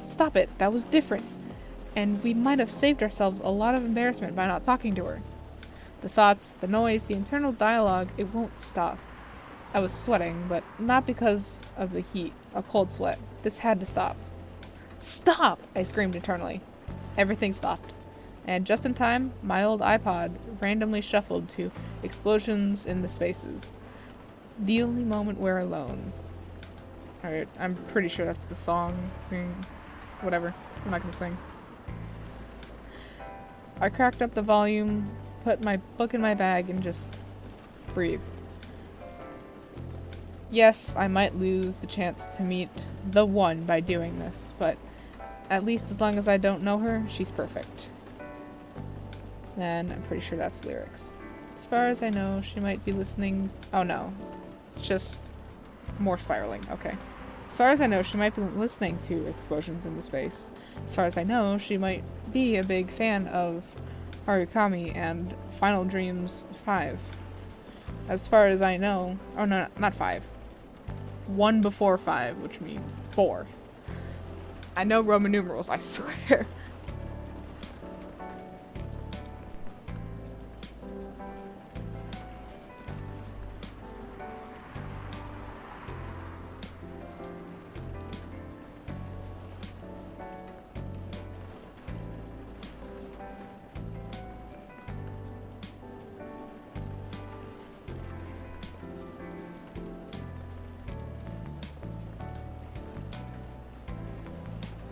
Stop it, that was different. And we might have saved ourselves a lot of embarrassment by not talking to her. The thoughts, the noise, the internal dialogue, it won't stop. I was sweating, but not because of the heat, a cold sweat. This had to stop. Stop! I screamed internally. Everything stopped. And just in time, my old iPod randomly shuffled to Explosions in the Spaces. The only moment we're alone. Alright, I'm pretty sure that's the song. Sing. Whatever. I'm not gonna sing. I cracked up the volume, put my book in my bag, and just breathed. Yes, I might lose the chance to meet the one by doing this, but at least as long as I don't know her, she's perfect. And I'm pretty sure that's lyrics. As far as I know, she might be listening... Oh no. Just more spiraling. Okay. As far as I know, she might be listening to Explosions in the Space. As far as I know, she might be a big fan of Harukami and Final Dreams 5. As far as I know... Oh no, not 5. 1 before 5, which means 4. I know Roman numerals, I swear.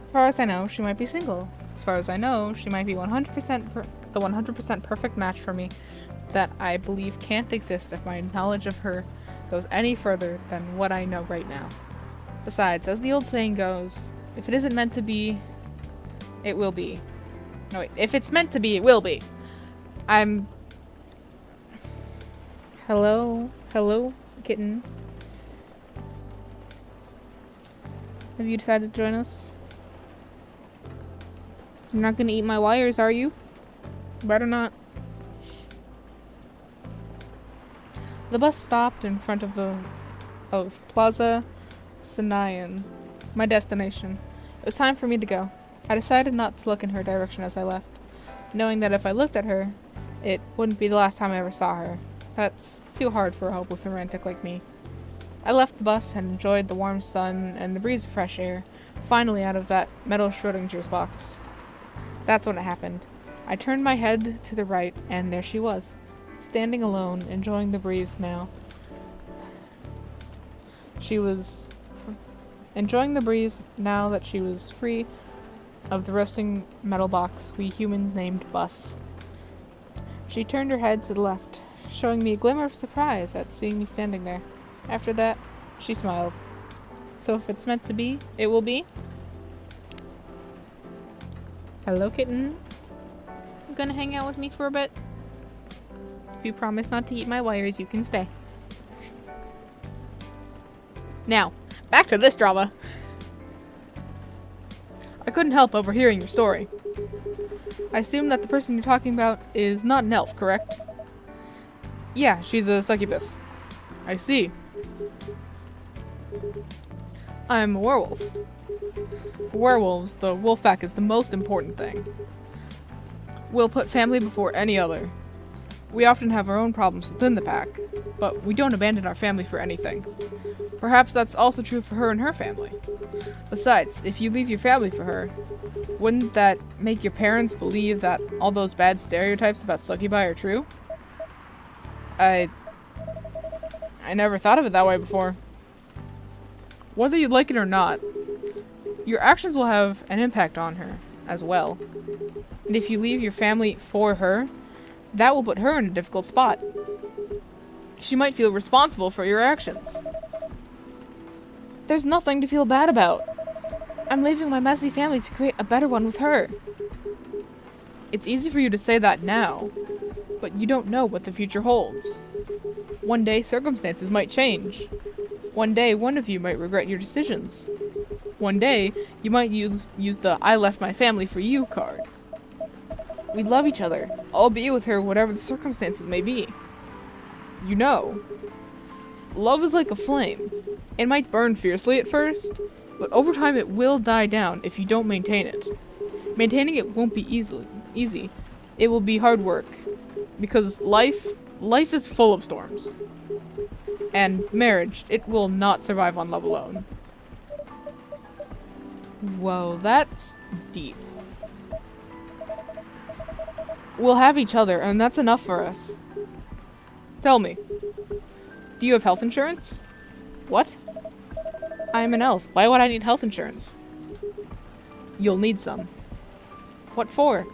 As far as I know, she might be single. As far as I know, she might be 100% the 100% perfect match for me that I believe can't exist if my knowledge of her goes any further than what I know right now. Besides, as the old saying goes, if it isn't meant to be, it will be. No, wait. If it's meant to be, it will be. Hello? Hello, kitten? Have you decided to join us? You're not gonna eat my wires, are you? Better not. The bus stopped in front of Plaza Sinayan, my destination. It was time for me to go. I decided not to look in her direction as I left, knowing that if I looked at her, it wouldn't be the last time I ever saw her. That's too hard for a hopeless romantic like me. I left the bus and enjoyed the warm sun and the breeze of fresh air, finally out of that metal Schrodinger's box. That's when it happened. I turned my head to the right, and there she was, standing alone, enjoying the breeze now. She was enjoying the breeze now that she was free of the roasting metal box we humans named Bus. She turned her head to the left, showing me a glimmer of surprise at seeing me standing there. After that, she smiled. So if it's meant to be, it will be. Hello, kitten. You gonna hang out with me for a bit? If you promise not to eat my wires, you can stay. Now, back to this drama. I couldn't help overhearing your story. I assume that the person you're talking about is not an elf, correct? Yeah, she's a succubus. I see. I'm a werewolf. For werewolves, the wolf pack is the most important thing. We'll put family before any other. We often have our own problems within the pack, but we don't abandon our family for anything. Perhaps that's also true for her and her family. Besides, if you leave your family for her, wouldn't that make your parents believe that all those bad stereotypes about succubi are true? I never thought of it that way before. Whether you like it or not, your actions will have an impact on her as well. And if you leave your family for her, that will put her in a difficult spot. She might feel responsible for your actions. There's nothing to feel bad about. I'm leaving my messy family to create a better one with her. It's easy for you to say that now, but you don't know what the future holds. One day, circumstances might change. One day, one of you might regret your decisions. One day, you might use the I left my family for you card. We love each other. I'll be with her whatever the circumstances may be. You know, love is like a flame. It might burn fiercely at first, but over time it will die down if you don't maintain it. Maintaining it won't be easy. It will be hard work. Because life is full of storms. And marriage, it will not survive on love alone. Whoa, that's deep. We'll have each other, and that's enough for us. Tell me, do you have health insurance? What? I'm an elf. Why would I need health insurance? You'll need some. What for?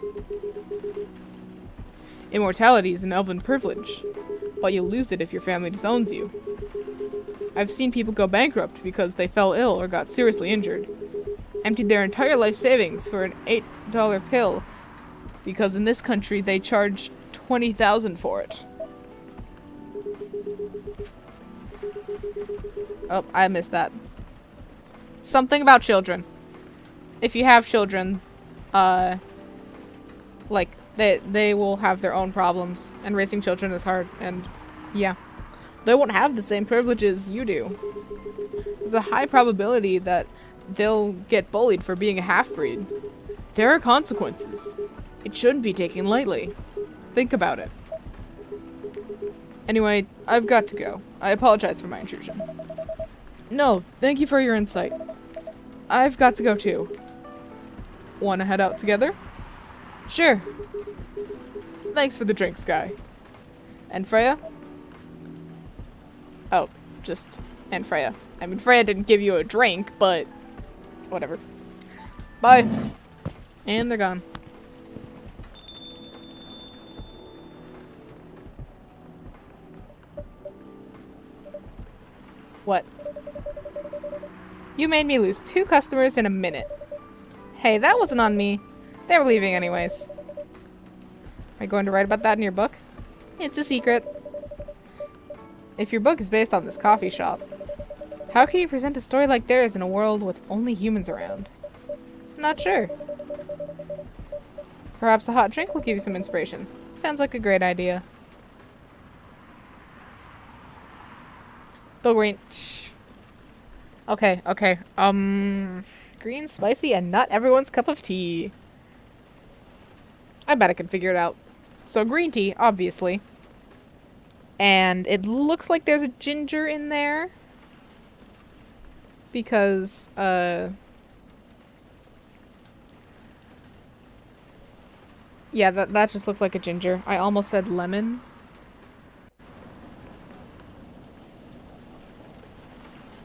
Immortality is an elven privilege, but you'll lose it if your family disowns you. I've seen people go bankrupt because they fell ill or got seriously injured. Emptied their entire life savings for an $8 pill because in this country they charge $20,000 for it. Oh, I missed that. Something about children. If you have children, like, they will have their own problems, and raising children is hard, and yeah. They won't have the same privileges you do. There's a high probability that they'll get bullied for being a half-breed. There are consequences. It shouldn't be taken lightly. Think about it. Anyway, I've got to go. I apologize for my intrusion. No, thank you for your insight. I've got to go too. Wanna head out together? Sure. Thanks for the drinks, guy. And Freya? Oh, just... and Freya. I mean, Freya didn't give you a drink, but... whatever. Bye. And they're gone. What? You made me lose 2 customers in a minute. Hey, that wasn't on me. They were leaving anyways. Are you going to write about that in your book? It's a secret. If your book is based on this coffee shop, how can you present a story like theirs in a world with only humans around? Not sure. Perhaps a hot drink will give you some inspiration. Sounds like a great idea. Bill Green. Shh. Okay. Green, spicy, and not everyone's cup of tea. I bet I can figure it out. So green tea, obviously. And it looks like there's a ginger in there. Because, yeah, that just looks like a ginger. I almost said lemon.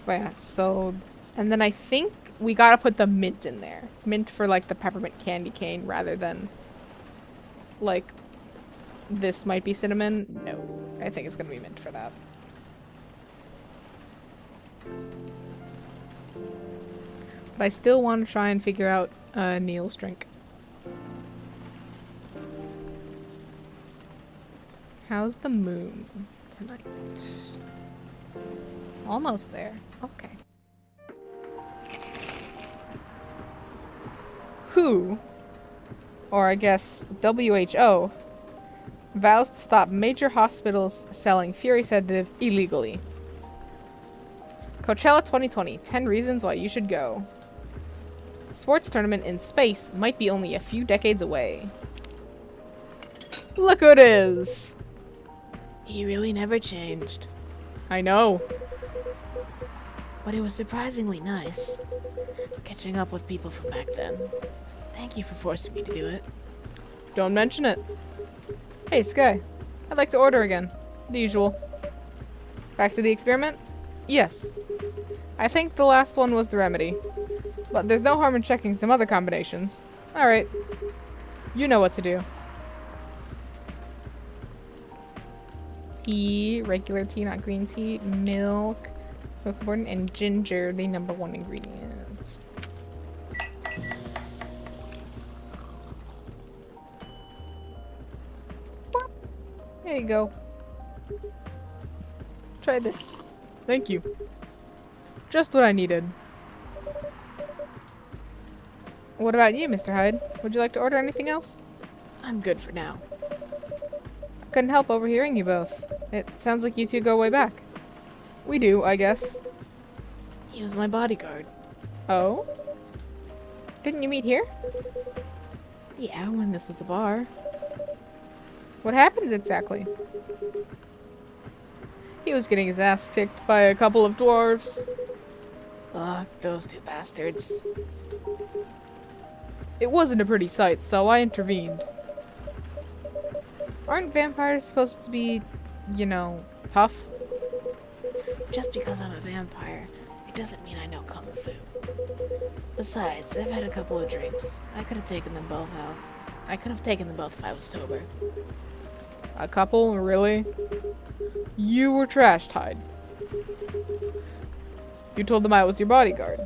But yeah, so... And then I think we gotta put the mint in there. Mint for, like, the peppermint candy cane rather than... Like, this might be cinnamon. No, I think it's gonna be mint for that. But I still want to try and figure out Neil's drink. How's the moon tonight? Almost there. Okay. WHO, or I guess WHO, vows to stop major hospitals selling Fury sedative illegally. Coachella 2020, 10 reasons why you should go. Sports tournament in space might be only a few decades away. Look who it is! He really never changed. I know. But it was surprisingly nice. Catching up with people from back then. Thank you for forcing me to do it. Don't mention it. Hey, Sky. I'd like to order again. The usual. Back to the experiment? Yes. I think the last one was the remedy. But there's no harm in checking some other combinations. Alright. You know what to do. Tea, regular tea, not green tea, milk, most important, and ginger, the #1 ingredients. There you go. Try this. Thank you. Just what I needed. What about you, Mr. Hyde? Would you like to order anything else? I'm good for now. I couldn't help overhearing you both. It sounds like you two go way back. We do, I guess. He was my bodyguard. Oh? Didn't you meet here? Yeah, when this was a bar. What happened exactly? He was getting his ass kicked by a couple of dwarves. Ugh, those 2 bastards. It wasn't a pretty sight, so I intervened. Aren't vampires supposed to be, you know, tough? Just because I'm a vampire, it doesn't mean I know Kung Fu. Besides, I've had a couple of drinks. I could have taken them both out. I could have taken them both if I was sober. A couple? Really? You were trashed, Hyde. You told them I was your bodyguard.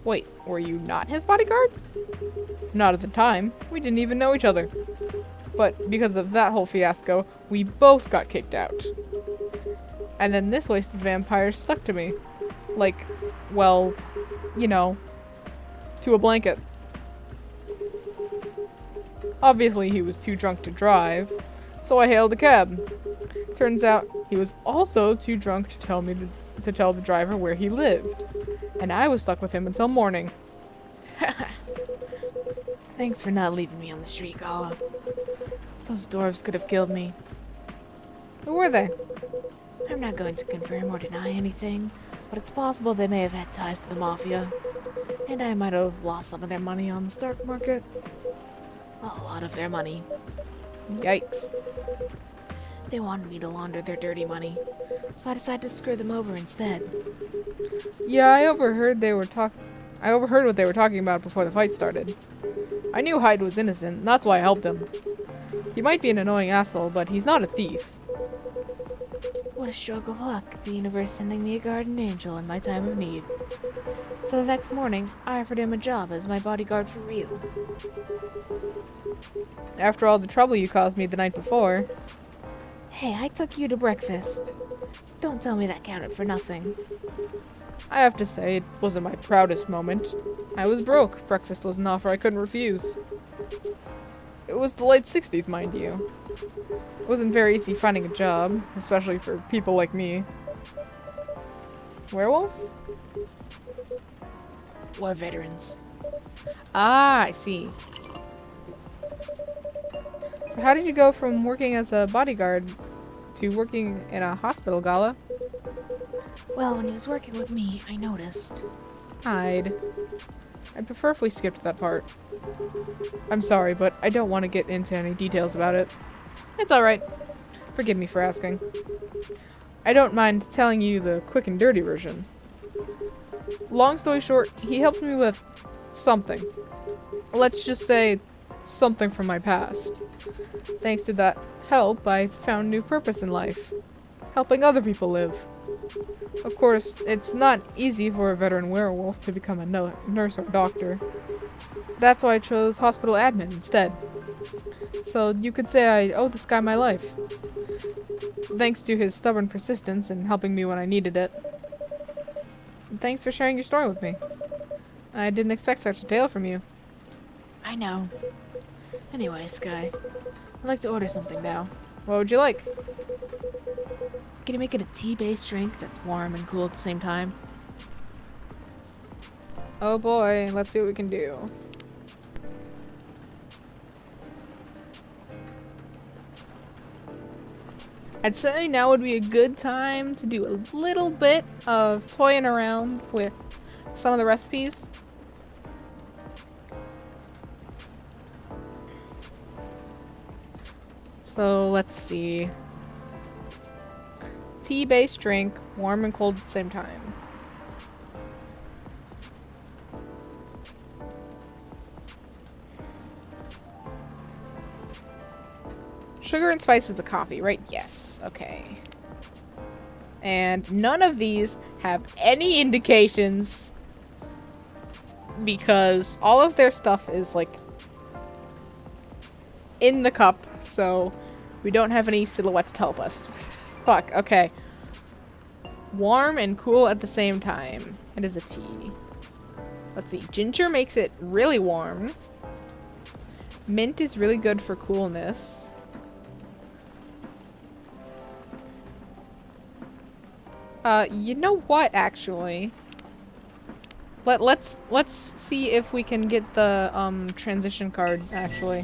Wait, were you not his bodyguard? Not at the time. We didn't even know each other. But because of that whole fiasco, we both got kicked out. And then this wasted vampire stuck to me. Like, well, you know, to a blanket. Obviously he was too drunk to drive, so I hailed a cab. Turns out he was also too drunk to tell the driver where he lived. And I was stuck with him until morning. Thanks for not leaving me on the street, Gala. Those dwarves could have killed me. Who were they? I'm not going to confirm or deny anything, but it's possible they may have had ties to the Mafia. And I might have lost some of their money on the stock market. A lot of their money. Yikes. They wanted me to launder their dirty money, so I decided to screw them over instead. Yeah, I overheard what they were talking about before the fight started. I knew Hyde was innocent, and that's why I helped him. He might be an annoying asshole, but he's not a thief. What a stroke of luck, the universe sending me a guardian angel in my time of need. So the next morning, I offered him a job as my bodyguard for real. After all the trouble you caused me the night before. Hey, I took you to breakfast. Don't tell me that counted for nothing. I have to say, it wasn't my proudest moment. I was broke. Breakfast was an offer I couldn't refuse. It was the late 60s, mind you. It wasn't very easy finding a job, especially for people like me. Werewolves? War veterans. Ah, I see. So how did you go from working as a bodyguard to working in a hospital, Gala? Well, when he was working with me, I noticed. I'd prefer if we skipped that part. I'm sorry, but I don't want to get into any details about it. It's alright. Forgive me for asking. I don't mind telling you the quick and dirty version. Long story short, he helped me with something. Let's just say something from my past. Thanks to that help, I found new purpose in life. Helping other people live. Of course, it's not easy for a veteran werewolf to become a nurse or doctor. That's why I chose hospital admin instead. So you could say I owe this guy my life. Thanks to his stubborn persistence in helping me when I needed it. And thanks for sharing your story with me. I didn't expect such a tale from you. I know. Anyway, Sky, I'd like to order something now. What would you like? Can you make it a tea-based drink that's warm and cool at the same time? Oh boy, let's see what we can do. I'd say now would be a good time to do a little bit of toying around with some of the recipes. So let's see. Tea-based drink, warm and cold at the same time. Sugar and spice is a coffee, right? Yes. Okay. And none of these have any indications because all of their stuff is like in the cup, so we don't have any silhouettes to help us. Fuck, okay. Warm and cool at the same time. It is a tea. Let's see. Ginger makes it really warm. Mint is really good for coolness. You know what, actually? Let's see if we can get the, transition card, actually.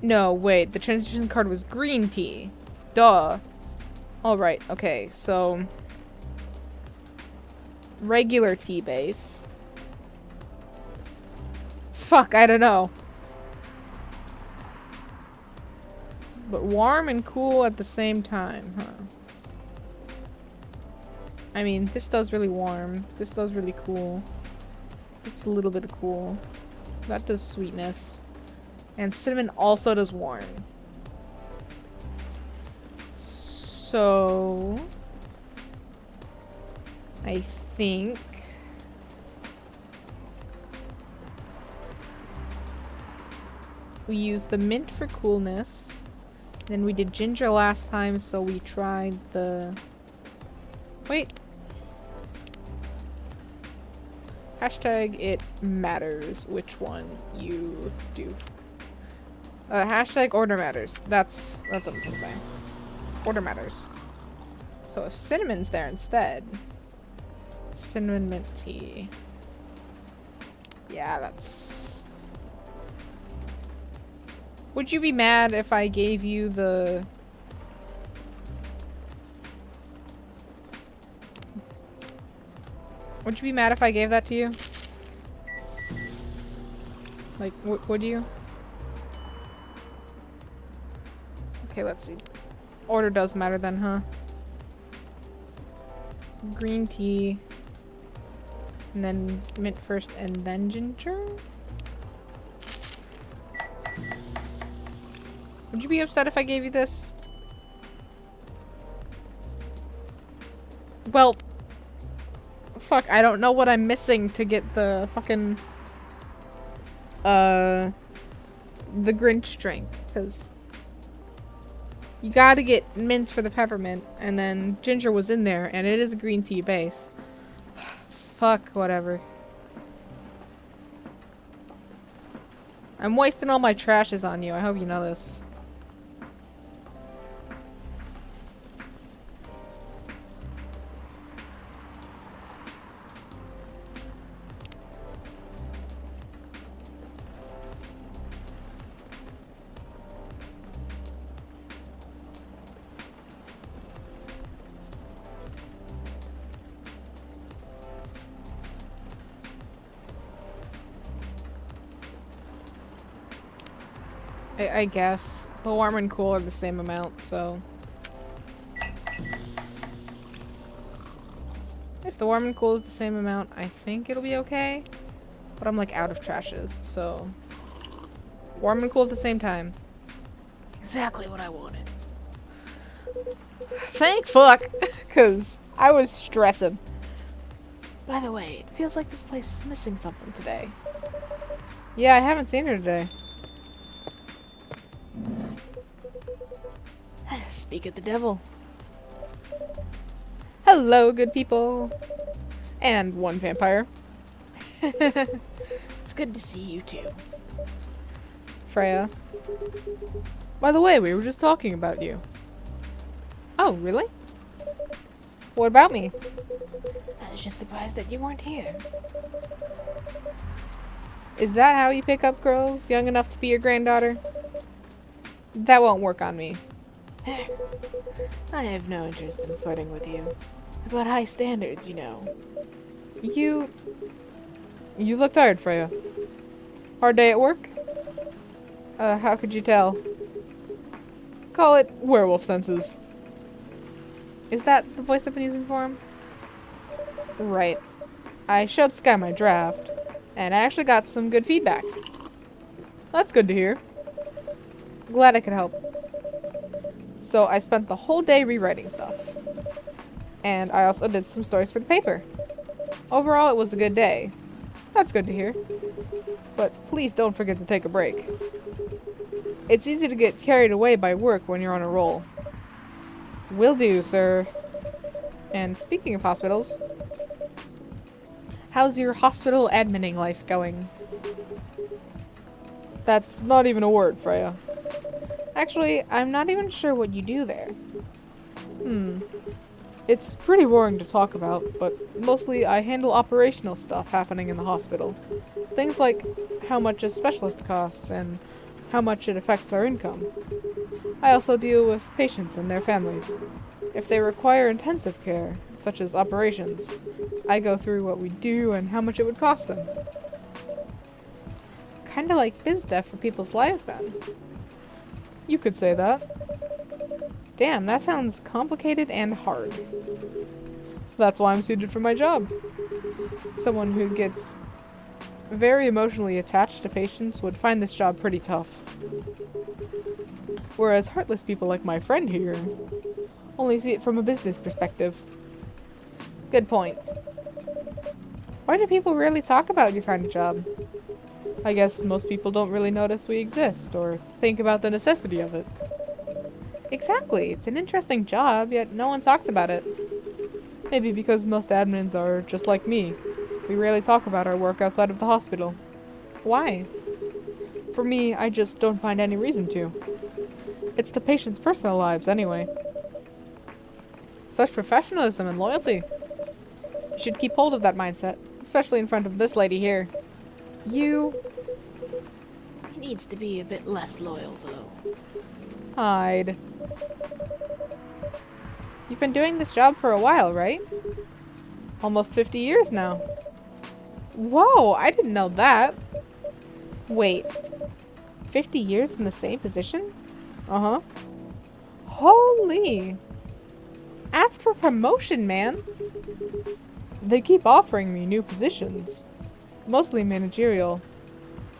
No, wait, the transition card was green tea. Duh. Alright, okay, so... regular tea base. Fuck, I don't know. But warm and cool at the same time, huh? I mean, this does really warm. This does really cool. It's a little bit of cool. That does sweetness. And cinnamon also does warm. So... I think... we use the mint for coolness. Then we did ginger last time, so we tried the... Wait. Hashtag it matters which one you do. Hashtag order matters. That's what I'm gonna say. Order matters. So if cinnamon's there instead. Cinnamon mint tea. Yeah, that's... Would you be mad if I gave you the... Would you be mad if I gave that to you? Like, would you? Okay, let's see. Order does matter then, huh? green tea, and then mint first and then ginger? Would you be upset if I gave you this? Well, fuck, I don't know what I'm missing to get the fucking, the Grinch drink, because you gotta get mint for the peppermint, and then ginger was in there, and it is a green tea base. Fuck, whatever. I'm wasting all my trashes on you, I hope you know this. I guess. The warm and cool are the same amount, so... If the warm and cool is the same amount, I think it'll be okay. But I'm like out of trashes, so... Warm and cool at the same time. Exactly what I wanted. Thank fuck! Cause I was stressing. By the way, it feels like this place is missing something today. Yeah, I haven't seen her today. Speak of the devil. Hello, good people. And one vampire. It's good to see you too. Freya. By the way, we were just talking about you. Oh, really? What about me? I was just surprised that you weren't here. Is that how you pick up girls young enough to be your granddaughter? That won't work on me. I have no interest in flirting with you. About high standards, you know. You look tired, Freya. Hard day at work? How could you tell? Call it werewolf senses. Is that the voice I've been using for him? Right. I showed Sky my draft, and I actually got some good feedback. That's good to hear. Glad I could help. So I spent the whole day rewriting stuff. And I also did some stories for the paper. Overall, it was a good day. That's good to hear. But please don't forget to take a break. It's easy to get carried away by work when you're on a roll. Will do, sir. And speaking of hospitals, how's your hospital adminning life going? That's not even a word, Freya. Actually, I'm not even sure what you do there. It's pretty boring to talk about, but mostly I handle operational stuff happening in the hospital. Things like how much a specialist costs and how much it affects our income. I also deal with patients and their families. If they require intensive care, such as operations, I go through what we do and how much it would cost them. Kinda like biz dev for people's lives then. You could say that. Damn, that sounds complicated and hard. That's why I'm suited for my job. Someone who gets very emotionally attached to patients would find this job pretty tough. Whereas heartless people like my friend here only see it from a business perspective. Good point. Why do people rarely talk about your kind of job? I guess most people don't really notice we exist or think about the necessity of it. Exactly, it's an interesting job, yet no one talks about it. Maybe because most admins are just like me. We rarely talk about our work outside of the hospital. Why? For me, I just don't find any reason to. It's the patients' personal lives, anyway. Such professionalism and loyalty. You should keep hold of that mindset, especially in front of this lady here. You... He needs to be a bit less loyal, though. Hide. You've been doing this job for a while, right? Almost 50 years now. Whoa, I didn't know that. Wait. 50 years in the same position? Uh-huh. Holy. Ask for promotion, man! They keep offering me new positions. Mostly managerial.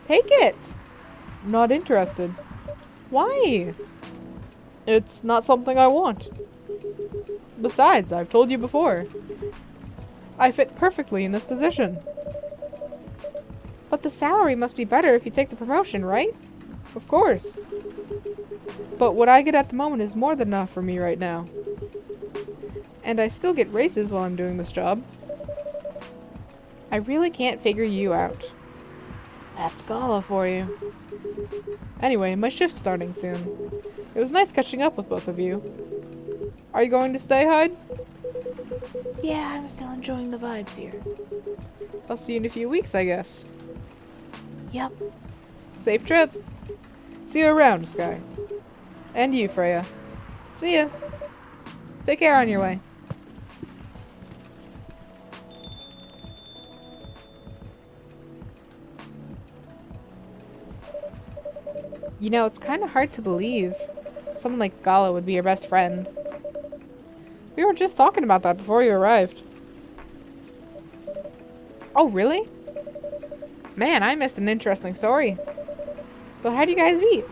Take it! Not interested. Why? It's not something I want. Besides, I've told you before. I fit perfectly in this position. But the salary must be better if you take the promotion, right? Of course. But what I get at the moment is more than enough for me right now. And I still get raises while I'm doing this job. I really can't figure you out. That's Gala for you. Anyway, my shift's starting soon. It was nice catching up with both of you. Are you going to stay, Hyde? Yeah, I'm still enjoying the vibes here. I'll see you in a few weeks, I guess. Yep. Safe trip. See you around, Sky. And you, Freya. See ya. Take care on your way. You know, it's kind of hard to believe someone like Gala would be your best friend. We were just talking about that before you arrived. Oh, really? Man, I missed an interesting story. So how do you guys meet?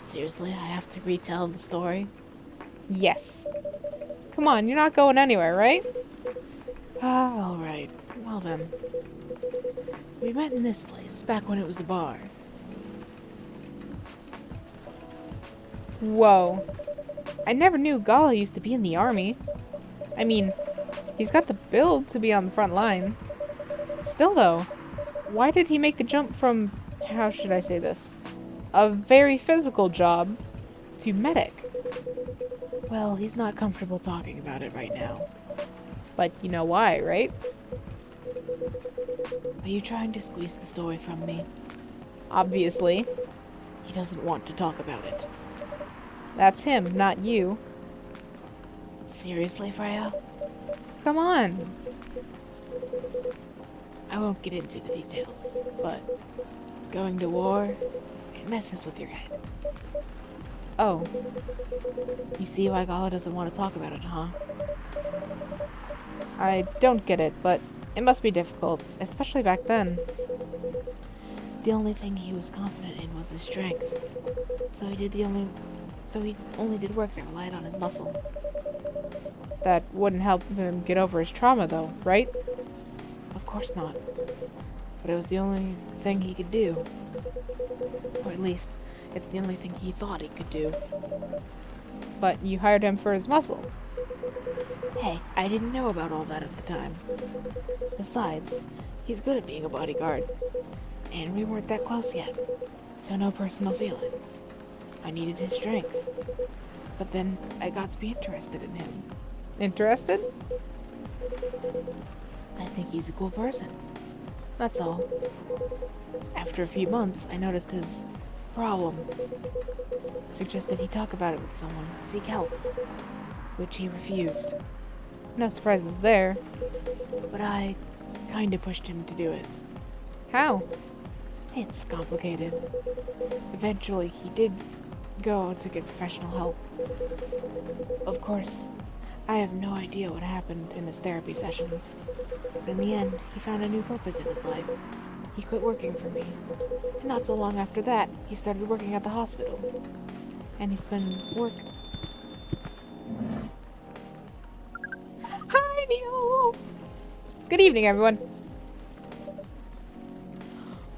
Seriously, I have to retell the story? Yes. Come on, you're not going anywhere, right? Ah, alright. Well then. We met in this place, back when it was a bar. Whoa. I never knew Gala used to be in the army. I mean, he's got the build to be on the front line. Still though, why did he make the jump from, how should I say this, a very physical job to medic? Well, he's not comfortable talking about it right now. But you know why, right? Are you trying to squeeze the story from me? Obviously. He doesn't want to talk about it. That's him, not you. Seriously, Freya? Come on. I won't get into the details, but going to war, it messes with your head. Oh. You see why Gala doesn't want to talk about it, huh? I don't get it, but it must be difficult, especially back then. The only thing he was confident in was his strength. So he only did work that relied on his muscle. That wouldn't help him get over his trauma though, right? Of course not. But it was the only thing he could do. Or at least, it's the only thing he thought he could do. But you hired him for his muscle. Hey, I didn't know about all that at the time. Besides, he's good at being a bodyguard. And we weren't that close yet, so no personal feelings. I needed his strength. But then I got to be interested in him. Interested? I think he's a cool person. That's all. After a few months, I noticed his problem. Suggested he talk about it with someone, seek help, which he refused. No surprises there. But I kinda pushed him to do it. How? It's complicated. Eventually, he did go to get professional help. Of course, I have no idea what happened in his therapy sessions. But in the end, he found a new purpose in his life. He quit working for me. And not so long after that, he started working at the hospital. And he's been Hi, Neil! Good evening, everyone.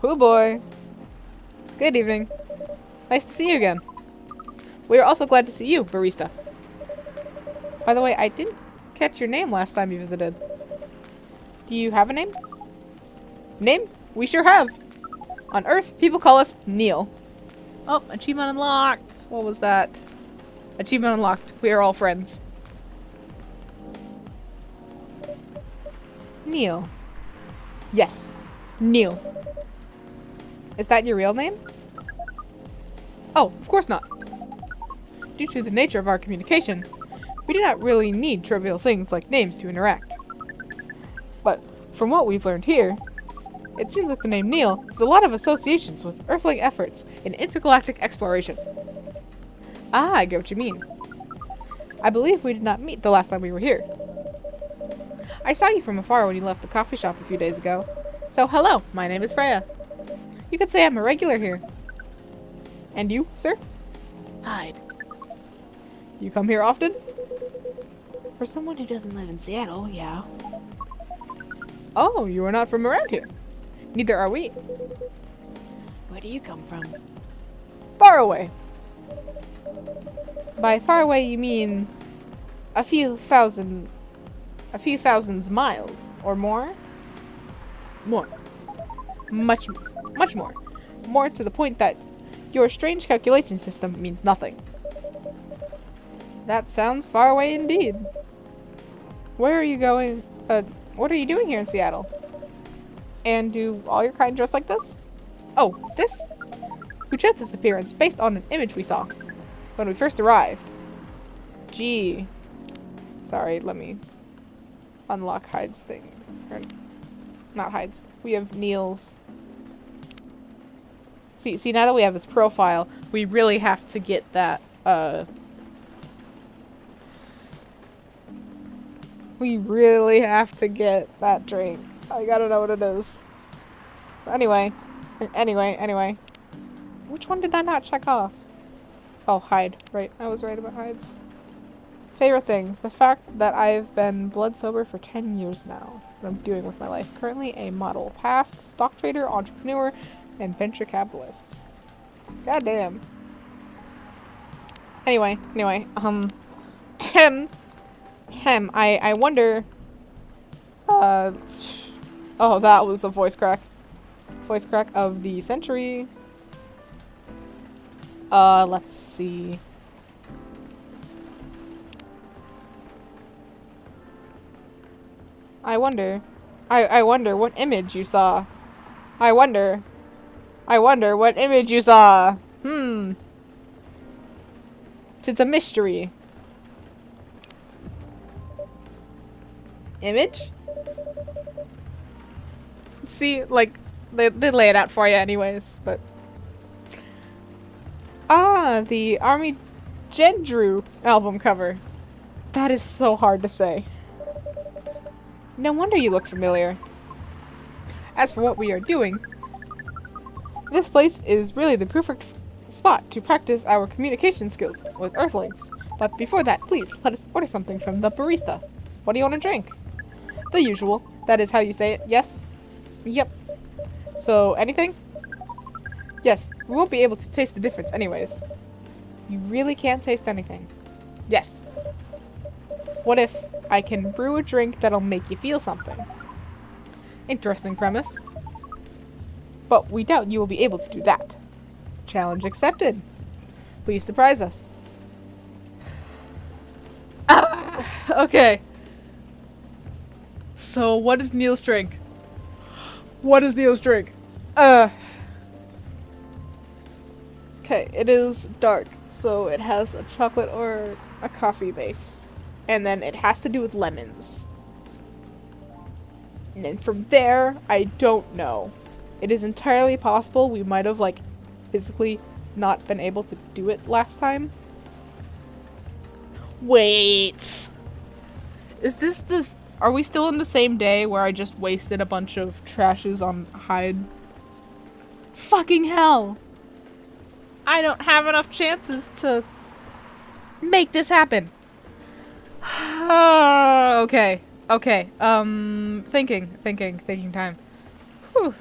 Oh boy. Good evening. Nice to see you again. We are also glad to see you, barista. By the way, I didn't catch your name last time you visited. Do you have a name? Name? We sure have. On Earth, people call us Neil. Oh, achievement unlocked. What was that? Achievement unlocked. We are all friends. Neil. Yes, Neil. Is that your real name? Oh, of course not. Due to the nature of our communication, we do not really need trivial things like names to interact. But from what we've learned here, it seems like the name Neil has a lot of associations with Earthling efforts in intergalactic exploration. Ah, I get what you mean. I believe we did not meet the last time we were here. I saw you from afar when you left the coffee shop a few days ago. So hello, my name is Freya. You could say I'm a regular here. And you, sir? Hyde. You come here often? For someone who doesn't live in Seattle, yeah. Oh, you are not from around here. Neither are we. Where do you come from? Far away. By far away, you mean a few thousands miles or more? More. Much more. More to the point that your strange calculation system means nothing. That sounds far away indeed. Where are you going? What are you doing here in Seattle? And do all your kind dress like this? Oh, this? We chose this appearance based on an image we saw when we first arrived. Gee. Sorry, let me unlock Hyde's thing. Or, not Hyde's. We have Neil's. See, now that we have his profile, we really have to get that, we really have to get that drink. I gotta know what it is. Anyway. Which one did I not check off? Oh, Hyde. Right. I was right about Hyde's. Favorite things. The fact that I've been blood sober for 10 years now. What I'm doing with my life. Currently a model. Past, stock trader, entrepreneur, and venture capitalist. God damn. Anyway. I wonder... oh, that was a voice crack. Voice crack of the century. Let's see. I wonder what image you saw. I wonder what image you saw. It's a mystery. Image? See, like, they lay it out for you anyways, but... Ah, the Army Gendrew album cover. That is so hard to say. No wonder you look familiar. As for what we are doing, this place is really the perfect spot to practice our communication skills with Earthlings. But before that, please, let us order something from the barista. What do you want to drink? The usual. That is how you say it, yes? Yep. So, anything? Yes, we won't be able to taste the difference anyways. You really can't taste anything. Yes. What if I can brew a drink that'll make you feel something? Interesting premise. But we doubt you will be able to do that. Challenge accepted. Please surprise us. Okay. So, what is Neil's drink? What is Neil's drink? Okay, it is dark, so it has a chocolate or a coffee base. And then it has to do with lemons. And then from there, I don't know. It is entirely possible we might have, like, physically not been able to do it last time. Wait! Is this... Are we still in the same day where I just wasted a bunch of trashes on Hyde? Fucking hell! I don't have enough chances to make this happen. Okay. Thinking time. Whew.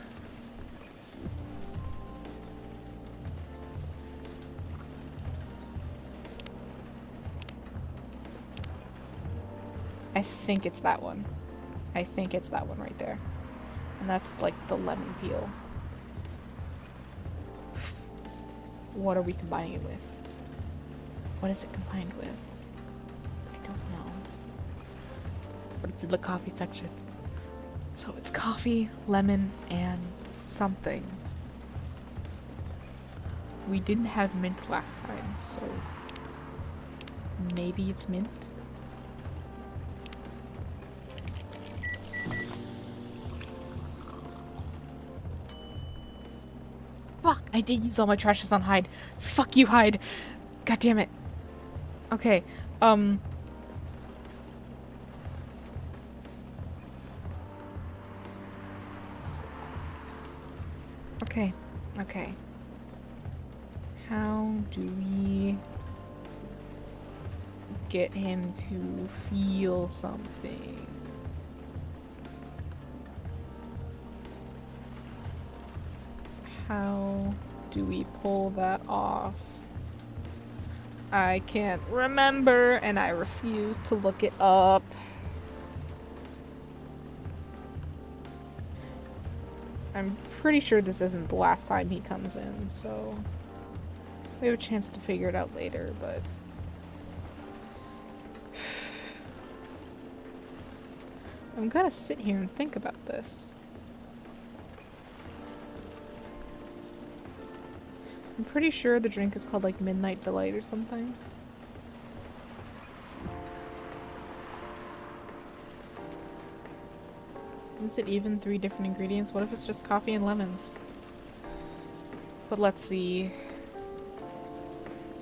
I think it's that one. I think it's that one right there. And that's like the lemon peel. What are we combining it with? What is it combined with? I don't know. But it's in the coffee section. So it's coffee, lemon, and something. We didn't have mint last time, so maybe it's mint? Fuck, I did use all my trashes on Hyde. Fuck you, Hyde. God damn it. Okay, Okay. Okay. How do we get him to feel something? How do we pull that off? I can't remember, and I refuse to look it up. I'm pretty sure this isn't the last time he comes in, so we have a chance to figure it out later, but I'm gonna sit here and think about this. I'm pretty sure the drink is called like Midnight Delight or something. Is it even 3 different ingredients? What if it's just coffee and lemons? But let's see.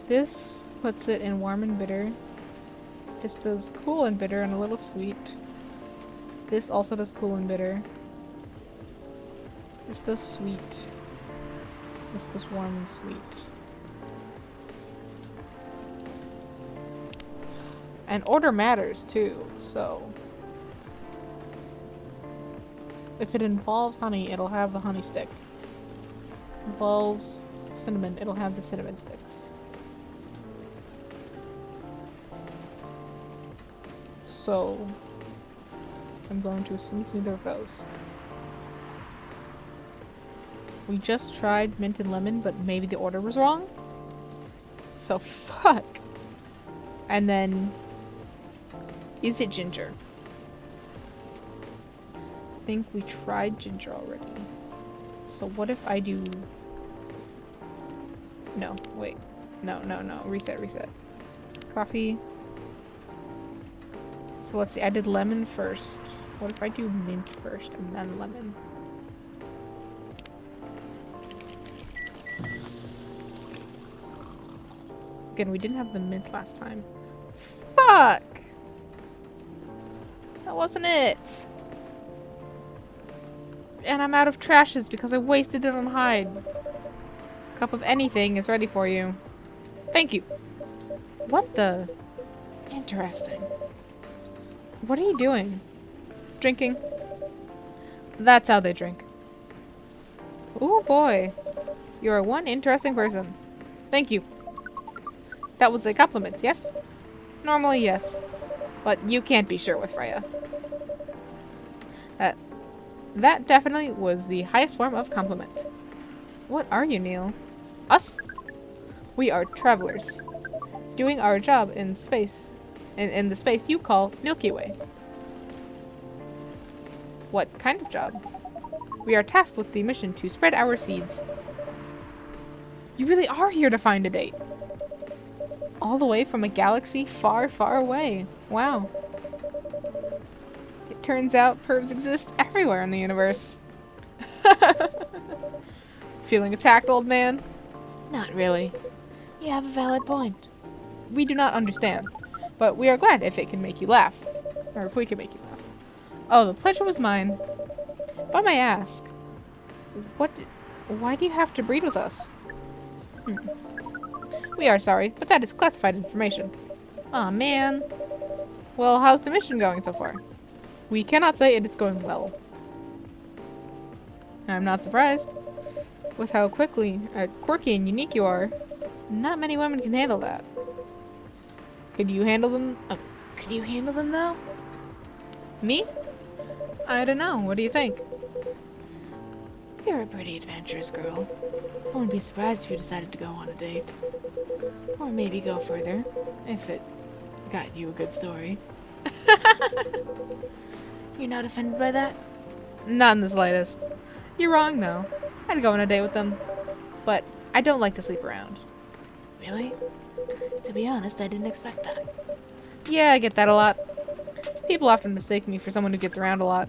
This puts it in warm and bitter. This does cool and bitter and a little sweet. This also does cool and bitter. This does sweet. This does warm and sweet. And order matters too, so if it involves honey, it'll have the honey stick. Involves cinnamon, it'll have the cinnamon sticks. So I'm going to assume it's neither of those. We just tried mint and lemon, but maybe the order was wrong? So fuck. And then, is it ginger? I think we tried ginger already. So what if I do... No, wait. No. Reset. Coffee. So let's see, I did lemon first. What if I do mint first and then lemon? Again, we didn't have the mint last time. Fuck! That wasn't it! And I'm out of trashes because I wasted it on Hyde. Cup of anything is ready for you. Thank you. What the? Interesting. What are you doing? Drinking? That's how they drink. Ooh boy. You are one interesting person. Thank you. That was a compliment, yes? Normally, yes. But you can't be sure with Freya. That definitely was the highest form of compliment. What are you, Neil? Us? We are travelers. Doing our job in space. In the space you call Milky Way. What kind of job? We are tasked with the mission to spread our seeds. You really are here to find a date. All the way from a galaxy far, far away. Wow. It turns out pervs exist everywhere in the universe. Feeling attacked, old man? Not really. You have a valid point. We do not understand, but we are glad if it can make you laugh. Or if we can make you laugh. Oh, the pleasure was mine. If I may ask, why do you have to breed with us? We are sorry, but that is classified information. Aw, man. Well, how's the mission going so far? We cannot say it is going well. I'm not surprised. With how quirky and unique you are, not many women can handle that. Could you handle them? Could you handle them, though? Me? I don't know. What do you think? You're a pretty adventurous girl. I wouldn't be surprised if you decided to go on a date. Or maybe go further, if it got you a good story. You're not offended by that? Not in the slightest. You're wrong, though. I'd go on a date with them. But I don't like to sleep around. Really? To be honest, I didn't expect that. Yeah, I get that a lot. People often mistake me for someone who gets around a lot.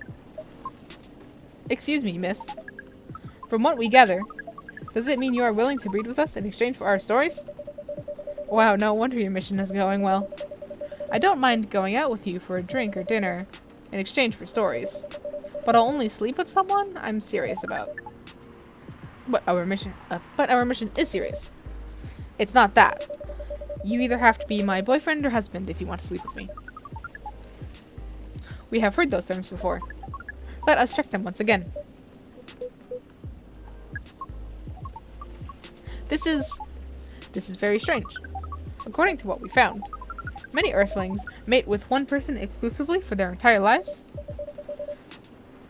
Excuse me, miss. From what we gather, does it mean you are willing to breed with us in exchange for our stories? Wow, no wonder your mission is going well. I don't mind going out with you for a drink or dinner in exchange for stories. But I'll only sleep with someone I'm serious about. But our mission is serious. It's not that. You either have to be my boyfriend or husband if you want to sleep with me. We have heard those terms before. Let us check them once again. This is very strange. According to what we found, many Earthlings mate with one person exclusively for their entire lives.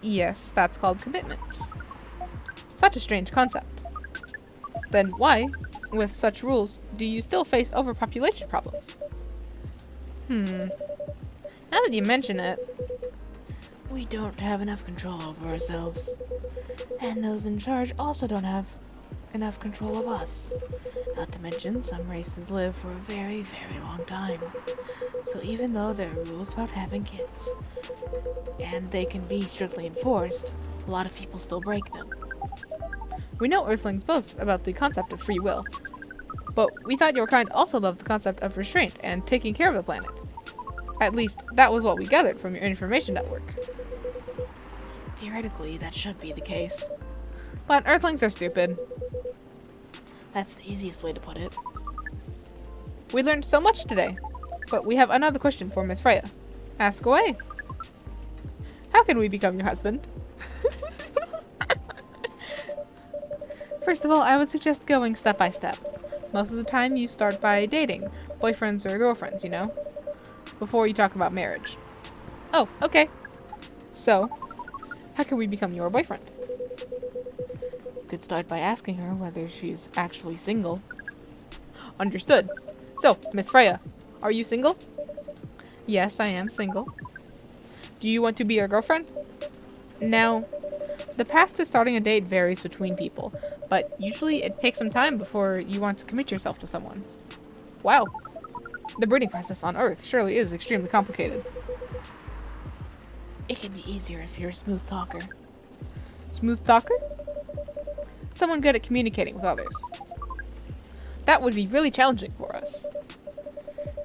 Yes, that's called commitment. Such a strange concept. Then why, with such rules, do you still face overpopulation problems? Now that you mention it, We don't have enough control over ourselves. And those in charge also don't have enough control of us. Not to mention, some races live for a very, very long time. So even though there are rules about having kids, and they can be strictly enforced, a lot of people still break them. we know Earthlings boast about the concept of free will. But we thought your kind also loved the concept of restraint and taking care of the planet. At least, that was what we gathered from your information network. Theoretically, that should be the case. But Earthlings are stupid. That's the easiest way to put it. We learned so much today. But we have another question for Miss Freya. Ask away. How can we become your husband? First of all, I would suggest going step by step. Most of the time, you start by dating. Boyfriends or girlfriends, you know? Before you talk about marriage. Oh, okay. So, how can we become your boyfriend? You could start by asking her whether she's actually single. Understood. So, Miss Freya, are you single? Yes, I am single. Do you want to be your girlfriend? Now, the path to starting a date varies between people, but usually it takes some time before you want to commit yourself to someone. Wow. The breeding process on Earth surely is extremely complicated. It can be easier if you're a smooth talker. Smooth talker? Someone good at communicating with others. That would be really challenging for us.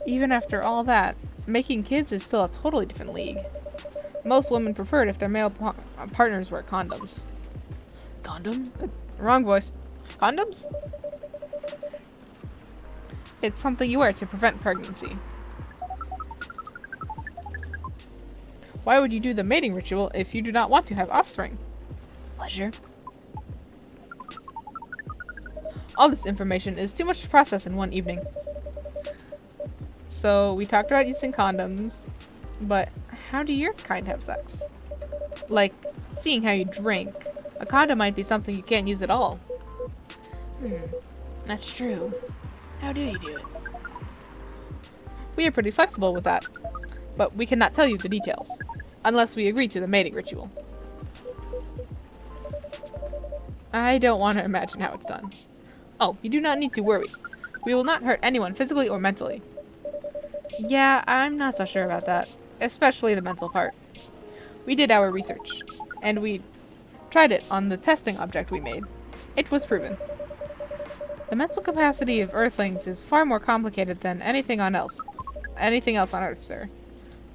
Even after all that, making kids is still a totally different league. Most women prefer it if their male partners wear condoms. Condom? Wrong voice. Condoms? It's something you wear to prevent pregnancy. Why would you do the mating ritual if you do not want to have offspring? Pleasure. All this information is too much to process in one evening. So, we talked about using condoms, but how do your kind have sex? Like, seeing how you drink, a condom might be something you can't use at all. That's true. How do you do it? We are pretty flexible with that, but we cannot tell you the details, unless we agree to the mating ritual. I don't want to imagine how it's done. Oh, you do not need to worry. We will not hurt anyone physically or mentally. Yeah, I'm not so sure about that, especially the mental part. We did our research, and we tried it on the testing object we made. It was proven. The mental capacity of Earthlings is far more complicated than anything else on Earth, sir.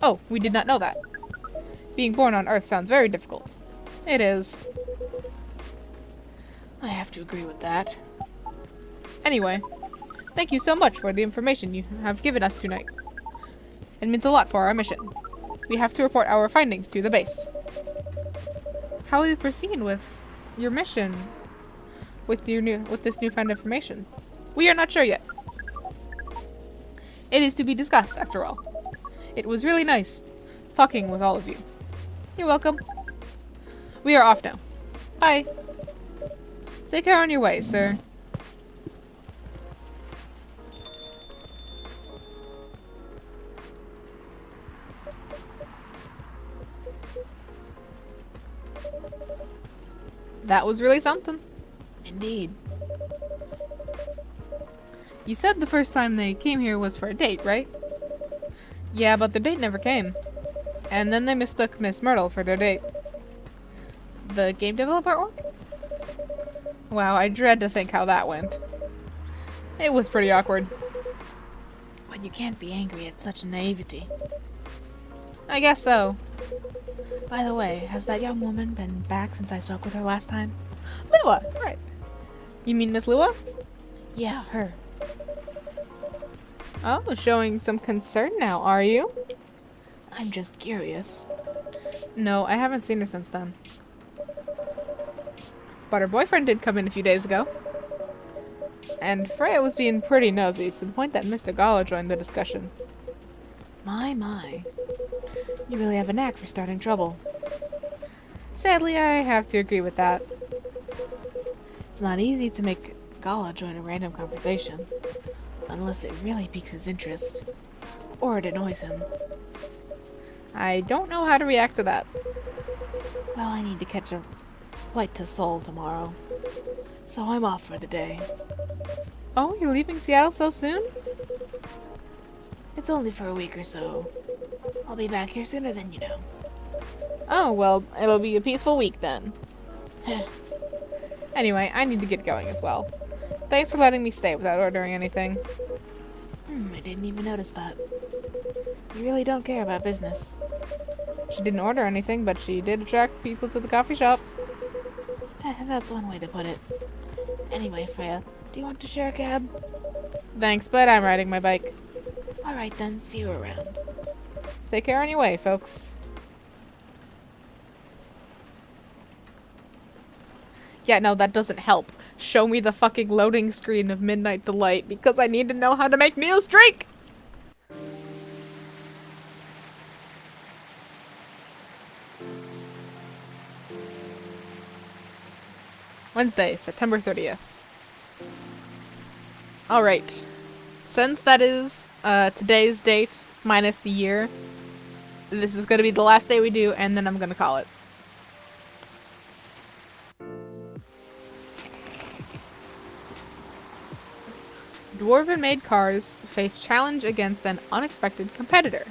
Oh, we did not know that. Being born on Earth sounds very difficult. It is. I have to agree with that. Anyway, thank you so much for the information you have given us tonight. It means a lot for our mission. We have to report our findings to the base. How will you proceed with your mission? With this newfound information? We are not sure yet. It is to be discussed, after all. It was really nice talking with all of you. You're welcome. We are off now. Bye. Take care on your way, sir. That was really something. Indeed. You said the first time they came here was for a date, right? Yeah, but the date never came. And then they mistook Miss Myrtle for their date. The game developer org? Wow, I dread to think how that went. It was pretty awkward. But you can't be angry at such naivety. I guess so. By the way, has that young woman been back since I spoke with her last time? Lua, right. You mean Miss Lua? Yeah, her. Oh, showing some concern now, are you? I'm just curious. No, I haven't seen her since then. But her boyfriend did come in a few days ago. And Freya was being pretty nosy to the point that Mr. Gala joined the discussion. My. You really have a knack for starting trouble. Sadly, I have to agree with that. It's not easy to make Gala join a random conversation, unless it really piques his interest, or it annoys him. I don't know how to react to that. Well, I need to catch a flight to Seoul tomorrow, so I'm off for the day. Oh, you're leaving Seattle so soon? It's only for a week or so. I'll be back here sooner than you know. Oh, well, it'll be a peaceful week then. Heh. Anyway, I need to get going as well. Thanks for letting me stay without ordering anything. I didn't even notice that. You really don't care about business. She didn't order anything, but she did attract people to the coffee shop. That's one way to put it. Anyway, Freya, do you want to share a cab? Thanks, but I'm riding my bike. Alright then, see you around. Take care on your way, folks. Yeah, no, that doesn't help. Show me the fucking loading screen of Midnight Delight because I need to know how to make Neil's drink! Wednesday, September 30th. Alright. Since that is today's date, minus the year, this is going to be the last day we do, and then I'm going to call it. Dwarven-made cars face challenge against an unexpected competitor.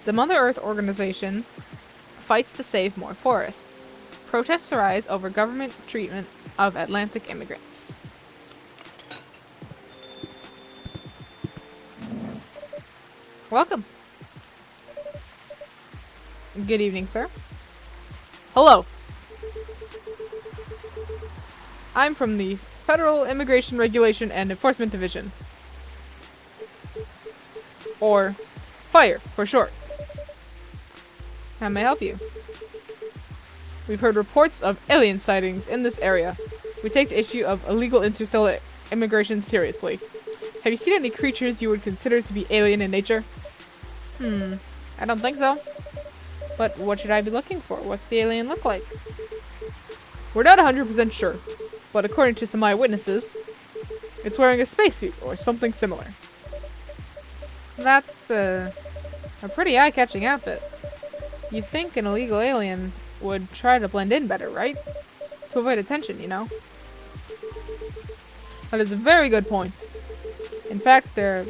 The Mother Earth organization fights to save more forests. Protests arise over government treatment of Atlantic immigrants. Welcome. Good evening, sir. Hello. I'm from the Federal Immigration Regulation and Enforcement Division. Or FIRE, for short. How may I help you? We've heard reports of alien sightings in this area. We take the issue of illegal interstellar immigration seriously. Have you seen any creatures you would consider to be alien in nature? I don't think so. But what should I be looking for? What's the alien look like? We're not 100% sure, but according to some eyewitnesses, it's wearing a spacesuit or something similar. That's a pretty eye-catching outfit. You'd think an illegal alien would try to blend in better, right? To avoid attention, you know? That is a very good point. In fact, there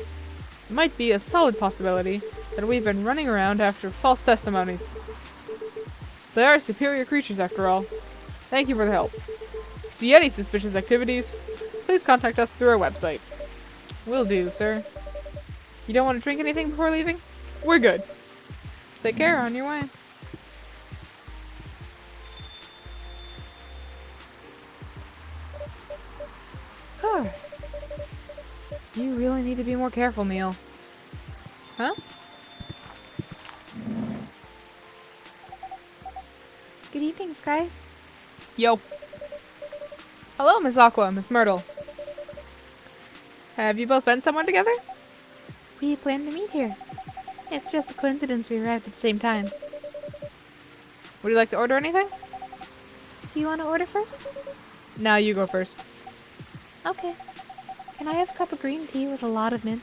might be a solid possibility that we've been running around after false testimonies. They are superior creatures after all. Thank you for the help. If you see any suspicious activities, please contact us through our website. Will do, sir. You don't want to drink anything before leaving? We're good. Take care on your way. You really need to be more careful, Neil. Huh? Good evening, Sky. Yo. Hello, Miss Aqua, Miss Myrtle. Have you both been somewhere together? We planned to meet here. It's just a coincidence we arrived at the same time. Would you like to order anything? Do you want to order first? Now you go first. Okay. Can I have a cup of green tea with a lot of mint?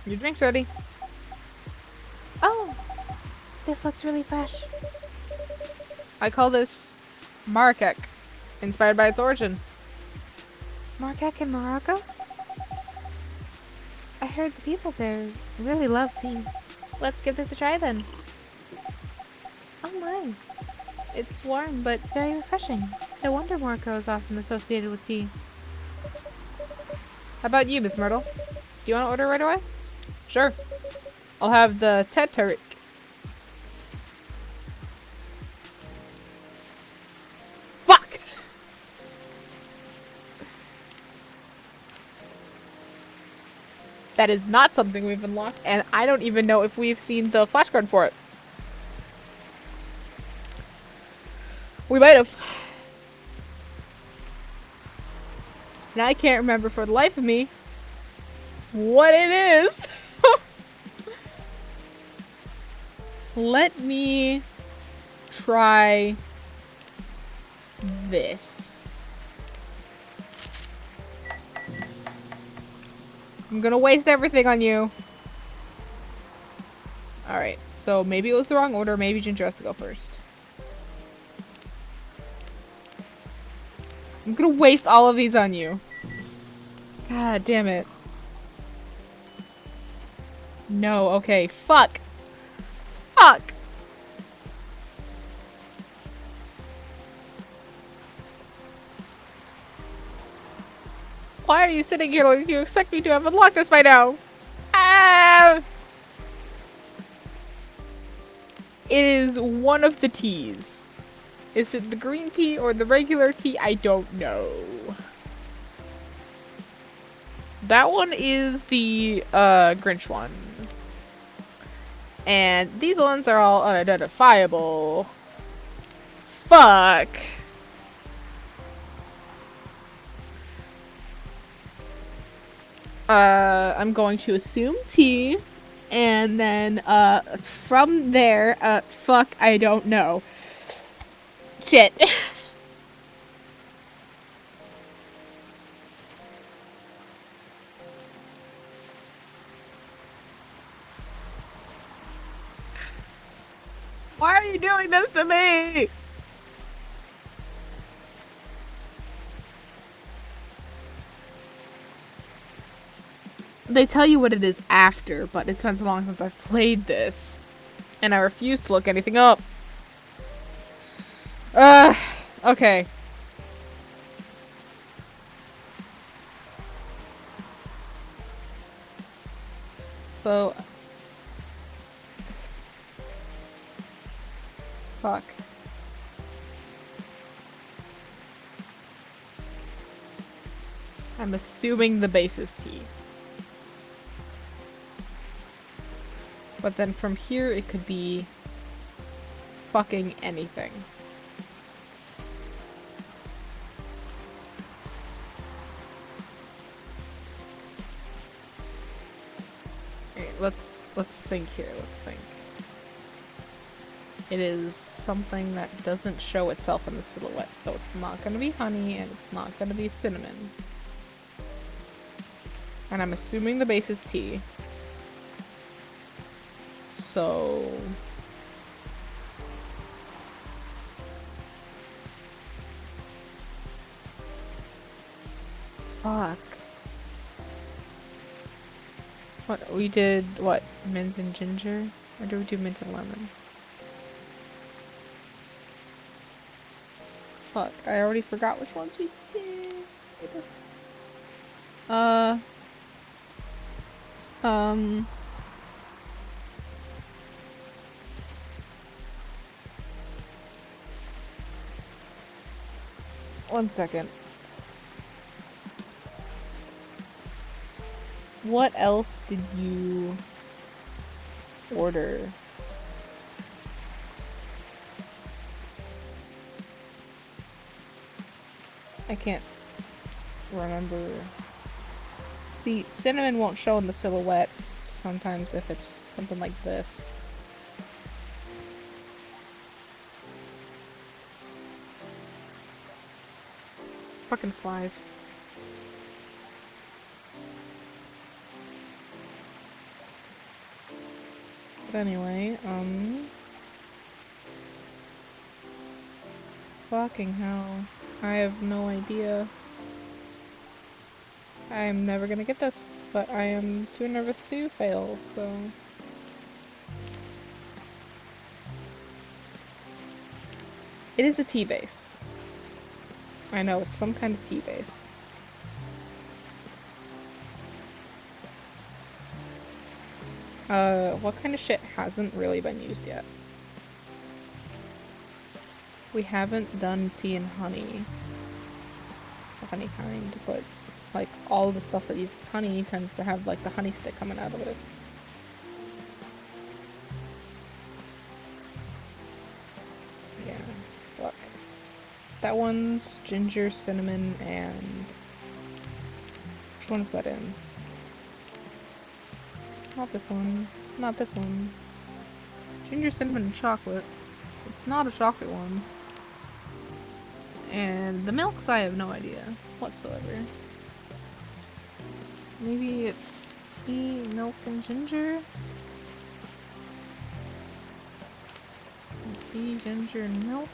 Your drink's ready. Oh! This looks really fresh. I call this Marrakech, inspired by its origin. Marrakech in Morocco? I heard the people there really love tea. Let's give this a try then. Oh my. It's warm but very refreshing. No wonder Morocco is often associated with tea. about you, Miss Myrtle? Do you want to order right away? Sure. I'll have the Teterik. Fuck! That is not something we've unlocked, and I don't even know if we've seen the flashcard for it. We might have. And I can't remember for the life of me what it is. Let me try this. I'm gonna waste everything on you. Alright, so maybe it was the wrong order. Maybe Ginger has to go first. I'm gonna waste all of these on you. God damn it. No, okay, fuck. Fuck! Why are you sitting here like you expect me to have unlocked this by now? Ah! It is one of the teas. Is it the green tea or the regular tea? I don't know. That one is the Grinch one. And these ones are all unidentifiable. Fuck. I'm going to assume tea. And then, from there, fuck, I don't know. Shit. Why are you doing this to me? They tell you what it is after, but it's been so long since I've played this. And I refuse to look anything up. Okay. So... Fuck. I'm assuming the base is tea. But then from here it could be fucking anything. Okay, let's think here, let's think. It is something that doesn't show itself in the silhouette, so it's not gonna be honey and it's not gonna be cinnamon. And I'm assuming the base is tea. So... Fuck. What, we did, what, mint and ginger? Or did we do mint and lemon? Fuck, I already forgot which ones we did. One second. What else did you order? I can't remember. See, cinnamon won't show in the silhouette sometimes if it's something like this. Fucking flies. But anyway, fucking hell. I have no idea. I'm never gonna get this, but I am too nervous to fail, so... It is a tea base. I know, it's some kind of tea base. What kind of shit hasn't really been used yet? We haven't done tea and honey of any kind, but like all the stuff that uses honey tends to have like the honey stick coming out of it. Yeah, look. That one's ginger, cinnamon, and... Which one is that in? Not this one. Not this one. Ginger, cinnamon, and chocolate. It's not a chocolate one. And the milks, I have no idea whatsoever. Maybe it's tea, milk, and ginger? Tea, ginger, and milk?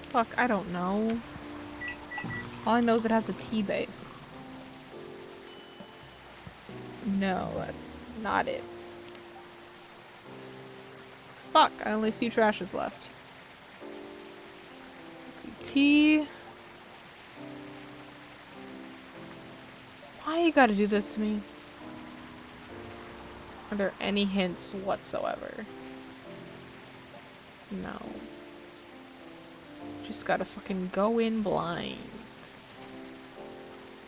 Fuck, I don't know. All I know is it has a tea base. No, that's not it. Fuck, I only see trashes left. Let's see, tea. Why you gotta do this to me? Are there any hints whatsoever? No. Just gotta fucking go in blind.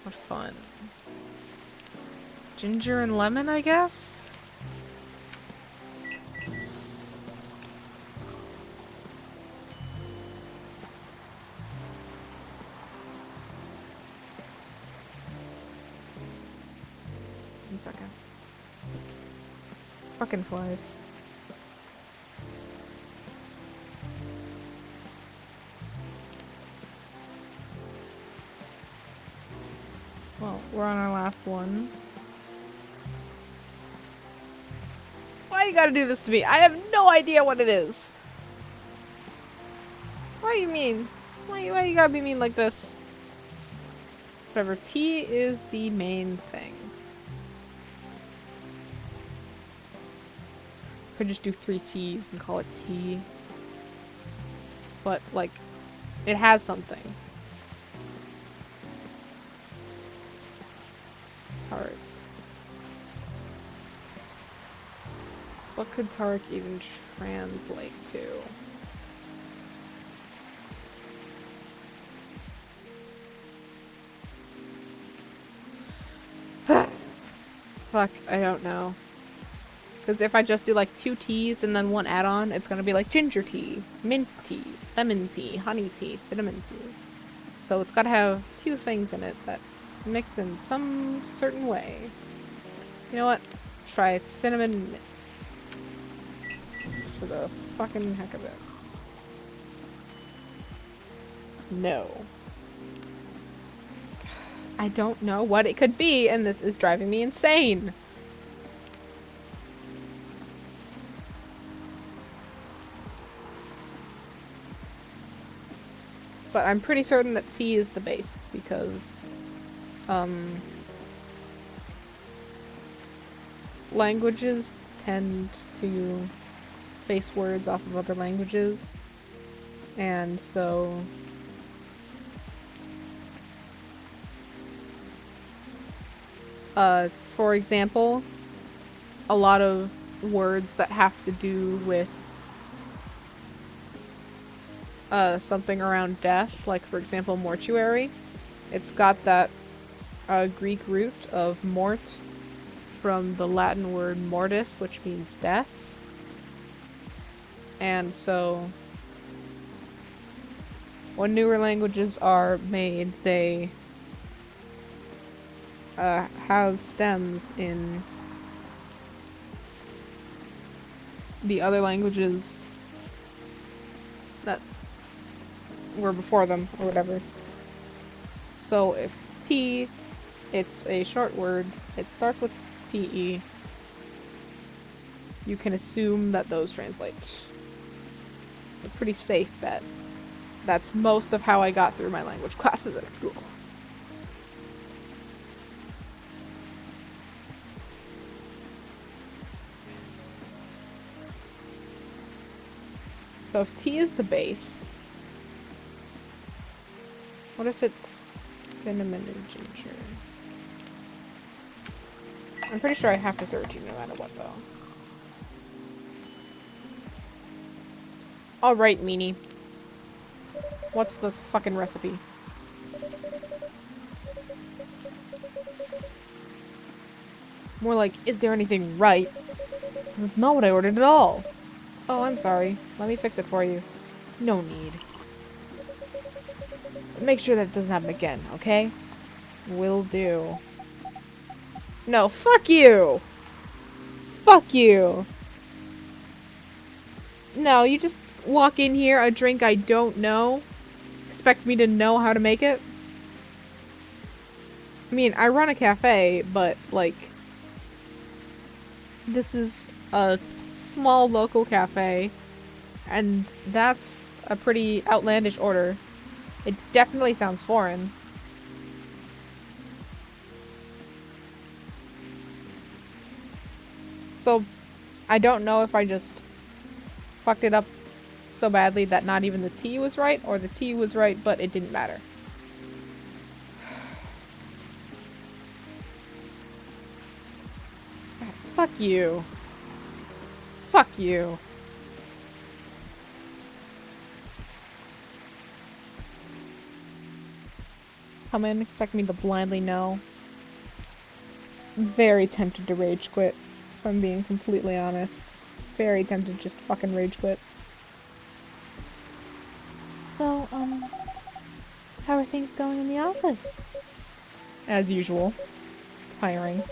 What fun. Ginger and lemon, I guess? One second. Fucking flies. Well, we're on our last one. Why you gotta do this to me? I have no idea what it is. What do you mean? Why you gotta be mean like this? Whatever. Tea is the main thing. Could just do 3 T's and call it tea. But, like, it has something. Tart. What could Tark even translate to? Fuck, I don't know. Because if I just do like 2 teas and then 1 add-on, it's gonna be like ginger tea, mint tea, lemon tea, honey tea, cinnamon tea. So it's gotta have 2 things in it that mix in some certain way. You know what? Try it. Cinnamon mint. For the fucking heck of it. No. I don't know what it could be, and this is driving me insane. But I'm pretty certain that tea is the base, because, languages tend to base words off of other languages, and so for example, a lot of words that have to do with something around death, like for example mortuary, it's got that Greek root of mort from the Latin word mortis, which means death. And so when newer languages are made, they have stems in the other languages that were before them, or whatever. So if P, it's a short word, it starts with PE, you can assume that those translate. It's a pretty safe bet. That's most of how I got through my language classes at school. So if tea is the base, what if it's cinnamon and ginger? I'm pretty sure I have to serve tea no matter what, though. Alright, meanie. What's the fucking recipe? More like, is there anything right? 'Cause it's not what I ordered at all. Oh, I'm sorry. Let me fix it for you. No need. Make sure that doesn't happen again, okay? Will do. No, fuck you! Fuck you! No, you just walk in here, a drink I don't know, expect me to know how to make it? I mean, I run a cafe, but, like, this is a small local cafe, and that's a pretty outlandish order. It definitely sounds foreign. So, I don't know if I just fucked it up so badly that not even the tea was right, or the tea was right, but it didn't matter. Fuck you. Fuck you. Come in, expect me to blindly know. I'm very tempted to rage quit, if I'm being completely honest. Very tempted to just fucking rage quit. So, how are things going in the office? As usual. Tiring.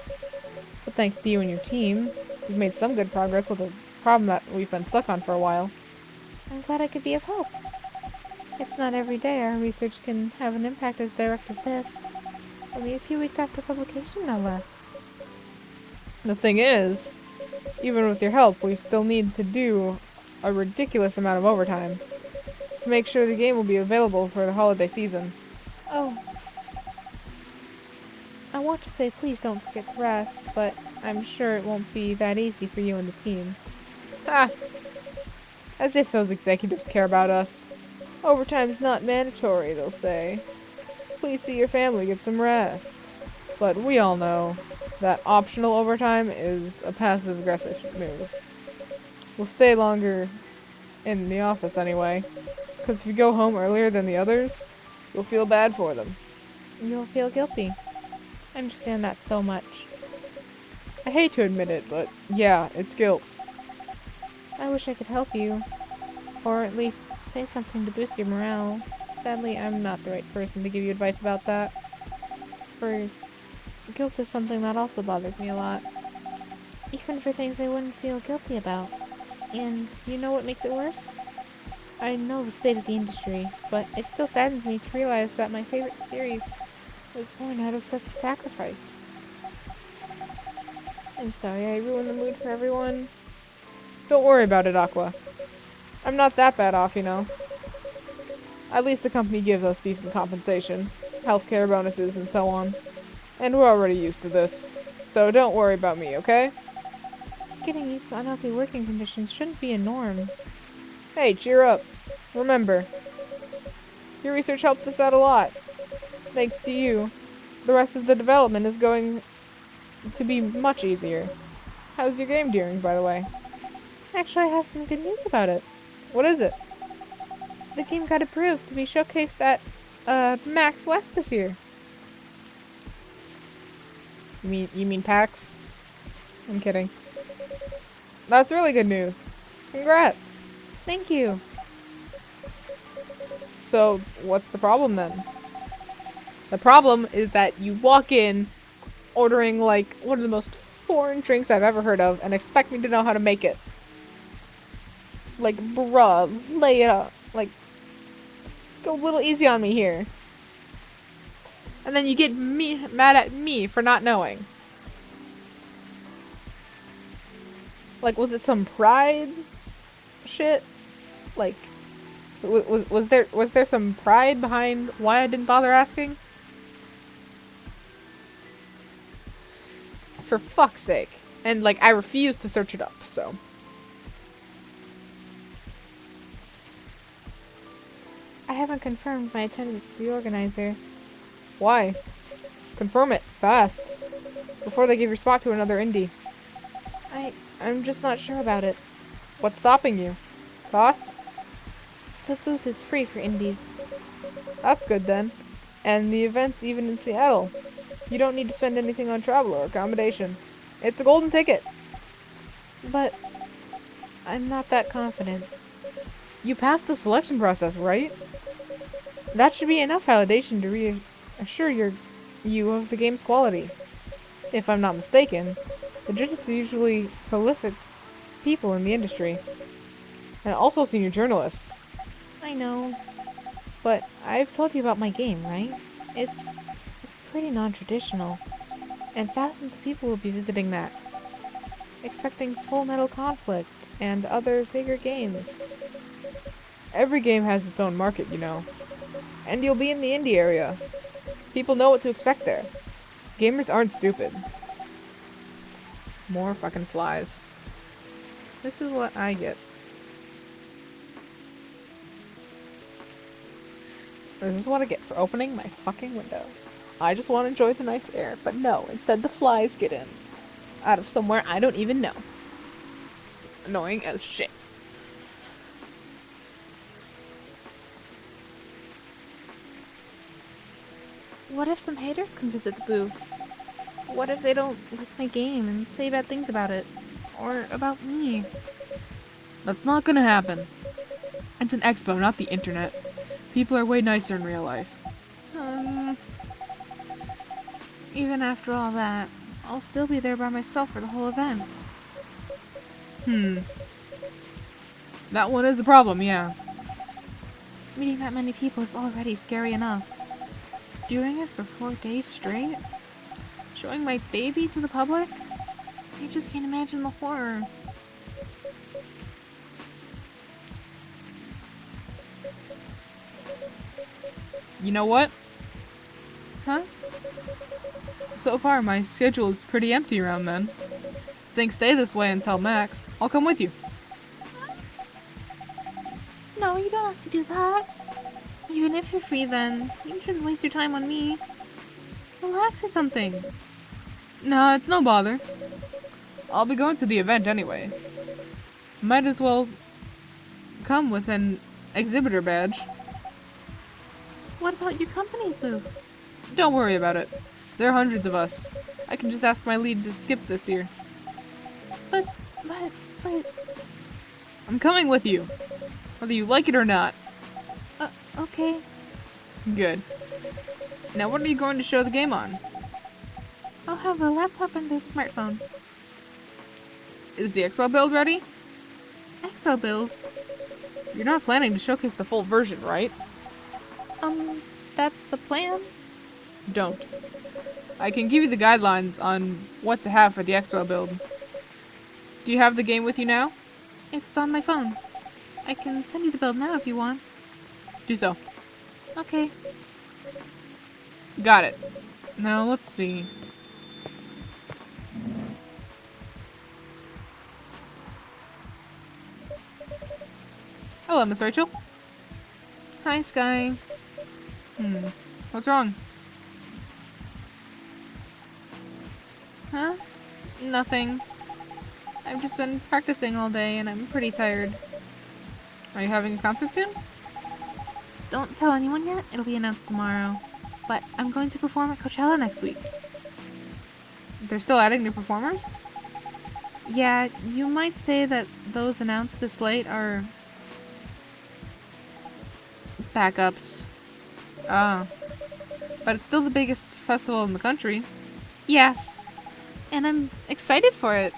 But thanks to you and your team, we've made some good progress with a problem that we've been stuck on for a while. I'm glad I could be of help. It's not every day our research can have an impact as direct as this. Only a few weeks after publication, no less. The thing is, even with your help, we still need to do a ridiculous amount of overtime to make sure the game will be available for the holiday season. Oh. I want to say please don't forget to rest, but I'm sure it won't be that easy for you and the team. Ah! As if those executives care about us. Overtime's not mandatory, they'll say. Please see your family get some rest. But we all know that optional overtime is a passive-aggressive move. We'll stay longer in the office anyway, because if you go home earlier than the others, you'll feel bad for them. You'll feel guilty. I understand that so much. I hate to admit it, but yeah, it's guilt. I wish I could help you, or at least say something to boost your morale. Sadly, I'm not the right person to give you advice about that. For guilt is something that also bothers me a lot. Even for things I wouldn't feel guilty about. And you know what makes it worse? I know the state of the industry, but it still saddens me to realize that my favorite series was born out of such sacrifice. I'm sorry I ruined the mood for everyone. Don't worry about it, Aqua. I'm not that bad off, you know. At least the company gives us decent compensation, healthcare bonuses, and so on. And we're already used to this. So don't worry about me, okay? Getting used to unhealthy working conditions shouldn't be a norm. Hey, cheer up. Remember, your research helped us out a lot. Thanks to you, the rest of the development is going to be much easier. How's your game doing, by the way? Actually, I have some good news about it. What is it? The team got approved to be showcased at, Max West this year. You mean PAX? I'm kidding. That's really good news. Congrats! Thank you. So, what's the problem then? The problem is that you walk in ordering like one of the most foreign drinks I've ever heard of and expect me to know how to make it. Like, bruh, lay it up. Like, go a little easy on me here. And then you get mad at me for not knowing. Like, was it some pride shit? Like, was there some pride behind why I didn't bother asking? For fuck's sake. And, like, I refused to search it up, so. I haven't confirmed my attendance to the organizer. Why? Confirm it, fast. Before they give your spot to another indie. I'm just not sure about it. What's stopping you? Cost? The booth is free for indies. That's good then. And the event's even in Seattle. You don't need to spend anything on travel or accommodation. It's a golden ticket. But I'm not that confident. You passed the selection process, right? That should be enough validation to reassure you of the game's quality. If I'm not mistaken, the judges are usually prolific people in the industry. And also senior journalists. I know. But I've told you about my game, right? It's pretty non-traditional. And thousands of people will be visiting Max, expecting Full Metal Conflict and other bigger games. Every game has its own market, you know. And you'll be in the indie area. People know what to expect there. Gamers aren't stupid. More fucking flies. This is what I get. This is what I get for opening my fucking window. I just want to enjoy the nice air, but no, instead the flies get in. Out of somewhere I don't even know. It's annoying as shit. What if some haters come visit the booth? What if they don't like my game and say bad things about it? Or about me? That's not gonna happen. It's an expo, not the internet. People are way nicer in real life. Even after all that, I'll still be there by myself for the whole event. That one is a problem, yeah. Meeting that many people is already scary enough. Doing it for 4 days straight? Showing my baby to the public? I just can't imagine the horror. You know what? Huh? So far, my schedule is pretty empty around then. Things stay this way until Max. I'll come with you. No, you don't have to do that. Even if you're free then, you shouldn't waste your time on me. Relax or something. No, it's no bother. I'll be going to the event anyway. Might as well come with an exhibitor badge. What about your company's booth? Don't worry about it. There are hundreds of us. I can just ask my lead to skip this year. But... I'm coming with you. Whether you like it or not. Okay. Good. Now what are you going to show the game on? I'll have a laptop and a smartphone. Is the expo build ready? Expo build? You're not planning to showcase the full version, right? That's the plan? Don't. I can give you the guidelines on what to have for the expo build. Do you have the game with you now? It's on my phone. I can send you the build now if you want. Do so. Okay. Got it. Now let's see. Hello, Miss Rachel. Hi, Sky. What's wrong? Huh? Nothing. I've just been practicing all day and I'm pretty tired. Are you having a concert soon? Don't tell anyone yet, it'll be announced tomorrow. But I'm going to perform at Coachella next week. They're still adding new performers? Yeah, you might say that those announced this late are... backups. Ah. But it's still the biggest festival in the country. Yes. And I'm excited for it.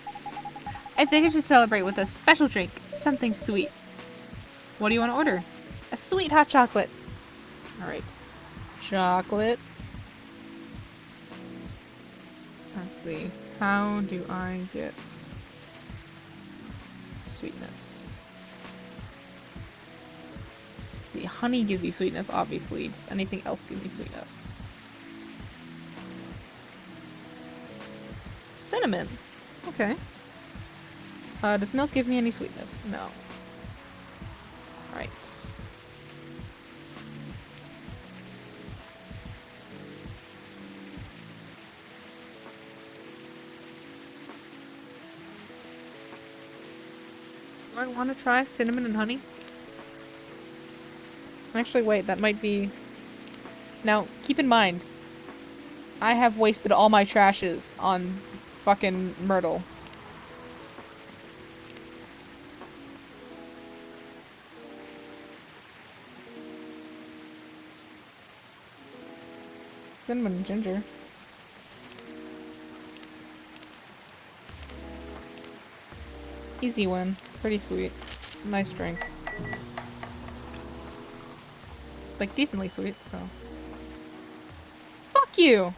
I think I should celebrate with a special drink. Something sweet. What do you want to order? A sweet hot chocolate. Alright. Chocolate. Let's see. How do I get sweetness? See, honey gives you sweetness, obviously. Does anything else give me sweetness? Cinnamon. Okay. Does milk give me any sweetness? No. Alright. I want to try cinnamon and honey? Actually, wait, that might be... Now, keep in mind, I have wasted all my trashes on fucking Myrtle. Cinnamon and ginger. Easy win. Pretty sweet. Nice drink. Like, decently sweet, so... Fuck you!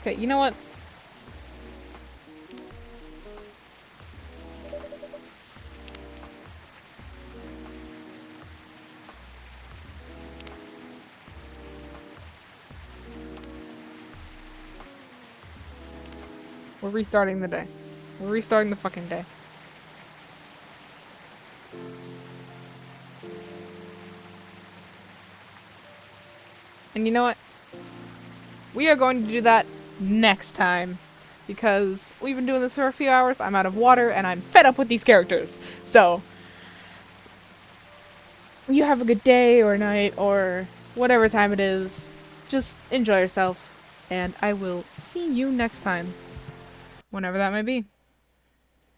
Okay, you know what? We're restarting the day. We're restarting the fucking day. And you know what? We are going to do that next time. Because we've been doing this for a few hours, I'm out of water, and I'm fed up with these characters. So, you have a good day or night or whatever time it is. Just enjoy yourself. And I will see you next time. Whenever that may be.